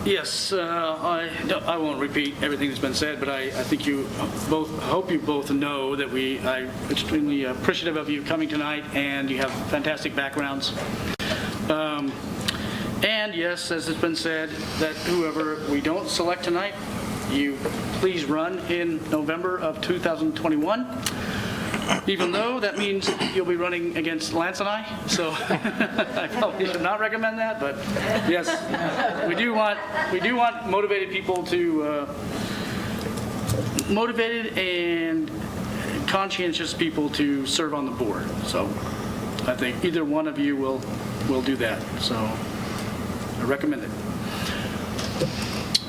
Yes, I won't repeat everything that's been said, but I think you both, hope you both know that I'm extremely appreciative of you coming tonight, and you have fantastic backgrounds. And yes, as it's been said, that whoever we don't select tonight, you please run in November of 2021. Even though that means you'll be running against Lance and I, so I probably should not recommend that, but yes, we do want motivated people to motivated and conscientious people to serve on the board. So I think either one of you will do that. So I recommend it.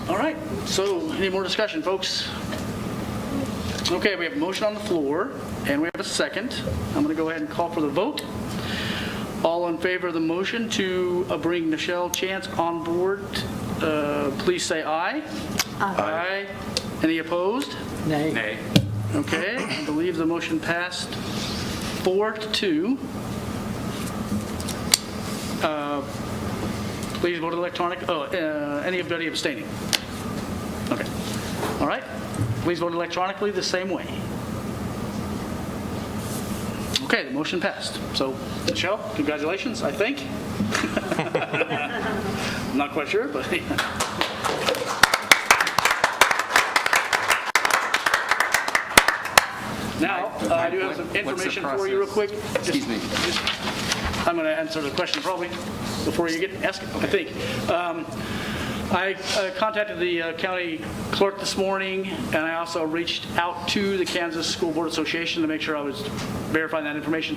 All right, so any more discussion, folks? Okay, we have a motion on the floor, and we have a second. I'm going to go ahead and call for the vote. All in favor of the motion to bring Nichelle Chance on board, please say aye. Aye. Any opposed? Nay. Nay. Okay, I believe the motion passed 4-2. Please vote electronic. Anybody abstaining? Okay. All right. Please vote electronically the same way. Okay, the motion passed. So, Michelle, congratulations, I think. I'm not quite sure, but... Now, I do have some information for you real quick. Excuse me. I'm going to answer the question probably before you get asked it, I think. I contacted the county clerk this morning, and I also reached out to the Kansas School Board Association to make sure I was verifying that information.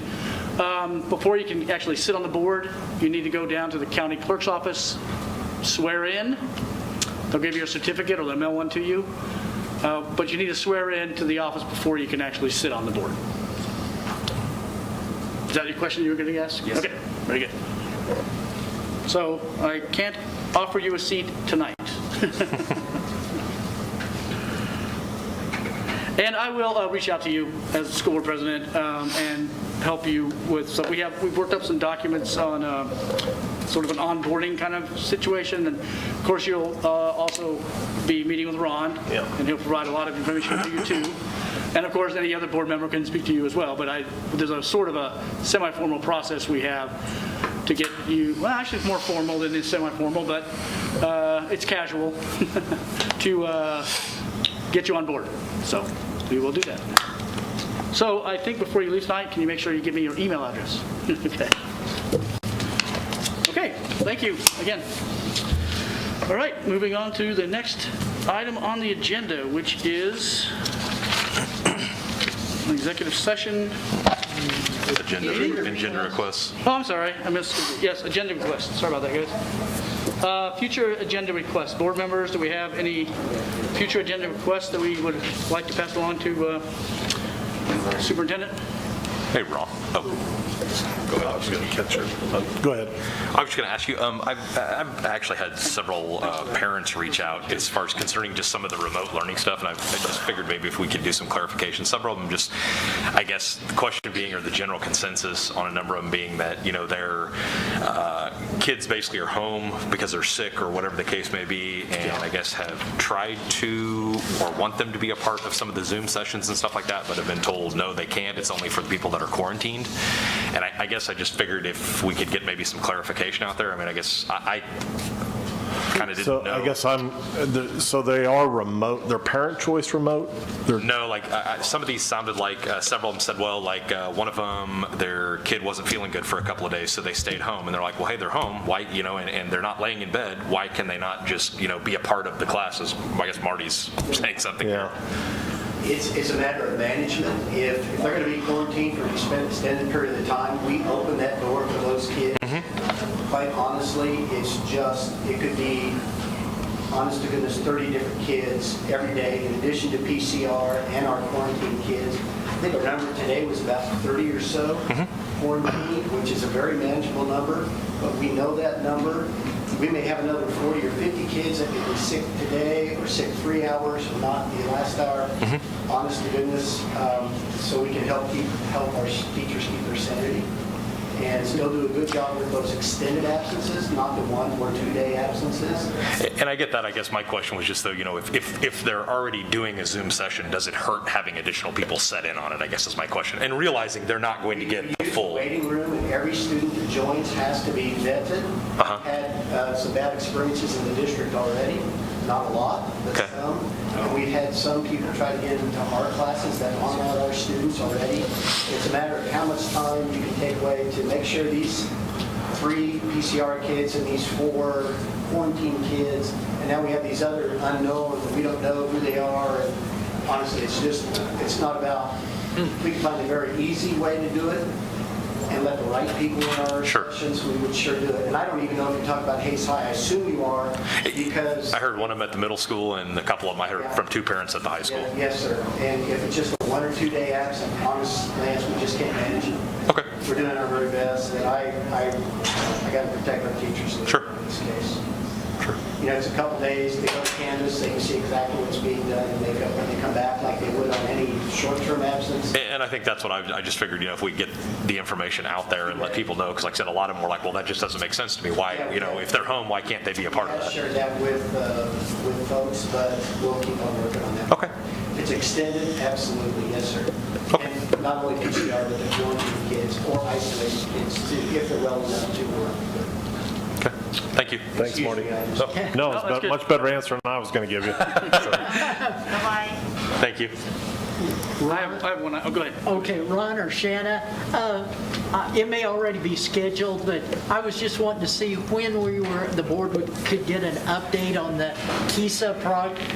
Before you can actually sit on the board, you need to go down to the county clerk's office, swear in. They'll give you a certificate or they'll mail one to you. But you need to swear in to the office before you can actually sit on the board. Is that your question you were going to ask? Yes. Okay, very good. So I can't offer you a seat tonight. And I will reach out to you as the school board president and help you with, so we've worked up some documents on sort of an onboarding kind of situation. And of course, you'll also be meeting with Ron, and he'll provide a lot of information to you too. And of course, any other board member can speak to you as well. But there's a sort of a semi-formal process we have to get you, well, actually it's more formal than it's semi-formal, but it's casual to get you on board. So we will do that. So I think before you leave tonight, can you make sure you give me your email address? Okay. Okay, thank you again. All right, moving on to the next item on the agenda, which is an executive session. Agenda requests. Oh, I'm sorry, I missed, yes, agenda requests. Sorry about that, guys. Future agenda requests. Board members, do we have any future agenda requests that we would like to pass along to Superintendent? Hey, Ron. Oh, go ahead. I was going to catch her. Go ahead. I was just going to ask you, I've actually had several parents reach out as far as concerning just some of the remote learning stuff, and I just figured maybe if we could do some clarification. Several of them just, I guess, the question being, or the general consensus on a number of them being that, their kids basically are home because they're sick or whatever the case may be, and I guess have tried to or want them to be a part of some of the Zoom sessions and stuff like that, but have been told, no, they can't. It's only for the people that are quarantined. And I guess I just figured if we could get maybe some clarification out there. I mean, I guess I kind of didn't know. I guess so they are remote, they're parent choice remote? No, like some of these sounded like, several of them said, well, like one of them, their kid wasn't feeling good for a couple of days, so they stayed home. And they're like, well, hey, they're home, why, and they're not laying in bed, why can they not just, be a part of the classes? I guess Marty's saying something here. It's a matter of management. If they're going to be quarantined for an extended period of time, we open that door for those kids. Quite honestly, it could be, honest to goodness, 30 different kids every day, in addition to PCR and our quarantine kids. I think our number today was about 30 or so quarantined, which is a very manageable number, but we know that number. We may have another 40 or 50 kids that could be sick today or sick 3 hours or not the last hour. Honest to goodness, so we can help our teachers keep their sanity and still do a good job with those extended absences, not the 1 or 2 day absences. And I get that. I guess my question was just though, if they're already doing a Zoom session, does it hurt having additional people set in on it? I guess is my question. And realizing they're not going to get the full waiting room, and every student that joins has to be vetted. Had some bad experiences in the district already. Not a lot, but some. And we've had some people try to get into our classes that aren't our students already. It's a matter of how much time you can take away to make sure these 3 PCR kids and these 4 quarantine kids, and now we have these other unknowns that we don't know who they are. And honestly, it's not about if we could find a very easy way to do it and let the right people in our sessions, we would sure do it. And I don't even know if you talk about Hayes High. I assume you are, because... I heard one of them at the middle school, and a couple of them I heard from 2 parents at the high school. Yes, sir. And if it's just a 1 or 2 day absence, honest, Lance, we just can't manage it. Okay. We're doing our very best, and I got to protect our teachers in this case. Sure. You know, it's a couple days, they go to Canvas, they can see exactly what's being done, and when they come back like they would on any short-term absence. And I think that's what I just figured, if we get the information out there and let people know, because like I said, a lot of them were like, well, that just doesn't make sense to me. Why, if they're home, why can't they be a part of I that? shared that with folks, but we'll keep on working on that. Okay. If it's extended, absolutely, yes, sir. Okay. And not only PCR, but the quarantine kids or isolated kids too, if they're well enough to work. Okay. Thank you. Thanks, Marty. Okay. No, it's a much better answer than I was going to give you. Bye-bye. Thank you. I have one. Oh, go ahead. Okay, Ron or Shanna, it may already be scheduled, but I was just wanting to see when the board could get an update on the KISA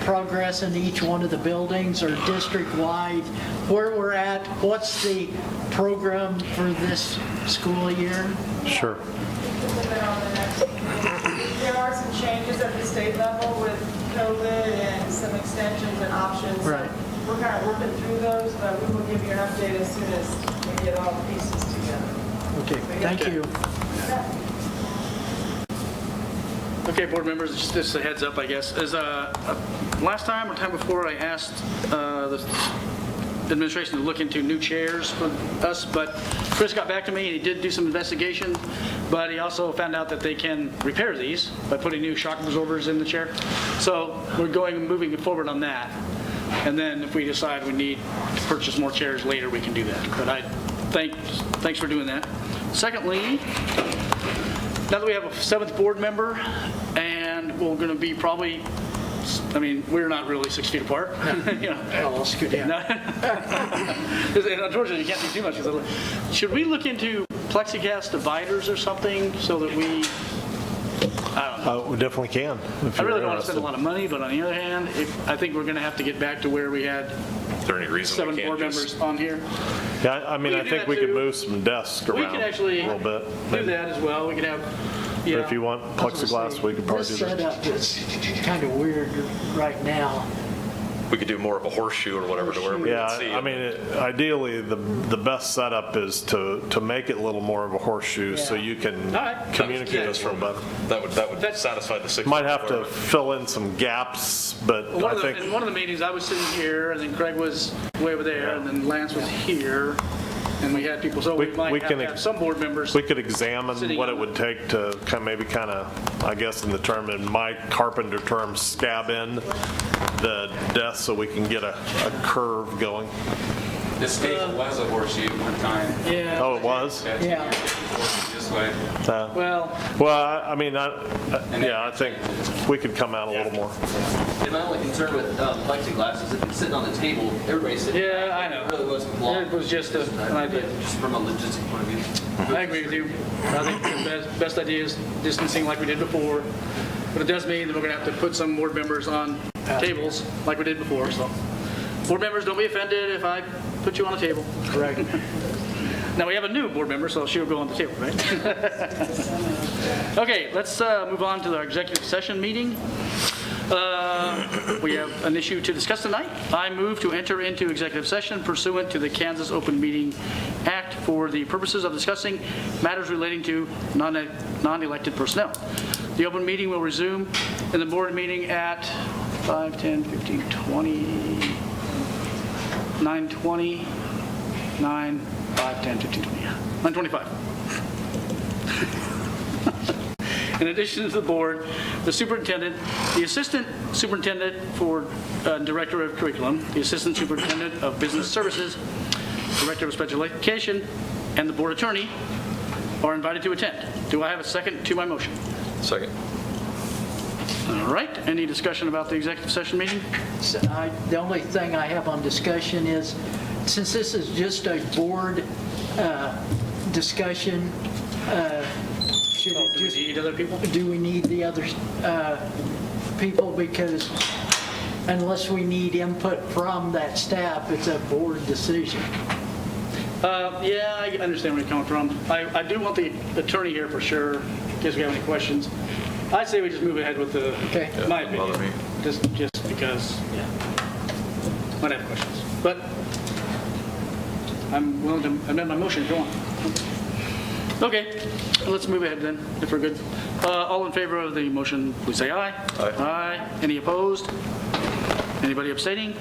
progress in each one of the buildings, or district-wide, where we're at, what's the program for this school year? Sure. There are some changes at the state level with COVID and some extensions and options. Right. We're kind of working through those, but we will give you an update as soon as we get all the pieces together. Okay, thank you. Okay, board members, just a heads up, I guess. As last time or time before, I asked the administration to look into new chairs for us, but Chris got back to me and he did do some investigation, but he also found out that they can repair these by putting new shock absorbers in the chair. So we're moving forward on that. And then if we decide we need to purchase more chairs later, we can do that. But thanks for doing that. Secondly, now that we have a 7th board member, and we're going to be probably, we're not really 6 feet apart. I'll scoot down. Unfortunately, you can't see too much. Should we look into plexiglass dividers or something so that we, I don't know. We definitely can. I really don't want to spend a lot of money, but on the other hand, I think we're going to have to get back to where we had Is there any reason 7 we can't board members on here. Yeah, I think we could move some desks We around can actually a little bit. do that as well. We can have, But if you want plexiglass, we could probably do This that. setup is kind of weird right now. We could do more of a horseshoe or whatever to where we can see it. Ideally, the best setup is to make it a little more of a horseshoe so you can communicate us from better. That would satisfy the 6. Might have to fill in some gaps, but in one I think of the meetings, I was sitting here, and then Craig was way over there, and then Lance was here, and we had people, so we might have to have some board members. we could examine what it would take to kind of, I guess in the term, in my carpenter term, scab in the desk so we can get a curve going. This table was a horseshoe at one time. Yeah. Oh, it was? Yeah. This way. Well, I think we could come out a little more. And my only concern with plexiglass is if it's sitting on the table, everybody's sitting. Yeah, I know. It really wasn't long. It was just an idea. Just from a logistic point of view. I agree with you. I think the best idea is distancing like we did before, but it does mean that we're going to have to put some board members on tables like we did before, so. Board members, don't be offended if I put you on a table. Correct. Now, we have a new board member, so she'll go on the table, right? Okay, let's move on to our executive session meeting. We have an issue to discuss tonight. I move to enter into executive session pursuant to the Kansas Open Meeting Act for the purposes of discussing matters relating to non-elected personnel. The open meeting will resume in the board meeting at 5, 10, 15, 20, 9:20, 9, 5, 10, 15, 20, 9:25. In addition to the board, the superintendent, the assistant superintendent for director of curriculum, the assistant superintendent of business services, director of special education, and the board attorney are invited to attend. Do I have a second to my motion? Second. All right, any discussion about the executive session meeting? The only thing I have on discussion is, since this is just a board discussion, should it do we need other people? Do we need the other people? Because unless we need input from that staff, it's a board decision. Yeah, I understand where you're coming from. I do want the attorney here for sure, in case we have any questions. I'd say we just move ahead with the, my opinion. Just because, yeah, might have questions. But I'm willing to amend my motion if you want. Okay, let's move ahead then, if we're good. All in favor of the motion, please say aye. Aye. Any opposed? Anybody abstaining?